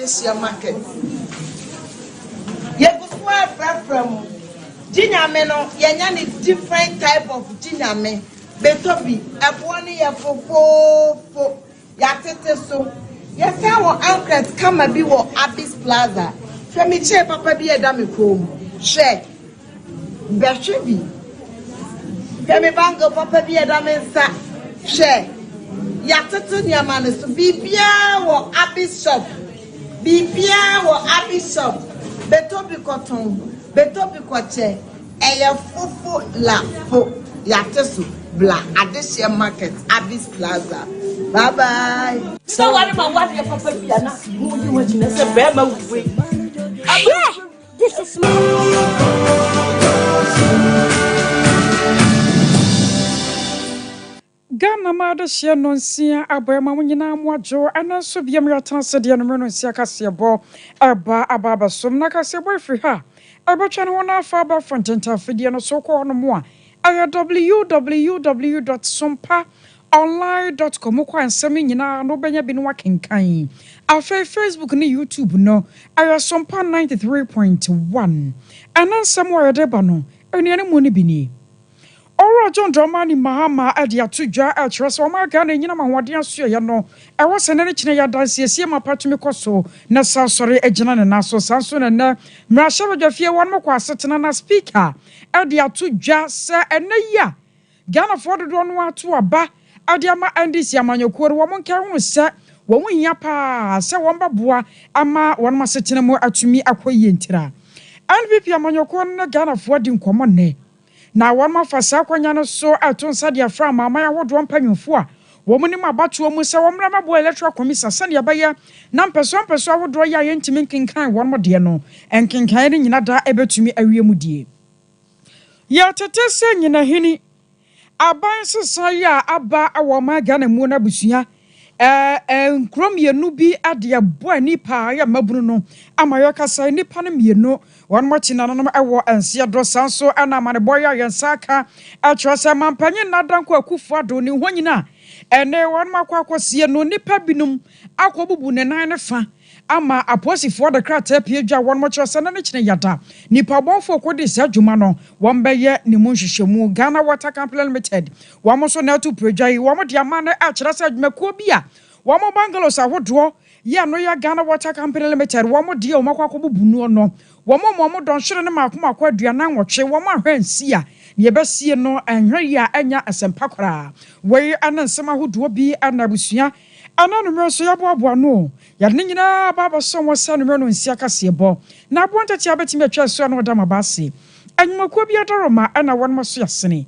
this year market. You go from ginger no, you different type of ginger me. Betobi, F1 year for yatete so. Yes, our uncle come and be what Abyss Plaza. Femi che papa be a dummy home. Share. Beshibi. Femi bango papa be a dummy sa. Share. Yatete near man is to be pia or Abyss shop. Bibia wo abishop betobi cotton betobi koche eya fufu la fo yatesu bla adesia market Abyss Plaza bye bye so what your papa bia na mu yi wati na se be ma we this is Ghana mada share nonsia abema munyina mwajo ananso biam yatanse de no nonsia kasebo aba ababa som na kasebo efri ha abetwa ne wona afa aba fontenta fidie no so ko no mo a aya www.sompaonline.com kwa nsem nyina no benya bi no wakenkan afa Facebook ni YouTube no aya sompa 93.1 anansem wa yede ba no eniane mu ni bini Oro John Dramani Mahama adia tudwa atreso ma ga na nyina mahwade aso ye no e wo sene ne kine ya dansiesie ma patumi koso na sasore agina ne naso sanso ne na mrahye badwafie won mo kwa setena na speaker adia tudwa se ene ya Ghana for do no ato aba adia ma ndisi amanyokoro wo monka hu se wo mu hia pa se wo mbaboa ama won ma setena mo atumi akoye ntira NPP amanyokoro na Ghana for di nkomo ne na won ma fasa kwanya no so atonsa dia fra mama ya wodo mpanyumfo a wɔn nim abatoɔ mu sɛ wɔn mmerɛ mabɔ electoral commission sɛdeɛ ɛbɛyɛ na mpɛsoa ahodoɔ yɛ a yɛntumi nkenkan wɔn mo deɛ no nkenkan no nyina da ɛbɛtumi awie mu die yɛtete sɛ nyinahini aban sesa yi a aba awɔ ma Ghana mu na busua nkrom yenu bi ade abo nipa ya mabunu no ama yɛkasa nipa no mienu wɔn mo kyina no ɛwɔ ensia do sanso ana ma ne boya yɛnsaka atwerɛ sɛ mampanye nadanko akufo ado ne ho nyina ene wɔn makwakosie no nipa binum akɔbubu ne nan ne fa ama aposifoɔ de krata pie dwa wɔn mo kyerɛ sɛ na ne kyene yada nipa bonfo kodi sɛ adwuma no wɔn bɛyɛ ne mu nhwehwɛmu Ghana Water Company Limited wɔn mo so na to predwai wɔn mo de ama ne akyerɛ sɛ adwumakuo bi a wɔn mo bungalows ahodoɔ yɛ no yɛ Ghana Water Company Limited wɔn mo de wɔn akɔbubu no no wɔn mo dɔnhwere ne maako aduanan wɔtwe wɔn ahwɛ nsi a ne yɛbɛsie no ɛnhwɛ yi a ɛnya asɛmpa koraa wɔyi ana nsɛm ahodoɔ bi ana busua ana numero so yaboaboa no yɛde ne nyinaa baba so wɔ sa numero no nsia kaseɛ bɔ na abontati abɛtumi atwa so no da mabase anyumakuo bi adaroma ana wɔn mo so yɛsene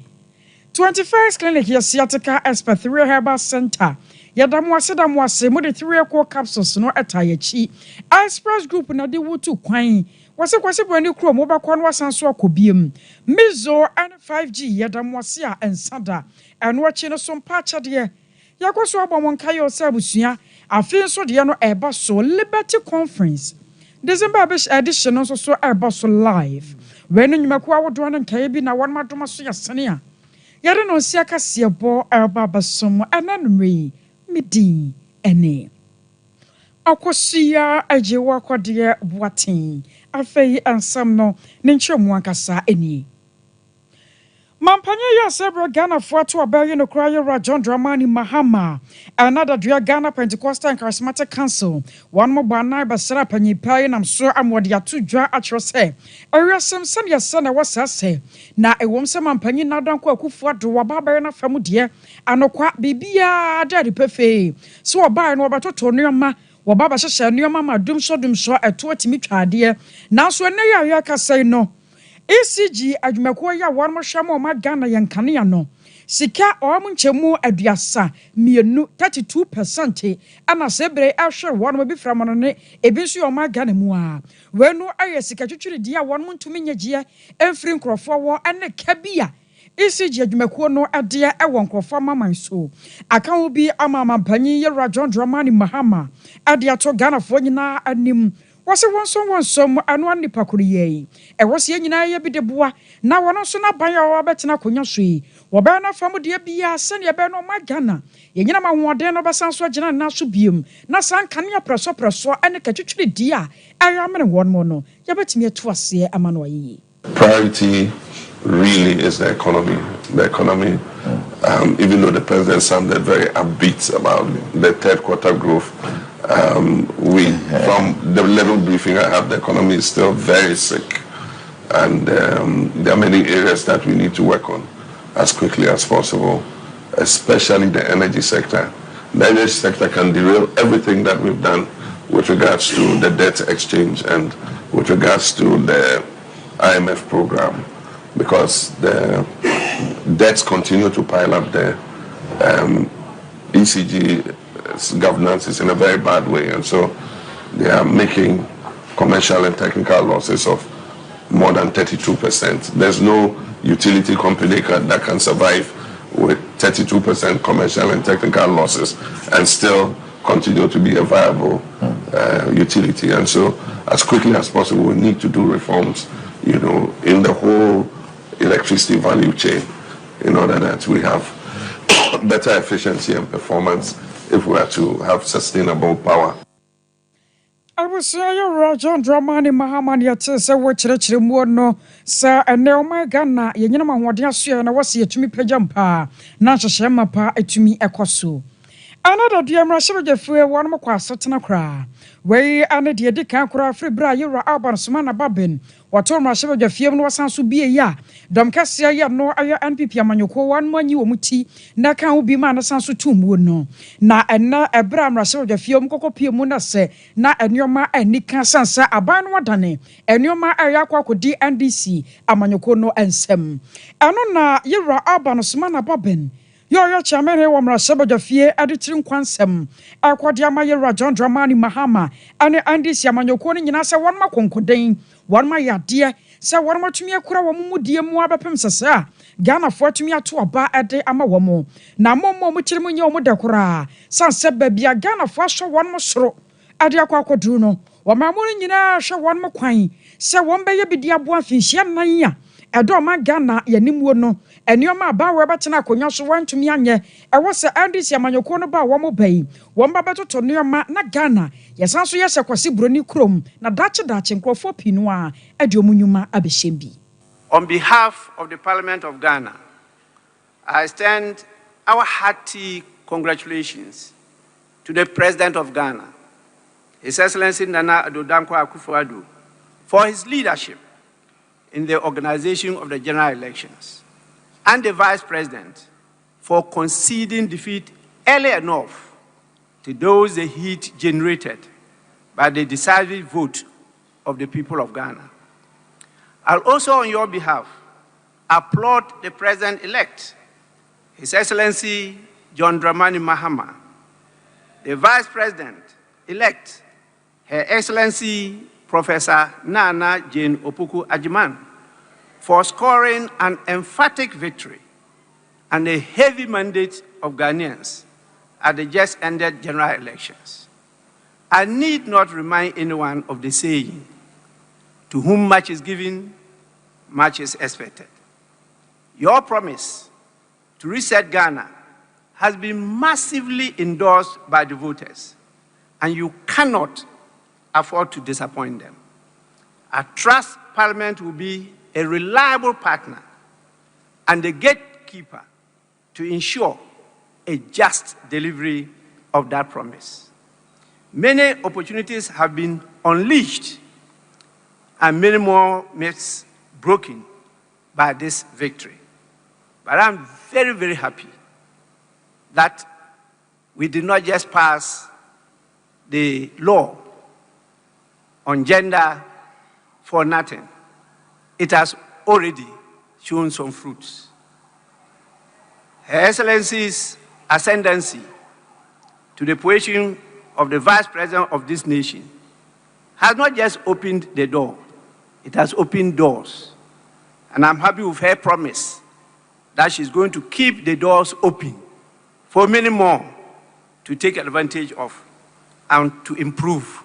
21st clinic yɛsiateka expert 3 herbal center yɛdamu ase mo de 3 core capsules no ɛtayɛchi express group na de wutu kwan kwase brani kro mo bakɔ no wasan so akobiem mizo and 5G yɛdamu ase a ensada ɛno akyi no so mpa kyɛdeɛ yakoso abɔmon kayo sabusua afin so de no eba so Liberty Conference December edition no so eba so live when nyumaku awodo no nkae bi na won madoma so yasene a yɛde no nsia kaseɛ bɔ eba basom ananwe midin ene akosia ajewa kwade boaten afei ansam no ne nkyerɛmu ankasa eni Mampanye ya sebra Ghana fuatu abaye no kraye John Dramani Mahama another dua Ghana Pentecostal and Charismatic Council one mo bana basra panyi pai nam so amode ato dwa atro se awiasem sane yesa na wasase na ewom se mampanye nadanko akufo ado wababaye na famu de anokwa bibia dade pefe so obaye no obatoto nneoma wababa hyehye nneoma ma dumso eto atimi twade na so ene ya yakasai no ECG adwumakuo ya wɔn mo hwɛ ma Ghana yankane no sika ɔmo nkyɛmu aduasa mienu 32% ana sebre ahwɛ wɔn mo bi fra mo ne ebi nso yɛ ɔmo Ghana mu a wenu ayɛ sika twitwiri di a wɔn mo ntumi nyegye emfiri nkrɔfoɔ wɔ ane kabia ECG adwumakuo no adeɛ ɛwɔ nkrɔfoɔ maman so akawo bi ama mampanyi yɛ John Dramani Mahama adeɛ to Ghana fo nyina anim wase wonsom anu anipa kuriyei wose nyina ye bi de boa na wono so na ban ya wa betena konya so yi wo ba na fam de bia se ne be no ma Ghana ye nyina ma hoɔden no besan so gina na so biem na san kan ya preso ene ka twitwiri di a ayo amene won mo no ye betimi atu ase ama no yi. Priority really is the economy. Even though the president sounded very upbeat about the third quarter growth, from the level briefing I have, the economy is still very sick, and there are many areas that we need to work on as quickly as possible, especially the energy sector. The energy sector can derail everything that we've done with regards to the debt exchange and with regards to the IMF program, because the debts continue to pile up there. ECG governance is in a very bad way, and so they are making commercial and technical losses of more than 32%. There's no utility company that can survive with 32% commercial and technical losses and still continue to be a viable utility. And so as quickly as possible, we need to do reforms, in the whole electricity value chain in order that we have better efficiency and performance if we are to have sustainable power. I was saying, John Dramani Mahama, yet say what church no, sir, and now my Ghana, Yanama, what you see, and I was here to me pejampa, Nasha Shema pa, to me a cosu. Another dear Rasha free one more class, certain cry. Where and the dear Dickra free bra, you are Alban Sumana Babin, what told Rasha the film was sans to be a ya. Domcasia ya no aya NPP Amanyoko one more you muti, na can be man sans to tomb would no. Na and na a bram Rasha the film coco piamuna say, na and your ma and Nika Sansa a ban wadane, and your ma ayakwa could DNDC Amanyoko no and sem. Anona yera Alban Sumana Babin. Yo chairman he wamra sebada fie editing kwansem akwade amaye John Dramani Mahama ane Andy Siamanyoko ni nyina se wonma konkoden wonma yade se wonma tumi akura wo mumudie mu abepem sesa Ghana fo tumi ato aba ede ama wo mo na mommo mu kire mu nye wo dekora sanse babia Ghana fo ahwe wonmo soro ade akwakoduru no wamamuru nyina hwe wonmo kwan se wonbeye bidi abo afinhia nan ya edo ma Ghana yanimuo no enioma ba we betena akonya so wantumi anye ewo se Andy Amanyoko no ba wo mo bai wo mba betoto nioma na Ghana yesan so yese kwase broni krom na dache nkrofo pinu a ade omunyuma abehembi. On behalf of the Parliament of Ghana, I extend our hearty congratulations to the President of Ghana, His Excellency Nana Addo Dankwa Akufo-Addo, for his leadership in the organization of the general elections, and the Vice President for conceding defeat early enough to those the heat generated by the decisive vote of the people of Ghana. I'll also, on your behalf, applaud the President-elect, His Excellency John Dramani Mahama, the Vice President-elect, Her Excellency Professor Nana Jane Opoku-Agyeman, for scoring an emphatic victory and a heavy mandate of Ghanaians at the just ended general elections. I need not remind anyone of the saying, to whom much is given, much is expected. Your promise to reset Ghana has been massively endorsed by the voters, and you cannot afford to disappoint them. I trust Parliament will be a reliable partner and the gatekeeper to ensure a just delivery of that promise. Many opportunities have been unleashed and many more myths broken by this victory. But I'm very, very happy that we did not just pass the law on gender for nothing. It has already shown some fruits. Her Excellency's ascendancy to the position of the Vice President of this nation has not just opened the door, it has opened doors. And I'm happy with her promise that she's going to keep the doors open for many more to take advantage of and to improve.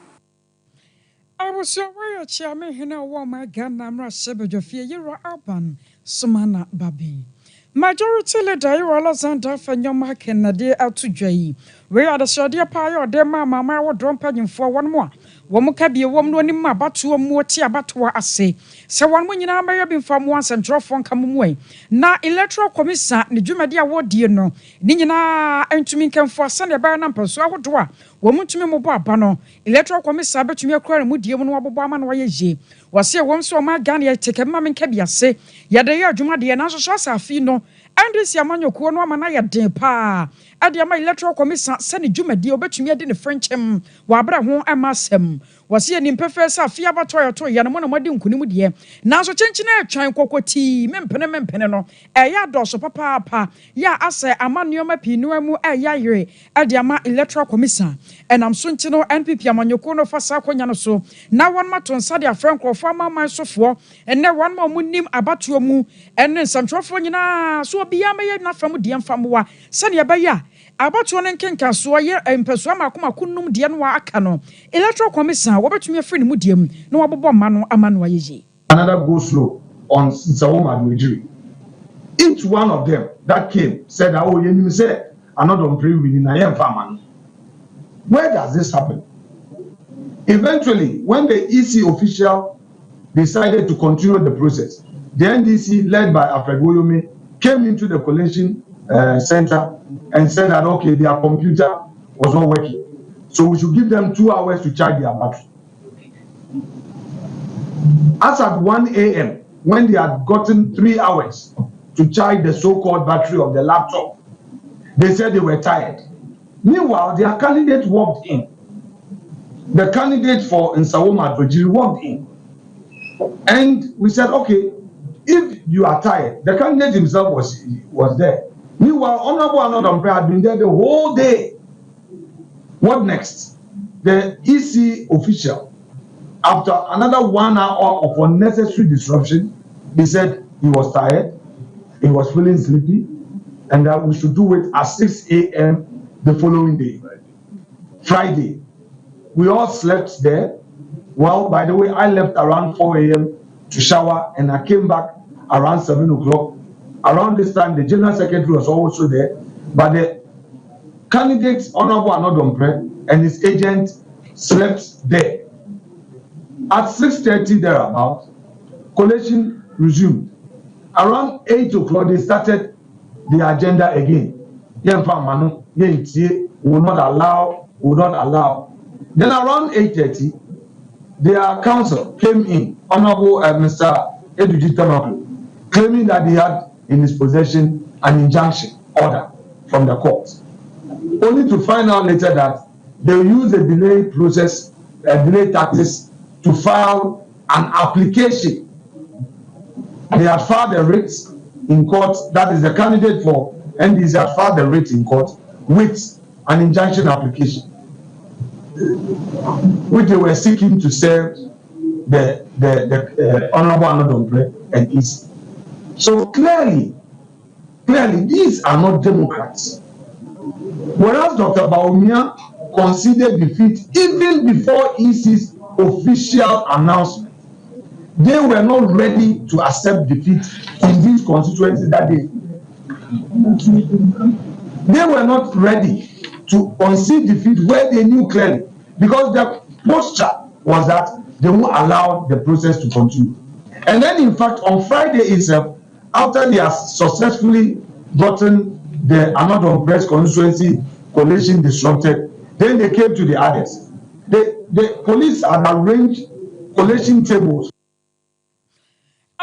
I was aware chairman Hena Wama Ghana Mra Sebejofie Yero Urban Sumana Babi. Majority leader Alexander Fanyoma Kennedy Atujai. We are the Shadia Pie or Dema Mama or Drumping for one more. Womukabi, a woman winning my batu more tea abatua ase. So one when you know may have been from once and drop from Kamumway. Na electoral commissioner, Nijumadia what dear no. Nina and to me can for Sunday by number so I would draw. Woman to me mobile bano. Electoral commissioner bet to me a crown with the woman Wabaman Waye. Was here once so my Ghana take a mammy cabia say. Yadaya Jumadi and Asha Fino. And this Amanyoko no manaya de pa. Adia electoral commission send Jumadi obet me in the French wabra won amasem. Was here in Professor Fiaba Toy and one of my dinkunim. Now so chenchina trying kokoti, mempeneno, a yard so papa, ya asa amanioma pinuemu a yayre, Adiama electoral commission. And I'm soon to know NPP Amanyoko for Sakonyano so. Now one maton sadia Franco farmer my so for, and now one more munim abatuomu, and then some trophonina, so be a may not from Diam Famua, Sanya Baya. About one and can so a year and Pesama Kuma Kunum Dianwa Akano. Electoral commission, what to me a friend Mudium, no Abba Mano Amanwaji. Another go slow on Zawoma Dwejiri. Each one of them that came said, oh, you said, I'm not on pre winning, I am farmer. Where does this happen? Eventually, when the EC official decided to continue the process, the NDC, led by Alfred Woyomi, came into the collation center and said that, okay, their computer was not working. So we should give them 2 hours to charge their battery. As at 1 a.m., when they had gotten 3 hours to charge the so-called battery of the laptop, they said they were tired. Meanwhile, their candidate walked in. The candidate for Nsawoma Dwejiri walked in. And we said, okay, if you are tired, the candidate himself was there. Meanwhile, Honorable Anodambre had been there the whole day. What next? The EC official, after another 1 hour of unnecessary disruption, he said he was tired, he was feeling sleepy, and that we should do it at 6 a.m. the following day, Friday. We all slept there. Well, by the way, I left around 4 a.m. to shower, and I came back around 7 o'clock. Around this time, the General Secretary was also there, but the candidate, Honorable Anodambre, and his agent slept there. At 6:30 thereabout, collation resumed. Around 8 o'clock, they started the agenda again. Will not allow. Then around 8:30, their counsel came in, Honorable Mr. Eduji Tamako, claiming that he had in his possession an injunction order from the court, only to find out later that they use the delay tactics to file an application. They had filed a writ in court, that is the candidate for NDC had filed a writ in court with an injunction application, which they were seeking to serve the Honorable Anodambre and EC. So clearly, these are not Democrats. Whereas Dr. Bawumia conceded defeat even before EC's official announcement, they were not ready to accept defeat in these constituencies that day. They were not ready to concede defeat where they knew clearly, because the posture was that they won't allow the process to continue. And then, in fact, on Friday itself, after they have successfully gotten the Anodambre's constituency coalition disrupted, then they came to the others. The police had arranged coalition tables.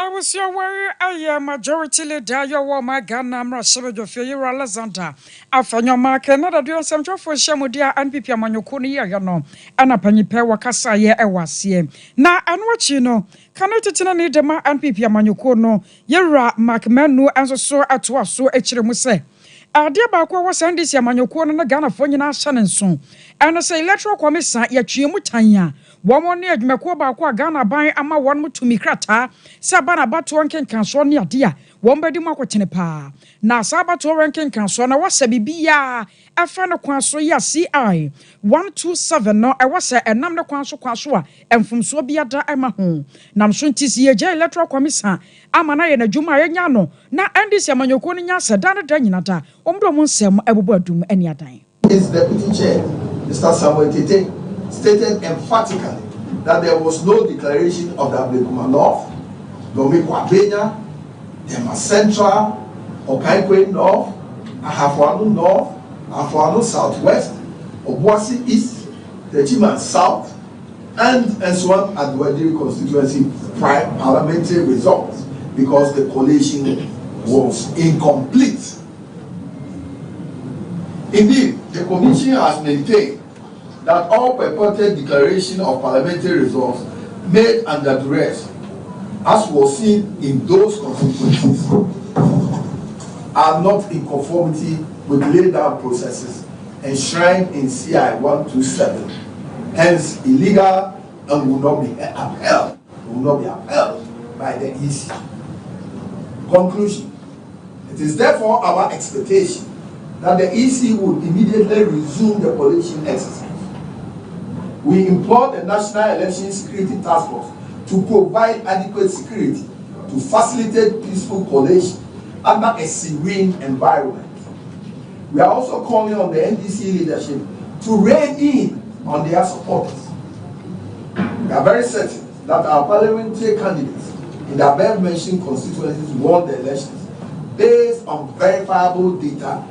I was your worry, I majority leader, your woman, Ghana, Rashajo, Fair Alexander. After your mark, another doing some job for Shamudia and Pipia Manukuni, Yano, and a penny pair wakasa ye a was ye. Now, and what you know, can I tell any dema and Pipia Manukono, Yera, Macmanu, and so at was so Echemuse. Dear Bako was Andy Yamanyoko and the Ghana for your Shannon soon. And I say, electoral commission, yet Chimutanya. One more near Makoba Ghana by Ama one to Mikrata, Sabana Batuankin Canson, ya dear, one by the Makotinepa. Now Sabatorankin Canson, I was a BBA, a fan of Quansoya CI 127. No, I was a number Quanso, and from Sobia da Emma home. Nam Suntis ye electoral commission, Amana and a Juma Yano, now Andy Yamanyokoniya Sadana Danata, Omdom Ebubadum any time. His deputy chair, Mr. Samuel Tete, stated emphatically that there was no declaration of the Ablekuma North, Domiko Abenya, Dema Central, Okaikwe North, Ahafuanu North, Ahafuanu Southwest, Obuasi East, Techiman South, and so on at the Wadiri constituency parliamentary results, because the coalition was incomplete. Indeed, the Commission has maintained that all purported declaration of parliamentary results made under duress, as was seen in those constituencies, are not in conformity with laid down processes enshrined in CI 127, hence illegal and will not be upheld by the EC. Conclusion: it is therefore our expectation that the EC would immediately resume the coalition exercise. We implore the National Election Security Task Force to provide adequate security to facilitate peaceful collation under a serene environment. We are also calling on the NDC leadership to rein in on their supporters. We are very certain that our parliamentary candidates in the above-mentioned constituencies won the elections based on verifiable data.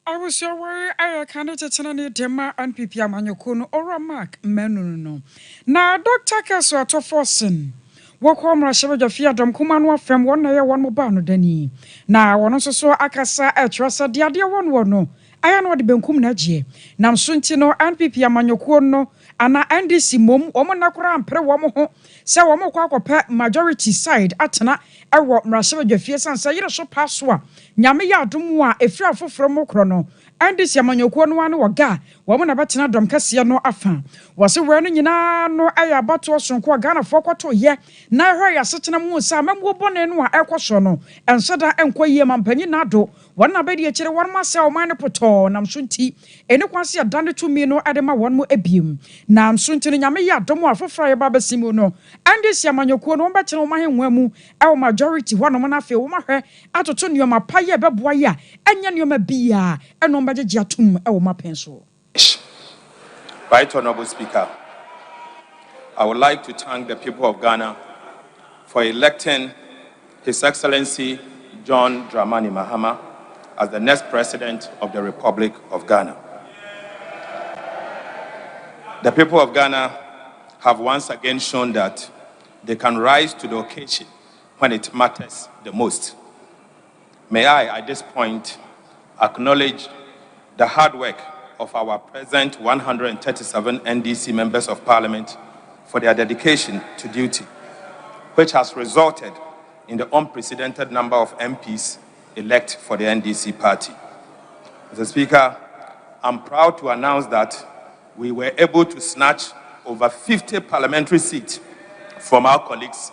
I was your worry, I cannot attend Dema and Pipia Manukono or a Mark Menuno. Now, Dr. Casso to Forsen. Walk home, Rashaja Fiadam Kumano from 1 year 1 mobile Denny. Now, one also saw Akasa at Trassa, the idea one no. I am not the Benkum Naji. Nam Suntino and Pipia Manukono, ana NDC mom wɔn na kora ampere wɔn ho sɛ wɔn kɔ akɔpɛ majority side atena ɛwɔ mmarahyɛbadwafie san sɛ yere so pa so a nyame yɛ adom a efiri afoforo mu korɔ no NDC amanyokuo no ane wɔga wɔn na bɛtena dɔm kɛseɛ no afa wɔse wɔn no nyinaa no ɛyɛ abatoɔ sonko Ghana fo kɔto yɛ na ɛhɔ yɛ asetena mu sa mamuo bɔne no a ɛkɔ so no ɛnsɛda ɛnkɔ yie mampanyi na do wɔn na bɛdi akyire wɔn ma sɛ ɔman no potɔɔ nam so nti ɛne kwase adane tumi no ɛde ma wɔn mu ebiem nam so nti no nyame yɛ adom a foforɔ yɛ ba bɛsi mu no NDC amanyokuo no wɔn bɛtena wɔn ahengua mu ɛwɔ majority hɔ no mo na afei wɔn ahwɛ atoto nneɛma pa yɛ bɛboa yɛ a ɛnyɛ nneɛma bia ɛno mbɛgyegye atom ɛwɔ mapen so. Right Honorable Speaker, I would like to thank the people of Ghana for electing His Excellency John Dramani Mahama as the next President of the Republic of Ghana. The people of Ghana have once again shown that they can rise to the occasion when it matters the most. May I, at this point, acknowledge the hard work of our present 137 NDC members of Parliament for their dedication to duty, which has resulted in the unprecedented number of MPs elect for the NDC party. Mr. Speaker, I'm proud to announce that we were able to snatch over 50 parliamentary seats from our colleagues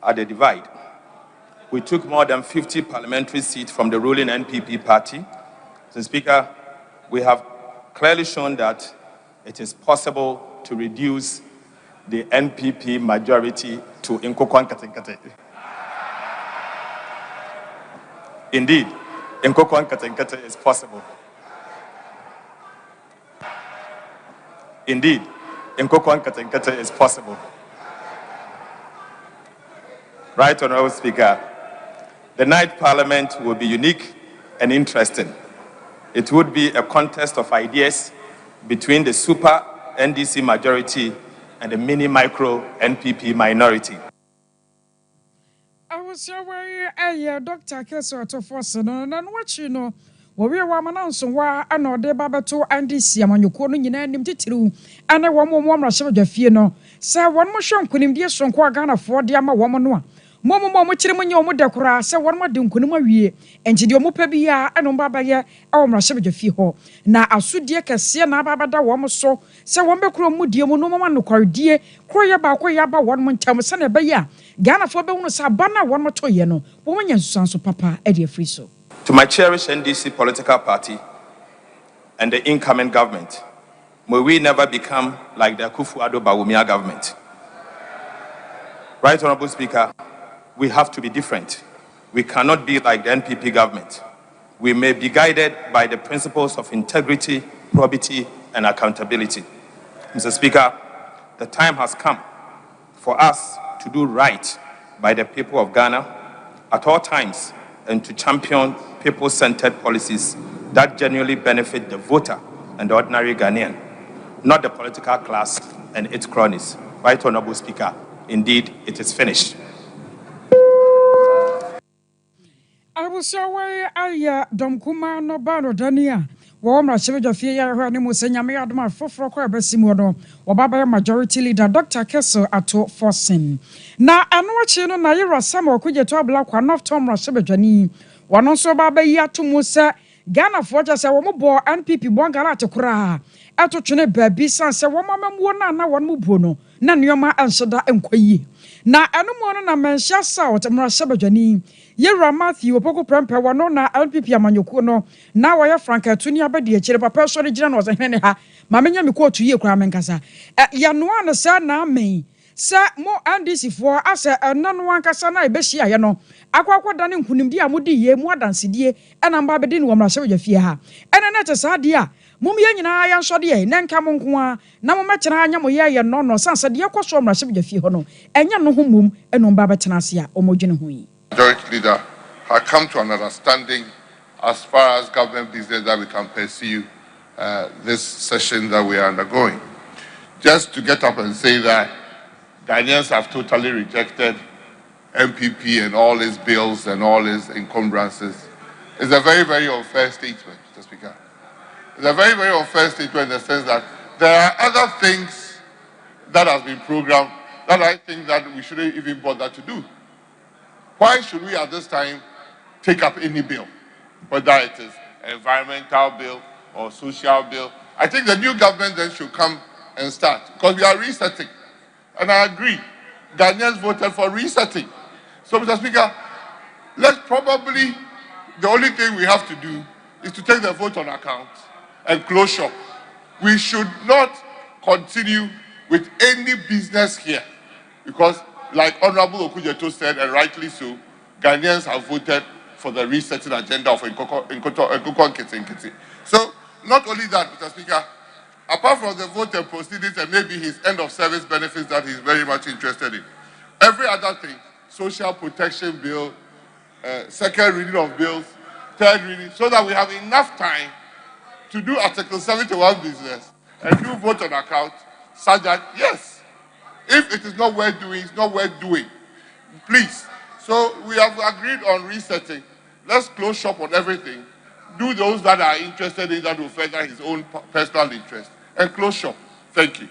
at the divide. We took more than 50 parliamentary seats from the ruling NPP party. Mr. Speaker, we have clearly shown that it is possible to reduce the NPP majority to Nkokwan Katenkate. Indeed, Nkokwan Katenkate is possible. Indeed, Nkokwan Katenkate is possible. Right Honorable Speaker, the night Parliament will be unique and interesting. It would be a contest of ideas between the super NDC majority and the mini-micro NPP minority. I was aware a Dr. Keso to Fosson, and what you know, where we were announcing why I know the Babato NDC among your corner in any titulu, and a woman Rasha no. Sir, one more shunk couldn't be a strong Ghana for the Ama woman. Momo chirimunyo mo dekora se won ma de nkunuma wie enjide omo pa bia eno baba ye awomra hye fi ho na asodie kese na baba da wo mo so se won be kro mu die mu no mo no kwardie kro ye ba ko ya ba won mo ntam se na be ya Ghana fo be hunu sa ba na won mo to ye no wo mo nyansusanso papa e de free so. To my cherished NDC political party and the incoming government, may we never become like the Akufo-Addo Bawumia government. Right Honorable Speaker, we have to be different. We cannot be like the NPP government. We may be guided by the principles of integrity, probity, and accountability. Mr. Speaker, the time has come for us to do right by the people of Ghana at all times and to champion people-centered policies that genuinely benefit the voter and the ordinary Ghanaian, not the political class and its cronies. Right Honorable Speaker, indeed, it is finished. I was away Domkuma no Bano Dania. Warm Rashaja ya Hanimu Senyami Adma for Besimono, or Baba Majority Leader Dr. Kessel Ato Forsen. Now, I'm watching on Naira Samo Kuja to a black one of Tom Rashabajani. One also Baba Yatu Musa, Ghana Forja Sawamobo and Pipi Bongara to Kura. Ato Chune Baby San Sawamam Wana one Mubono, Nanyoma and Sada and Kwayi. Na anu mo na mensha south mrashabajani yera Matthew opoko prempe wano na LPP amanyoku no na waya Franka tuni abedi e kire papa so regina no hene ha mamenya me ko tuye kura menkasa ya no an sa na amen sa mo NDC for asa nanu ankasa na ebehia ye no akwakwa dane nkunimdi amudi ye mu adansedie ena mba bedi no mrashabajafie ha ena na tesa de a mum ye nyina ya nsode ye na nka mo nko a na mo mekira anya mo ye no no sansa de kwaso mrashabajafie ho no enya no ho mum eno mba betena ase a omodwene ho yi. Majority leader had come to an understanding as far as government business that we can pursue this session that we are undergoing. Just to get up and say that Ghanaians have totally rejected MPP and all his bills and all his encumbrances is a very, very unfair statement, Mr. Speaker. It's a very, very unfair statement in the sense that There are other things that has been programmed that I think that we shouldn't even bother to do. Why should we at this time take up any bill, whether it is environmental bill or social bill? I think the new government then should come and start, because we are resetting. And I agree, Ghanaians voted for resetting. So, Mr. Speaker, let's probably, the only thing we have to do is to take the vote on account and close shop. We should not continue with any business here, because like Honorable Okujeto said, and rightly so, Ghanaians have voted for the resetting agenda of Nkoko Nkiti. So, not only that, Mr. Speaker, apart from the vote and proceedings and maybe his end of service benefits that he's very much interested in, every other thing, social protection bill, second reading of bills, third reading, so that we have enough time to do Article 71 business and do vote on account, such that, yes, if it is not worth doing, it's not worth doing. Please. So we have agreed on resetting. Let's close shop on everything. Do those that are interested in that will further his own personal interest. And close shop. Thank you.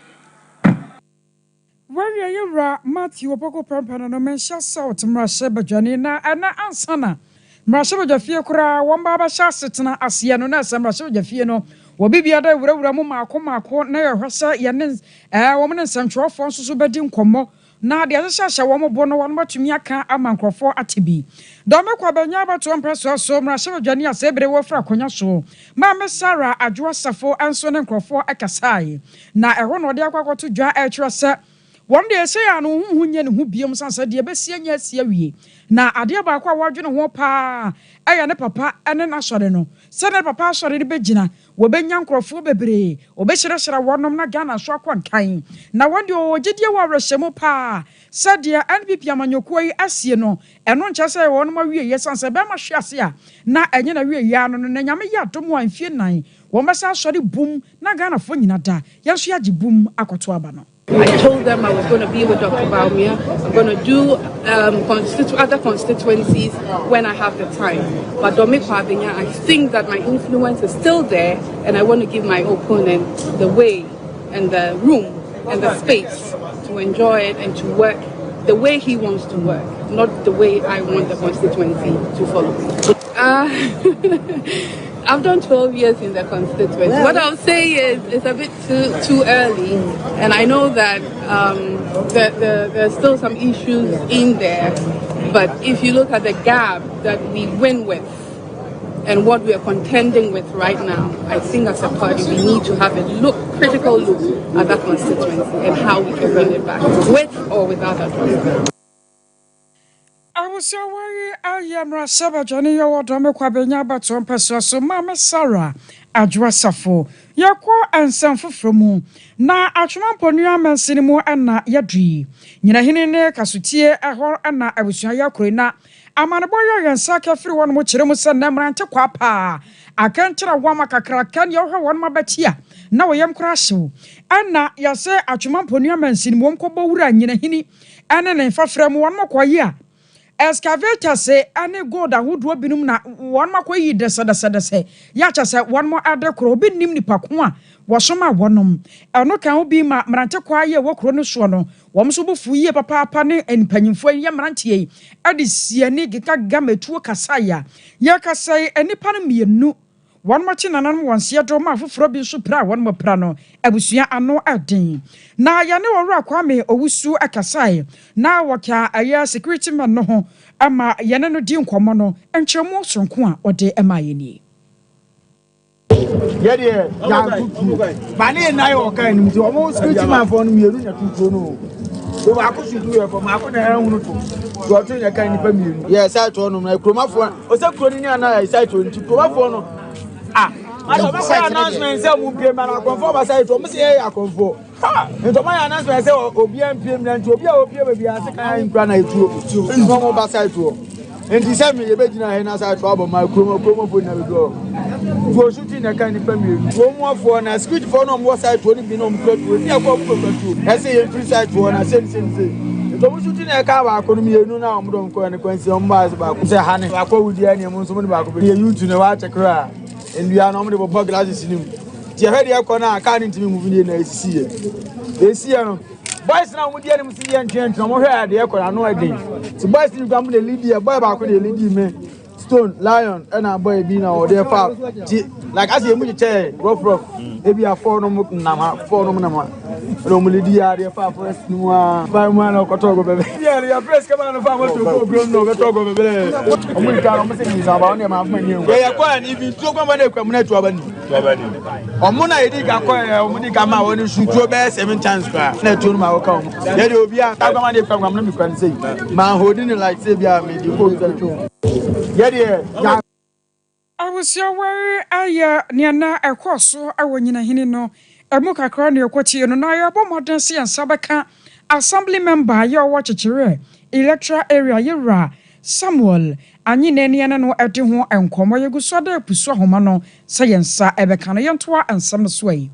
Where you Matthew Opoko Prampana no mention South Mrasheba Janina and Ansana. Mrasheba Jafia Kura, one Baba Shasitana, Asiano, Nasa Mrasheba Jafiano, Wabibiada, Ramako, Naya Rasa, Yanens, a woman and Central Fonso Bedin Como. Na the other Sasha Wamo Bono one to Miaka Amancro for Atibi. Dome Quabanyaba to Empress so Mrasheba Jania Sebre Wafra Conyaso. Mamma Sarah Adwa Safo and Son and Crofo Akasai. Na a one or the aqua to Jar Etrasa. One day say I know who biom sansa de besia nya sia wie na ade ba kwa wadwene ho pa aya ne papa ene na sore no se ne papa sore de begina wo benya nkrofo bebre obehirehira wonom na Ghana so akwankan na wode ogedie wa wrehemu pa sadia NPP amanyokuo yi asie no eno nche se wonom awie ye sansa be ma hwease a na enye na wie ya no na nyame ya dom wa mfie nan wo masa sore bum na Ghana fo nyina da yenso ya bum akoto aba no. I told them I was going to be with Dr. Baumia. I'm going to do other constituencies when I have the time. But Domiko Abinya, I think that my influence is still there, and I want to give my opponent the way and the room and the space to enjoy it and to work the way he wants to work, not the way I want the constituency to follow. I've done 12 years in the constituency. What I'll say is it's a bit too early, and I know that there's still some issues in there, but if you look at the gap that we win with and what we are contending with right now, I think as a party we need to have a critical look at that constituency and how we can bring it back, with or without us. I was so worried. I am Rasaba Johnny, your Dome Quabenya, but some person, so Mamma Sarah, Adwasafo, Yakwa and Sanfo from na Achman Ponia man cinema and na Yadri. Nina Hine, Casutia, a hor and na Abusia Yakrina. Amanaboya and Saka free one which Remusa Namranta Quapa. I can't tell a Wamaka crack, you one my betia. Now I am crashu. And na Yase Achman Ponia man cinema, Kobura, Nina Hini, and an infant from one more quiet. Excavator say any gold that would binum na one more way desa yacha say one more other crobi nimni pakwa wasoma wonom eno kan bi ma mrante kwaye wo kro no so no wom so bofu ye papa ne empanyimfo ye mrante ye ade siani gika gametuo kasaya ya kasai enipa no mienu one machi nanan wonse do ma foforo bi so pra one mo pra no abusua ano adin na ya ne wora kwame owusu akasai na waka aya security man no ho ama yene no di nkomo no enchemu sonko a ode ema yeni ye de ba ne na yo kan nim ti omo security man for no mienu na tutuo no so ba ko sudu ye for ma ko na hunu to go to ya kan ni pa mienu ye site no na kromafo o se kroni ni ana site no ti kromafo no I don't know announcement say mu pay man akonfo ba say to me say akonfo nto my announcement say obi am pay na nto obi a obi be bia say kan nkra na etuo nto mo ba say to enti say me ye be gina he na say to abo ma kromo bo na be do to shooting na kan ni pa mi wo mo afo na squid for no mo say to ni bi no mo kra to ni akọ to e say ye free side to na say nto mo shooting na ka ba akọ no mi enu na mo do nko ne kwansi o mo ba say ha ne akọ wudi ani mo so mo ba akọ be ye YouTube na wa check ra and we are normally for glasses in him. Ti head ya kona aka ni ntimi move ni na esi ye no boys na mu die ni msi ye ntwe mo hwe ade ya kona no again ti boys ni gwa mu le lead ya boy ba ko le lead me Stone Lion and a boy be now there fa like as you mu che rough ebi a four no na ma no mu lead ya there fa first no a ba mu na ko to go bebe ya press come on fa mo to go ground no be to go bebe o mu ka no mo se ni sa ba o ma fa ni ya kwa ni bi to kwa ma na kwa mu na to ba ni o mu na edi ga kwa o mu di ga ma woni shutuo be 7 chance kwa na to no ma wo ka o ya de obi a ka ma de kwa ma no mi kwa ni sei ma holding like say bia me di ko I was your way, Aya, Niana, a course, I won in a hinino, a muka crown your quotidian, and I above modern sea and Sabaka, assembly member, your watch electoral area, Yura, Samuel, and yin any no at the home and come where you go so there, Puswa Homano, Science, Ebekana Yantua, and some sway.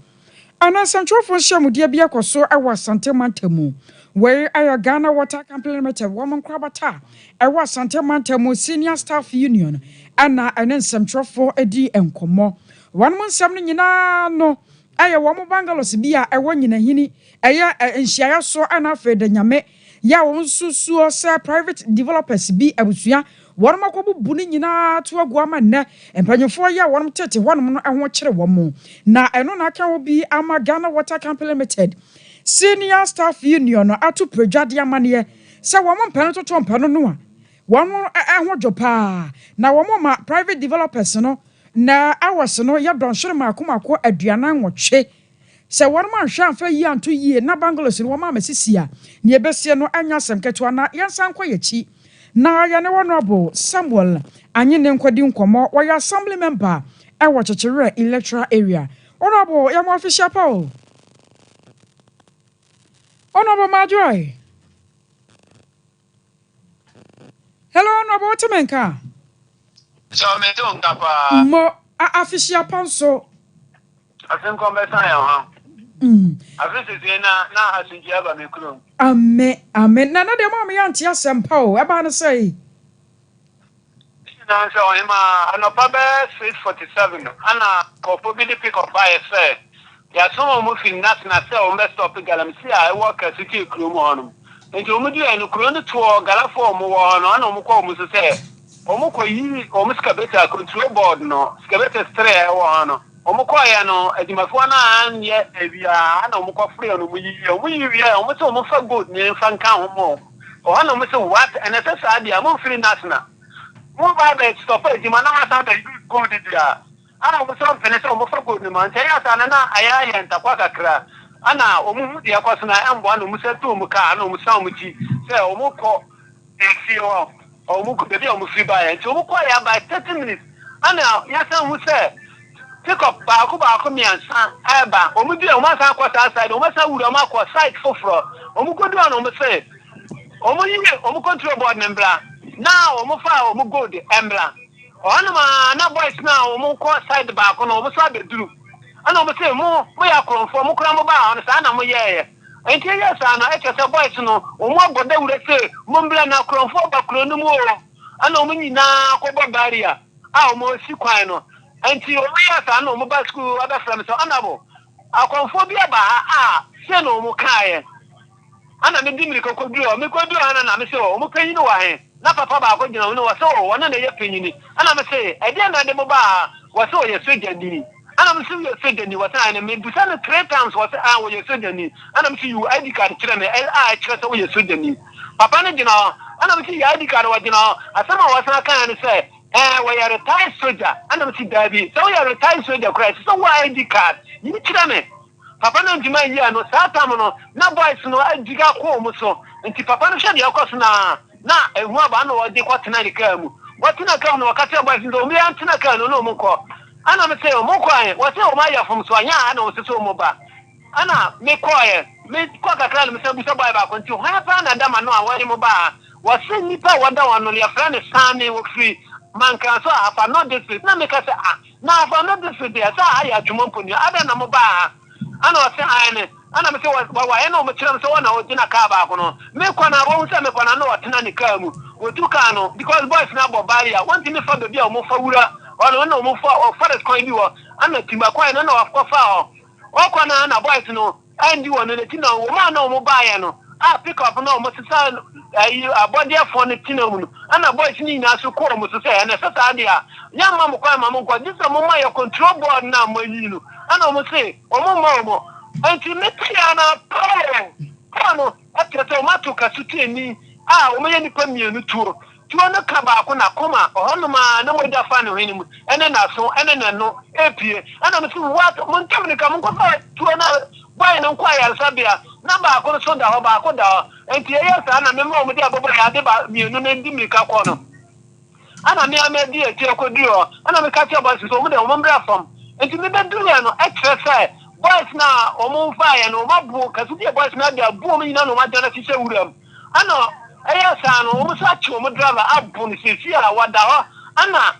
And as some trophy shamudia biako so I was Santa Mantemu. Where I Ghana Water Complementary Woman Crabata, I was Santa Mantemo Senior Staff Union, and then some trophy Eddie and Como. 1 month something no. I woman bungalows be a one in a hini, and share so an afraid the yame. Ya won susu say private developers be abusua one makobu buni nyina to agwama na empanyefo ya won tete won anwo kire won na eno na aka obi ama Ghana Water Company Limited Senior Staff Union atu prejade amane se won mpano to mpano no a won ahwojopa na won ma private developers no na awas no ya don hwere makomako aduana nwotwe se one man hwan fa yi anto yi na bangalows no ma masisia ne ebesie no anya semketo na yansan kwayechi na ya ne honorable Samuel anyi ne nkwadi nkomo wa ya assembly member e wo chechere electoral area honorable ya mo official paul honorable Majoy hello honorable Temenka so me don kapa mo official panso asen conversa ya afisi na asinjia ba me kuro amen na de mo me yanti asempa o e ba no say na so ema anopa be 647 ana kopo bi di pick up by say ya so mo fi national say o me stop galamsi a work city kuro mo hono nti o mu di enu kuro no to galafo mo wo no ana mo ko mo say o mo ko yi o mo skabeta control board no skabeta stre wo hono omukwa ya no adimafo na anye ebia na omukwa free no muyi ya omo se omo fa good ni fa nka ho mo o na omo se what and esa sa dia mo free national mo ba be stop edima na asa da good dia ana omo se omo se omo fa good ni man ya sa na aya ya ntakwa kakra ana omo dia kwaso na embo ana omo se to mu ka na omo sa omo chi se omo ko exio omo ko be omo free ba ya nti omo kwa ya by 30 minutes ana ya sa omo se pick up baako miansa eba omudi o ma sa kwata side o ma sa wuri o ma kwa side foforo omugodu ana o ma say omuyi o mu control board membra now o mu fa o mu go de embra ona ma na boys na o mu kwa side baako na o mu sa beduru ana o ma say mo ya kronfo mu kra mo ba ona sa na mo ye enti ye sa na e kese boys no o mu agoda wure say mo mbra na kronfo ba kro no mu o ana o mu nyina akobọ barrier a o mo si kwan no anti o ya sa no mo ba school aba from so anabo akonfobia ba se no mo kae ana me dimri kokodu o me kodu ana na me se o mo panyi no wa he na papa ba ko gina no wa se o wona na ye panyini ana me se e dia na de mo ba wa se o ye sojani ana me se ye sojani wa sa na me busa no 3 times wa se wo ye sojani ana me se you ID card kire me kire se wo ye sojani papa ne gina ana me se ya ID card wa gina asama wa sa kan ne se we are retired soldier and I'm see Dabi. So we are retired soldier Christ. So why ID card? You need me. Papa no ndima yi ano sa tam no na boys no adiga ko mu so. Nti papa no hwe de akos na ehu aba na wo de kwatena ni ka mu. Watina ka no wakati boys ndo mi antina ka no mu ko. Ana me say o mu ko an. Wo say o ma ya fom so anya ana wo se so mu ba. Ana me ko ye. Me ko kakra me say bu so boy ba ko nti ho pa na dama no a wari mu ba. Wo se nipa wada wano ya fra ne sane wo free man can so afa no district na me ka say na afa no district ya sa aya twompo ni ada na mo ba ana o say ane ana me say wa ya na mo kire me say na o gina ka ba ko no me ko na wo say me ko na no otena ni ka mu o tu ka no because boys na bo barrier want me fa be bia o mo fa wura o no mo fa o forest coin bi wo ana timbakwan na wakofa okwana na boys no andi wono ne tina wo ma na wo bae no pick up na mo sisa abode afo ne tina mu no ana boys ni na so ko mo sisa na sasa dia nya ma mo kwa ma mo kwa disa mo ma ya control board na mo yi no ana mo say o mo ma mo anti me tia na no atete o matu ka suteni o me ni pa mienu tuo no ka ba ko na koma ono ma na mo da fa ne hwene mu ene na so ene na no epie ana me so what mo ntam ne ka mo ko fa tuo na boy no kwa ya sabia na ba ko so da ho ba ko da enti e sa na me mo mo dia bobo ya de ba mienu na ndi mi ka ko no ana me amedi e tie ko dio ana me ka tie ba so mo de mo mbra fam enti me be duru ya no exercise boys na omo fire no mabu kasu die boys na dia bu omo nyina no ma dana sise wuram ana eya sa no omo sa chi omo driver abu ni sisi ala wada ho ana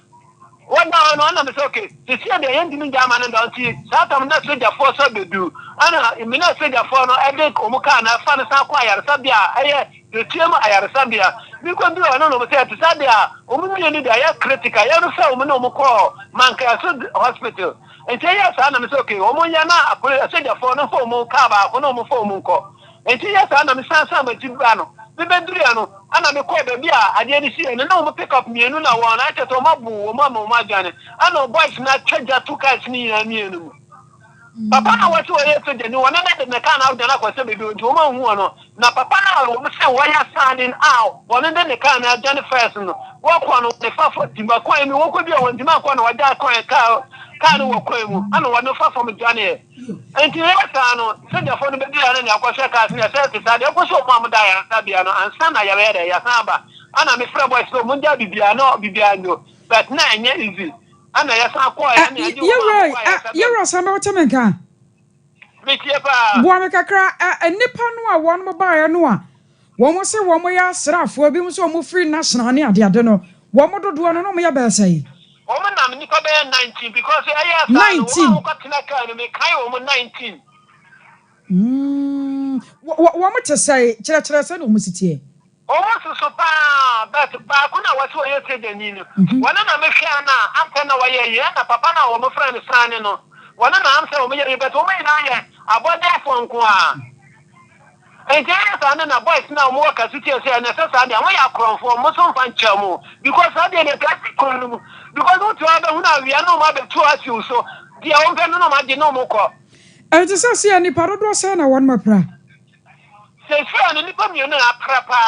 wada no ana me say okay sisi de yendi ni jama na don ti sa tam na soldier force bedu ana me na soldier force no ede omo ka na fa na sa kwa yar sabia eye de tiema ayar sabia mi ko ndu no no say to sabia omo ni da ya critical ya no sa omo no omo ko manka so hospital enti ya sa na me say okay omo nya na soldier force no fo omo ka ba ko no omo fo omo ko enti ya sa na me sa ma tiba no me beduru ya no ana me ko be bia ade ni si no na omo pick up mienu na won na cheto mabu omo ma gane ana boys na charger two cars ni na mienu papa na wati oye so de ni wona na de ka na na ko se be do nti omo hu no na papa na omo se wo ya standing out wona de ka na gane first no wo ko no ne fa for timba kwa mi wo ko bia won timba kwa no wada ka no wo ko mu ana wona fa for me gane enti ya sa no se de fo no be dia na ne akwhwe ka se se sa de ko so mo da ya sa bia no ansa na ya be ya sa ba ana me frɛ boys so mo ndia bibia no but na enye easy ana ya sa ko ya ne aje you're some what menka me tie pa bo me kakra nipa no a won mo ba ya no a won se won mo ya srafo bi mo so mo free national ne ade no won mo dodo no mo ya ba sai o mo na nipa be 19 because ya sa no mo ko tina ka no me kai o mo 19 won mo te sai kire sai no mo sitie almost so but ba kuna watu wa yote janini wana na mefia na ampa na waye na papa na wo mo friend sane no wana na amsa wo me yere beto me na ye abode fonko a enje sane na boys na mo ka sutie se na se sane wo ya kronfo mo so mfa nchamu because ade ne plastic kono because what you have na wi na ma be to asiu so dia wo mfe no ma de no mo ko enje se se ni parodo se na won mapra sefia no nipa mi no aprapa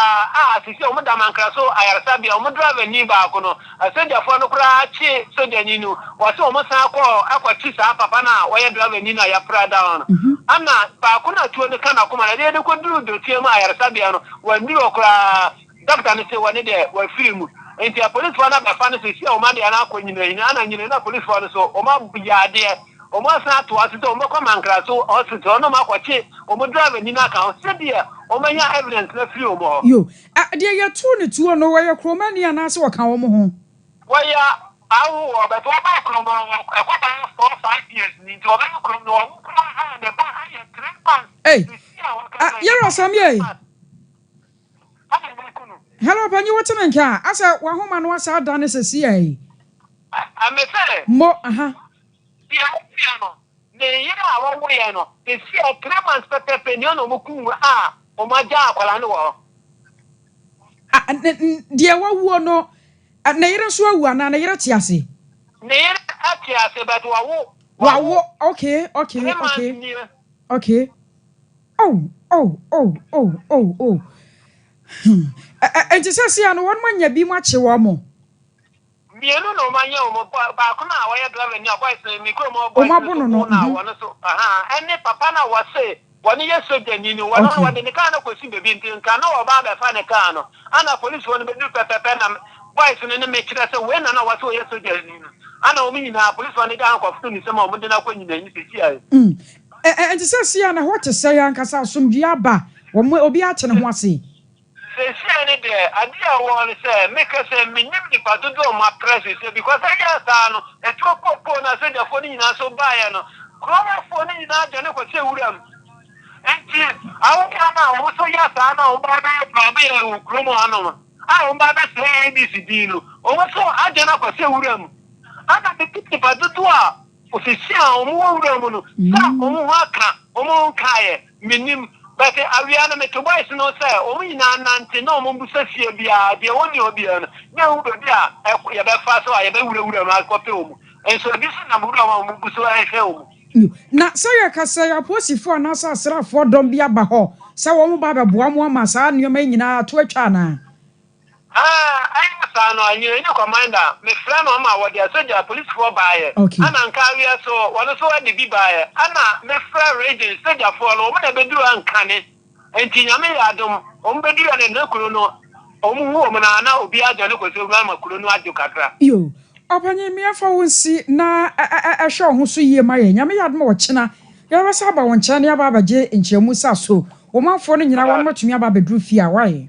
sisi o mo da mankra so ayarsa bia o mo driver ni ba ko no aseja fo no kura chi soja ni no wo so o mo san akwa sa papa na wo ye driver ni na ya pra down ana ba ko na tuo ne kana kuma na de ko duru do tie ma ayarsa bia no wa ndi o kura doctor ni se wo ne de wa film enti a police fo na ba fa no sisi o ma de na akwa nyina ana nyina na police fo no so o ma ya de o mo san to asito o mo ko mankra so hospital no ma kwachi o mo driver ni na ka o se dia o ma ya evidence na free o mo yo dia ya tu ne tuo no wa ya kromania na se wo ka wo mo ho wa ya awu o be to ba kromo e kwa ba 4-5 years ni to ba kromo no ko ha ne ba ya 3 months yero samye hello banyi wotemenka asa wa homa no asa da ne sesi ai amese mo aha no ne yira awo wo ye no e si e 3 months pepe ni ono mo ku o ma ja akwala no wo dia wawo no na yira so awu ana na yira tiase ne yira atiase but wawo okay oh enti sese ano won manya bi mu ache wo mo mienu no manya o mo ba ko na wa ye driver ni boys mi ko mo boys na won so ene papa na wa say woni ye soja ni won wa de ka na ko si bebi ntin ka na wa ba ba fa ne ka no ana police won be du pepepe na boys ne me kire say we na wa so ye soja ni ana o mi na police won ga ko fu ni se ma o mo de na ko nyina ni se ti ai enti sese ana what say ankasa asomdua ba wo obi a che ne ho ase se ni de adia won say make say minim ni patu do ma press say because I just no e to popo na say the phone ni na so ba ya no kroma phone ni na de ne ko se wuram enti awu ka na wo so ya sa na o ba ba e o kroma ano o ba ba say ABCD no o wo so aje na ko se wuram ana de piti patu do a Ofisia omo sa omo haka omo nkae minim but awiana me to boys no say omo nyina nante na omo busa fie bia de woni obi no na wo bia ya be fa so ya be wura ma kope omo enso bi so na wura ma omo buso ahwe omo na say ya kasa ya posifo na sa asrafo dom bia ba ho say wo mo ba be boa mo ma sa nneoma nyina to atwa na I know any commander, my friend on my what they are police for buyer. Anna carrier so one so the be buyer. Anna, my friend raging, soldier for what they do and canny. And Tinyame Adam, Ombedu and no Kuruno, woman, now be a Janoco, so Mama Kuruno Adjocatra. Yo, Opany me for one see na a show who see ye my yammy had more china. There was about one Chania Baba J in Chemusa so. Woman for you know one much me about bedroom fear. Why?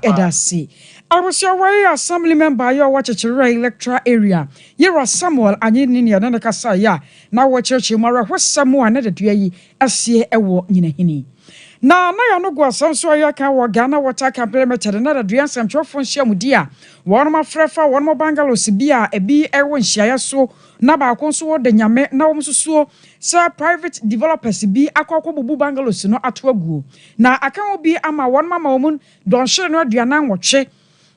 Edasi. I was your way assembly member your watch electoral area. Yera Samuel and yin ya nana kasaya. Now watch your mara was someone at the asie ewo hini. Na ya no go some so ya kan wo Ghana water campaign method na da duan sam twofo nhia mudia. Won ma frefa won mo bangalows bia ebi ewo nhia so na ba ko so wo de nyame na wo msusuo sa private developers bi akoko bubu bangalows no ato aguo. Na akan obi ama won mama wo mun don hye no aduana nwotwe.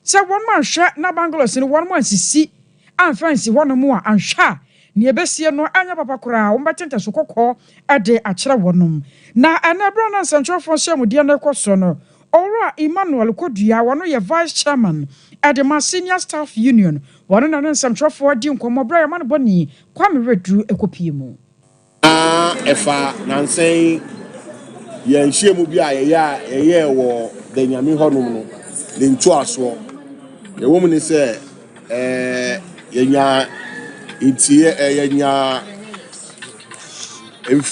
Sa won ma hye na bangalows no won mo ansisi amfansi won mo a anhwa ni ebesie no anya papa kura wo mbetente so kokko ade akere wonum na anabro na centralfo hyamudia na ekoso no ora Emmanuel Kodua wono ye vice chairman at the senior staff union wono na centralfo di nkomo bra man boni kwame redru ekopie mu efa nansen ye hyiemu bi a ye wo de nyame honum no le ntu aso ye wo mu ni se yenya intie yenya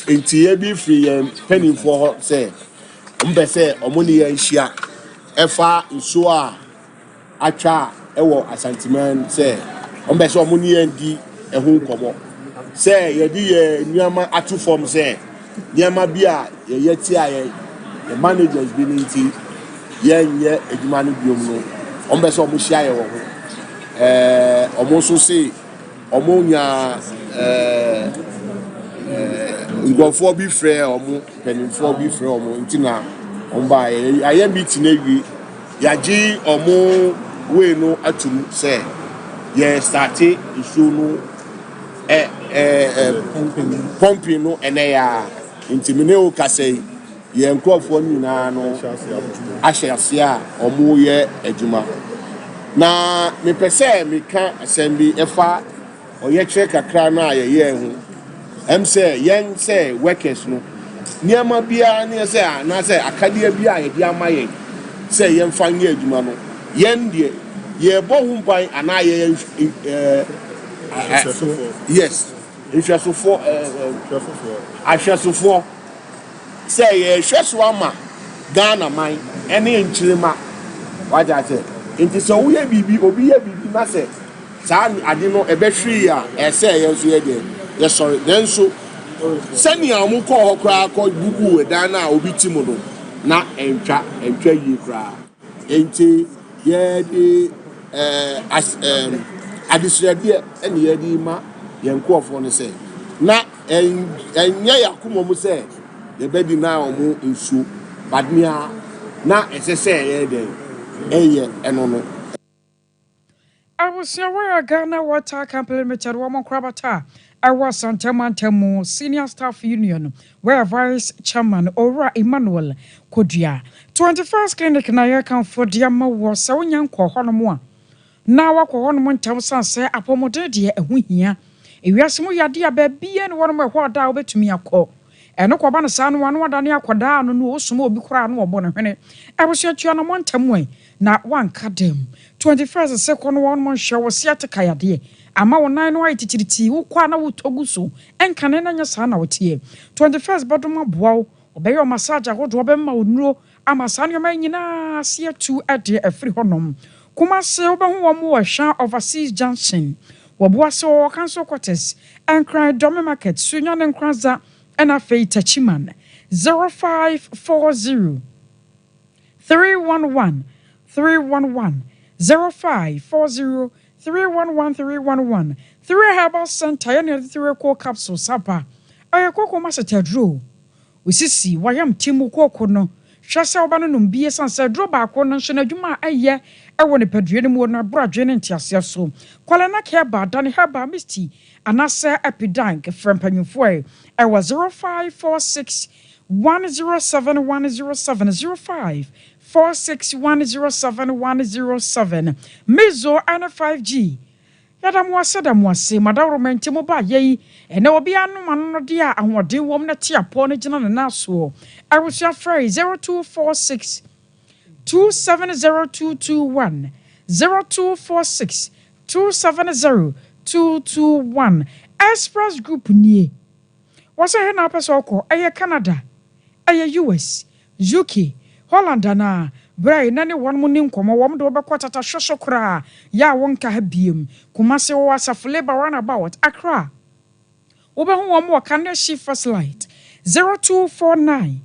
intie bi free penny for say mbese omuni ye nhia efa nso a atwa ewo asantiman say mbese omuni ye ndi ehu nkomo say ye di ye nuama atu form say nuama bi a ye ti a ye managers bi ninti ye nye eduma no biom no mbese omu hia ye wo omu so say omunya ngofo bi frɛ omu penifo bi frɛ omu ntina omba aye meeting ewi yaji omu we no atum sɛ ye start issue no pumping no ene ya ntimine o kasɛ ye nkofo nyina no ahyase a omu ye adwuma na me pese me ka asɛmbi efa oye chere kakra na ye hu say yen say workers no niama bia ne say na say akadia bia ye dia maye say yen fanye adwuma no yen de ye bo hu ban ana ye yes ihwesofo ahwesofo say ye hweso ama Ghana man ene nchirema waja say nti so wo ye bibi obi ye bibi na say sa ade no ebehwe ya say ye so ye de yes sorry then so seni amu ko hokra ko bubu we dan na obi timu no na entwa yi kra enti ye di adisrede ene ye di ma ye nkofo no say na enya yakomo mu say ye bedi na omu nsu badmia na esese ye de eye eno no I was aware Ghana Water Campaign Limited woman krabata I was Santama Temu Senior Staff Union where Vice Chairman Ora Emmanuel Kodua 21st Clinic na ye kan for diama was so nyanko honomo na wakọ honomo ntam san se apomode de ehu hia ewiasemu yade aba bia ne wono ho da obetumi akọ eno kwaba no sa no wano wada ne akoda no no osuma obi kura no obo ne hwene abosuatua no montam na wanka dem 21st second one month show was yet kayade ama wonan no ayititiriti wo kwa na wo togu so enkane na nya sa na wotie 21st bodoma boawo obeyo massage agodo obemma onuro ama sa no ma nyina se tu ade afri honom kuma se obehu wo mo hwa overseas junction woboa se wo kanso quarters enkran dome market sunya ne nkranza ena fei tachiman 0540 311 311 0540 311 3 herbal center and 3 core capsule sapa ayakoko masetadro osisi wayam timu koko no hwasa oba no nombie sanse dro ba ko no hye na dwuma aye ewo ne padue ne mu na bradwe ne ntiase so kwala na ke ba dan heba misti anase epidank frempanyufo ewo 0546 107 107 Mizo and 5G Yadam was Madame Timoba ye and no be anu dia and what do woman at tia ponage and naso. I was your phrase 0246 270221 0246 270221 Express Group nie was a hen apesoko aye Canada aye US UK Holland na Bray nane one munim komo wom do be kwatata hwehwe kra ya wonka ha biem kumase wo asafle ba run about Accra Obehu wom wo kan she first light 0249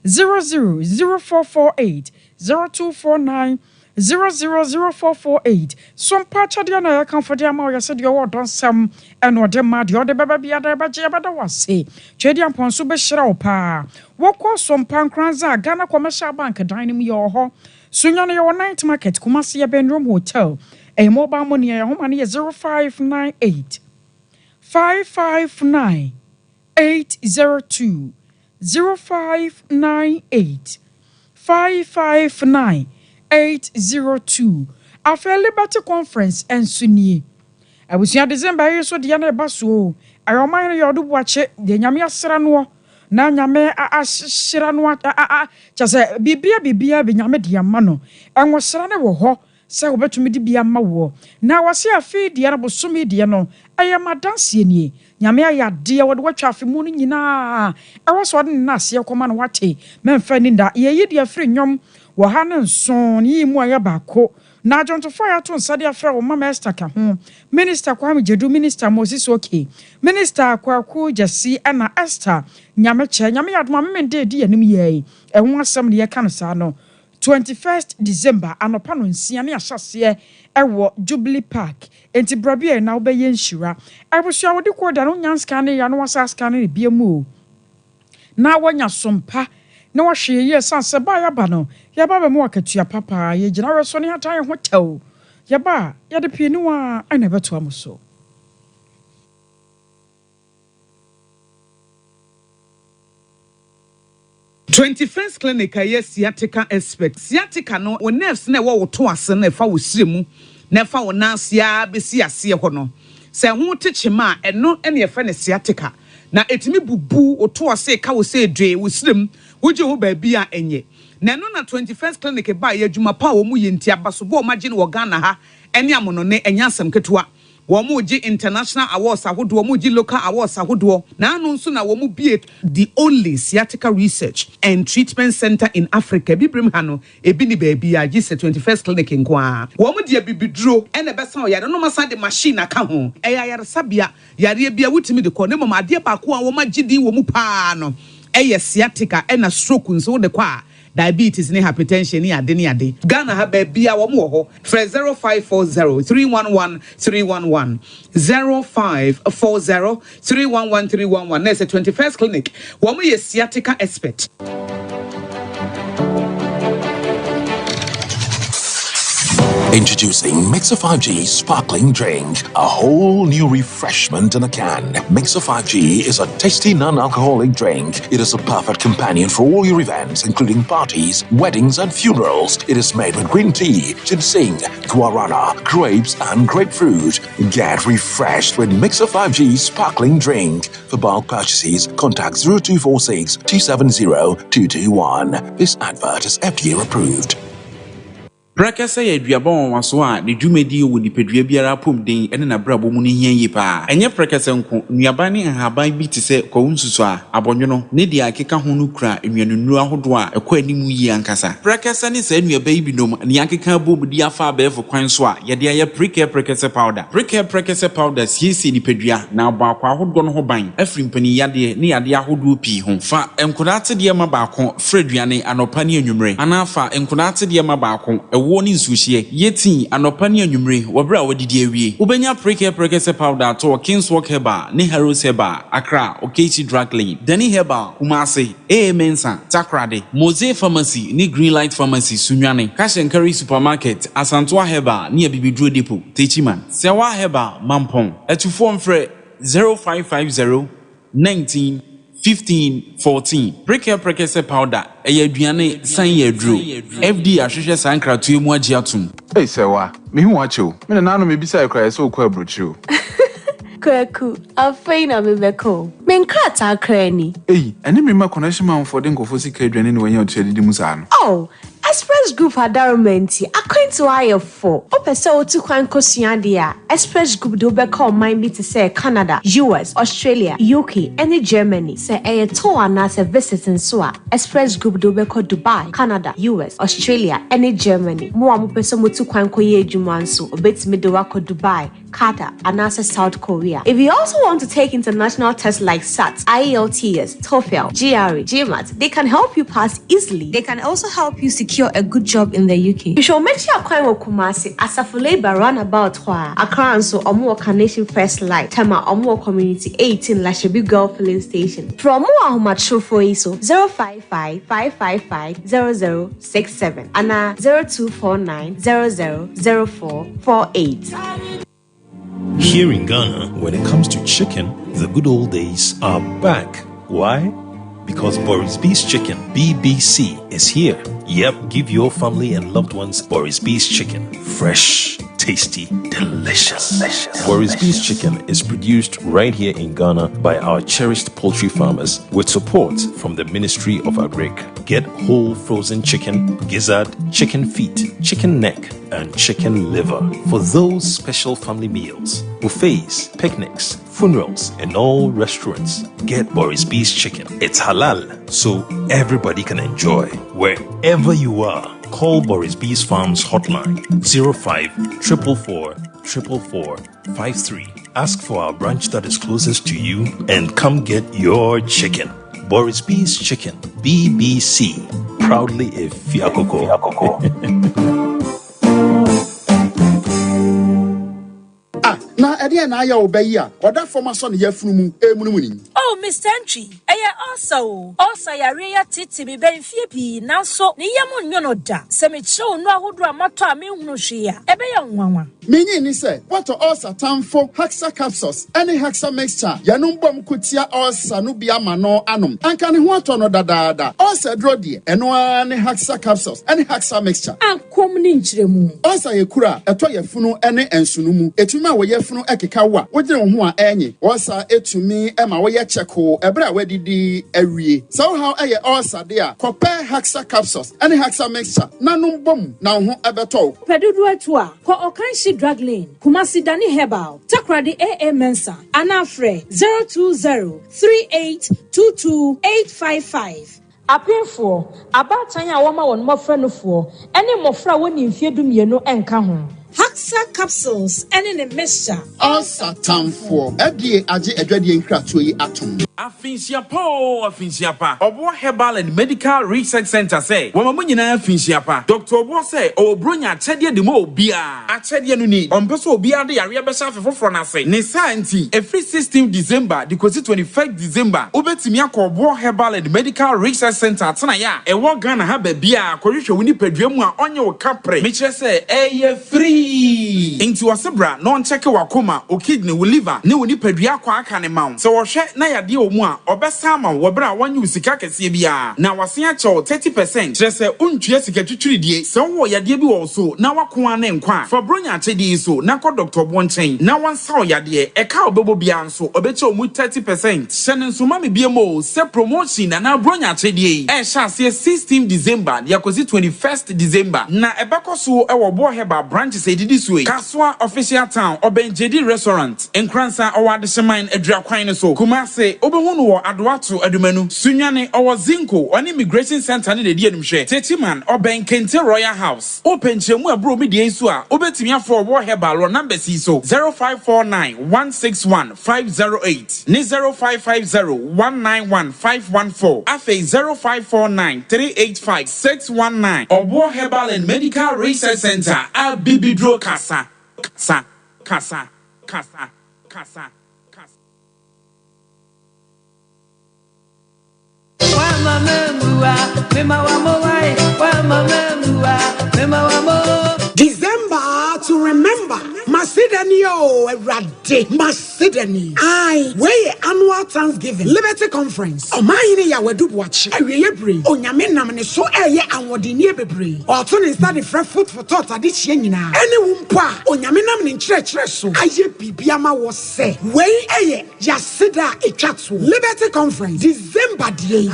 000448 0249 000448 Sompa chadia na ya kan fodi ama ya se de wo don sam eno de ma de ode baba bia da ba je ba da wase twedi amponso be hyira wo pa wokọ Sompa Nkranza Ghana Commercial Bank dining yo ho sunya no yo night market Kumasi ya Benrom Hotel a mobile money ya homa ne 0598 559 802 0598 559 802 After Liberty Conference and Sunni. I was here December year so the baso. I remind you do watch it, the Yamia Serano, na Yame Shirano, just a bibia binyame diamano, and was Serana wo ho, so better me be mawo. Now I see a feed the animal sumi diano. I am a dancing ye. Yamia ya dear would watch off morning yina. I was one nasia command wate, men finding that ye dear friend yum. Wahana son yi mu ayabako na jonto fire to nsade afra wo mama Esther ka ho minister Kwame Jedu minister Moses okay minister Kwaku Jasi ana Esther nyame yadoma memende di anim ye ehun asem ne ye kan sa no 21st December anopa no nsia ne ahyase ewo Jubilee Park enti brabie na obeye nhira abusua wodi koda no nyanska ne ya no wasaska ne biemu na wanya Sompa na wahwe ye sanse ba ya ba no ya ba mu akatua papa ye gina reso ne hatan ho tew ya ba ya de pie ni wa ana beto amuso 21st clinic a sciatica expert sciatica no wo nerves na wo to ase na fa wo siremu na fa wo nansia besi ase ho no se ho techema eno ene ye fa ne sciatica na etimi bubu wo to ase ka wo se dwe wo sirem woje ho ba bia enye na no na 21st clinic ba ye adwuma pa wo mu ye ntia baso bo ma gine wo Ghana ha ene amono ne enya asem ketua wo mu gi international awards ahodo wo mu gi local awards ahodo na anu nso na wo mu bie the only sciatica research and treatment center in Africa bibrim ha no ebi ni ba bia gi 21st clinic nkoa wo mu de bibiduro ene besa o yare no masa de machine aka ho eya yare sabia yare bia wutimi de ko ne mama ade ba ko a wo ma gi di wo mu pa no eye sciatica ena stroke nso de kwa diabetes ni hypertension ni ade Ghana ha ba bia wo mo ho 0540 311 311 0540 311 311 na 21st clinic wo mo ye sciatica expert. Introducing Mixer 5G Sparkling Drink, a whole new refreshment in a can. Mixer 5G is a tasty non-alcoholic drink. It is a perfect companion for all your events, including parties, weddings, and funerals. It is made with green tea, ginseng, guarana, grapes, and grapefruit. Get refreshed with Mixer 5G Sparkling Drink. For bulk purchases, contact 0246 270 221. This advert is FDA approved. Prakasa ya duabon waso a ne dwumadi wo nipadua biara pom den ene na brabo mu ne hia yi pa enye prakasa nko nuaba ne ahaban bi te se kwonsuso a abonwono ne dia akeka ho no kura enwanunu ahodo a ekwa animu yi ankasa prakasa ne sa nuaba yi binom ne akeka bom dia fa abefo kwan so a ye dia ya prakasa powder siesi nipadua na abakwa ahodo no ho ban afri mpani yade ne yade ahodo pi ho fa enkodate dia ma baako fraduane anopa ne anwumre anafa enkodate dia ma baako warning sushi, yeti, and opania numre, wabra wadidi awie. Ubenya preke powder to Kingswalk Heba, ne Harrows Heba, Accra, Okesi Drug Lane, Denny Heba, Kumasi, Mensa, Takrade, Mose Pharmacy, ni Greenlight Pharmacy, Sunyane, Cash and Curry Supermarket, Asantwa Heba, near Bibidro Depot, Techiman, Sewa Heba, Mampong, to form fre 0550 19 15 14. Preke powder, Aduane, Sanye Drew, FD Ashisha Sankra to Muajiatum. Hey, Sewa, me watch you. Me nano me bisa cry so quabruchu. Kwaku, afei me beko. Menkrata krani. Hey, and me ma connection man for den go for sika dwane when you trade musano. Oh, Express Group adarumenti akwantu ayefo. Opese otu kwan kosua dia. Express Group do beko mind be to say Canada, US, Australia, UK, and Germany. Say a tour na se visiting so a Express Group do beko Dubai, Canada, US, Australia, and Germany. Mo amopese motu kwan koye adwuma nso obetimi de wako Dubai, Qatar, and South Korea. If you also want to take international tests like SAT, IELTS, TOEFL, GRE, GMAT, they can help you pass easily. They can also help you secure a good job in the UK. You should make sure you Kumasi Asafule Roundabout Accra and so Omo Carnation First Light, Tema Omo Community 18 Lashabi Girl Filling Station. From Moa Macho for ISO 055 555 0067 and 0249 000448. Here in Ghana, when it comes to chicken, the good old days are back. Why? Because Boris B's Chicken, BBC, is here. Yep, give your family and loved ones Boris B's Chicken. Fresh, tasty, delicious. Boris B's Chicken is produced right here in Ghana by our cherished poultry farmers with support from the Ministry of Agric. Get whole frozen chicken, gizzard, chicken feet, chicken neck, and chicken liver for those special family meals, buffets, picnics, funerals, and all restaurants. Get Boris B's Chicken. It's halal, so everybody can enjoy. Wherever you are, call Boris B's Farms hotline 05 444 444 53. Ask for our branch that is closest to you and come get your chicken. Boris B's Chicken, BBC, proudly a Fiakoko. Na ede na ya obayi a oda forma so ne yafunu mu emunumuni. Oh, Mr. Entry, also yare ya titi bi ben fie pi nanso ne yemu nyono da. Se me chew no ahodo amato a me hunu hwea. Ebe ya nwanwa. Menyi ni se, what ulcer tamfo Haxa capsules, any Haxa mixture, yanum bom kutia ulcer no bia mano anum. Anka ne ho ato no dadaada. Ulcer dro de, eno ani Haxa capsules, any Haxa mixture. Ankom ni nchiremu. Ulcer ye kura, eto ye funu ene ensunumu. Etuma wo ye funu ekeka wa. Wogire wo ho a enye. Ulcer etumi ema wo ye cheko, ebra wedidi awie. So how eye ulcer de a, kope Haxa capsules, any Haxa mixture. Nanum bom na ho ebeto. Pedudu etu a, ko okanshi Drug Lane, Kumasi Dani Herbal, Takradi AA Mensa, Anafre 020-3822-855. Appear about Tanya Wama on more friend for any more fra when you fear dum you know and come. Haxa capsules and in a mixture. All Satan for FDA Aji Edwadi and Kratui Atom. Afinsiapa. Obo Herbal and Medical Research Center say, Wamamunina Afinsiapa. Dr. Obo say, O Brunya Chedia de Mo Bia. A Chedia Nuni, on Peso Bia de Ariabasa for Fronase. Nesa anti, a free 16 December, the 25th December. Obetimia Obo Herbal and Medical Research Center, Tanaya, a war Ghana have a Bia, Korisha Winnie Pedremua on your capre. Mitchell say, a free. Into a zebra, non check wakoma, o kidney will liver, no ni pedria kwa can amount. So or share na ya di omwa, or best sama, wabra one you sikaka sebia. Now was ya cho 30%. Just say unchesika to 3 days. So ya debi also, now wakwan and kwa. For Brunya Teddy so, nako Dr. One Chain. Now one saw ya dear, a cow bobo bianso, or becho mu 30%. Shannon Sumami BMO, se promotion and now Brunya Teddy. And shall say 16 December, the 21st December. Na ebako so our boy heba branches this way. Kaswa official town or Benjedi restaurant. En Kransa or the Shemain Edra Quine so. Kumase wobɛhu no wɔ Adoato Adumanu Sunyane ɔwɔ Zinco ɔne Immigration Center ne dedi animhwɛ Tetiman ɔbɛn Kente Royal House open kyerɛmu aburo mi die nso a obetumi afɔ wɔ herbal wɔ number si so 0549 161 508 ne 0550 191 514 afei 0549 385 619 ɔwɔ herbal and medical research center a bibidro kasa. December to remember. Masidani Erade. Masidani. I way annual Thanksgiving Liberty Conference. Omayini ya wedu watch. Eyebre. Onyame namne so eye anwodini bebre. Otun is that the fresh food for thought adichie nyina. Any wumpa. Onyame namne nkyerɛkyerɛ so. Aye bibiama was say. Way eye yasida etwatso. Liberty Conference December die.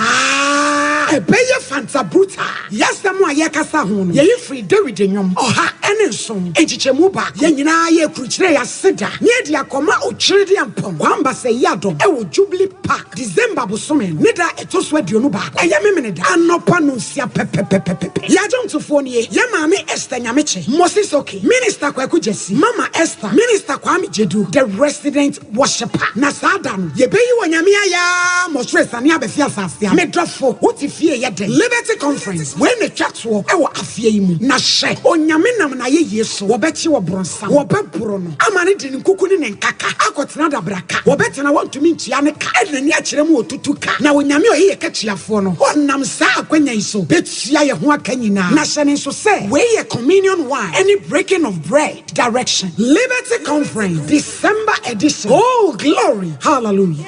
Ebeye Fanta Bruta. Yes the mo ayekasa ho no. Ye free David enyom. Oha ene so. Echichemu ba. Ye nyina ye kurukyire yasida. Nye dia koma ochire dia mpom. Kwamba se yadom. Ewo Jubilee Park. December bosome. Nida etoso aduonu ba. Eye memene da. Anopa no sia pepepepepe. Ya jom to phone ye. Ye maame Esther Nyameche. Moses okay. Minister Kwaku Jesse. Mama Esther. Minister Kwame Jedu. The resident worshiper. Na sadam. Ye beyi wonyame aya. Mosre sane abefia sasia. Medrofo. Uti fie ye de. Liberty Conference. When the chatwo. Ewo afie yi mu. Na she. Onyame nam na ye yeso. Wobechi wo bronsa. Wobebro no. Amane di nkuku ne nkaka. Akotena da braka. Wobetena wantumi ntua ne ka. Enani akyere mu otutu ka. Na onyame oye ye kachiafo no. Onam sa akwanya iso. Betua ye ho aka nyina. Na she ne so say. We ye communion wine. Any breaking of bread. Direction. Liberty Conference. December edition. Oh glory. Hallelujah.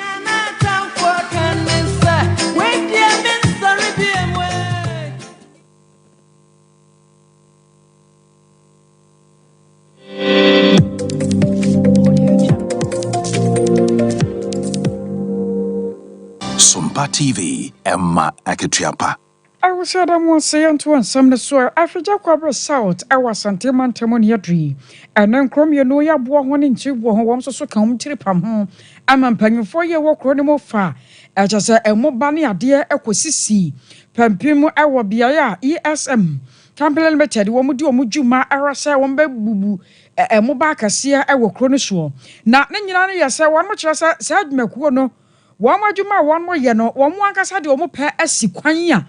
Sompa TV, Emma Aketiapa. I was at a more saying to one some the soil Africa Cobra South. I was Santiman Temoniatri. And then Crom you know ya bore one in two who so come to the pam home. I'm paying 4 year walk running more far. I just say a more bunny idea equisisi. Pampimo our biaya ESM. Campbell Meted, woman do Mujuma, Arasa, one bubu, a mobile sia, I will chronosure. Now, then you know, say one much as I said, Mequono. One more Juma, one more yano, one more casadi or more pair as sequania.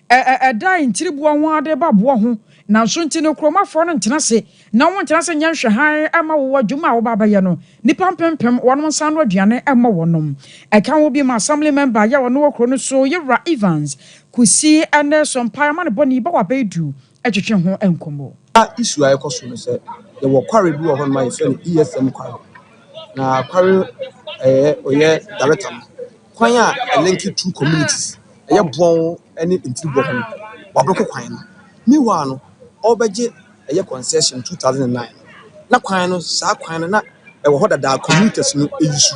A dying tribu one de babu. Now, soon to no chroma for an tenase. No one tells a young Shahai, Emma, or Juma or Babayano. Nippam pem, one more son or Diana, Emma Wonum. I can't be my assembly member, Yawa no chronoso, Yara Evans, could see and there's some Paramount Bonnie Bawa Bedu, Education Home Nkomo. Issue I question said there were quarry do on my friend ESM quarry. Now, quarry, director. Kwanya a link two communities. A born any into Bohon. Waboko Quine. Meanwhile, all budget a concession 2009. Na Quino, Sa Quina, not a water that commuters no issue.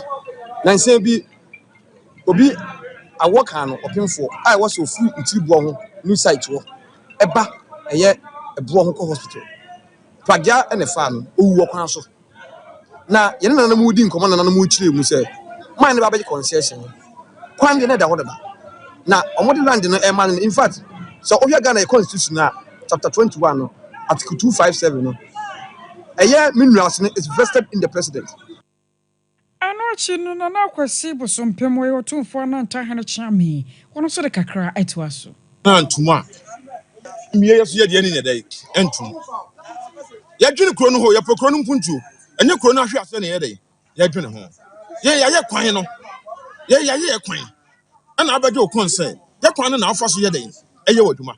Nancy be Obi, I work on open for. I was so free into Bohon, new site work. A back a year a Bohon hospital. Pragia and a farm who walk on so. Now, you're not a mooding command and a mood tree, we say. Mind about the concession. Kwande na da hoda ba na omodi land no e man in fact so ohia Ghana constitution na chapter 21 no article 257 no minerals is vested in the president. Anochi no na kwasi bosompem we otumfo na ntahane chiame wono so de kakra etwaso na ntuma miye yeso ye de ni ne dai entum ya dwene kro no ho ya pokro no mpuntu enye kro no ahwe ase ne ye dai ya dwene ho ye kwan no ye kwan ana abaje okon say ye kwan na afa so ye den eye waduma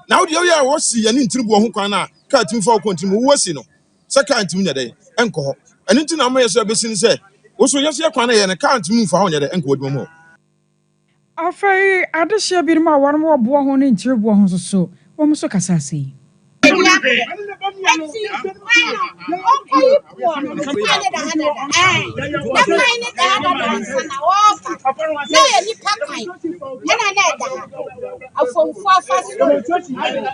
na wo de ye wo si ye ni ntiribu ho kwan na ka tim fa okon tim wo si no se ka ntim ne den enko ho eni nti na mo ye so abesi ni say wo so ye so ye kwan na ye ne ka ntim fa ho ne den enko waduma mo afai adehia bi ma won mo bo ho ni ntiribu ho so wo mo so kasase afomfo afaso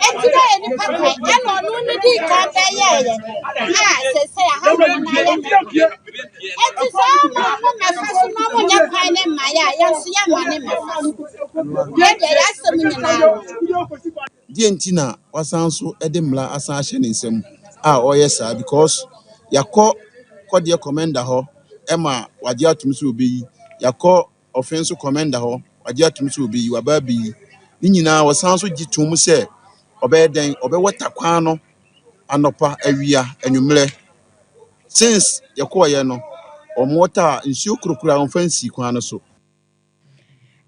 enti na ye nipa kai eno no ni di kan be ye se se ha no na ye enti so ma mo me faso no mo nya kwan ne ma ya so ya ma ne me faso ye de ya so mi na die ntina wasan so ede mla asan ahye ne nsam a oyɛ saa because yakɔ kɔdeɛ commander hɔ ɛma wade atum so obeyi yakɔ offense commander hɔ wade atum so obeyi waba bi ni nyinaa wasan so gitum sɛ ɔbɛyɛ den ɔbɛwɔ takwan no anopa awia anwummerɛ since yakɔɔyɛ no ɔmota nsuo kurokura ɔmfansi kwan no so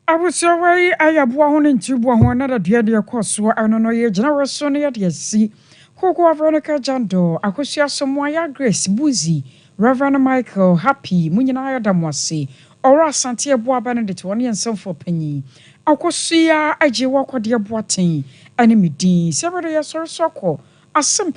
Abusawai ayabuwa ho ntibuwa ho na da de koso ano no ye gina reso no ye de si koko Veronica Jando akosia somo ya Grace Buzi Reverend Michael Happy munyina ya damwase ora asante ebo aba ne de woni ensefo panyi akosia agye wakode ebo aten ane medin sebere ye soro soko asem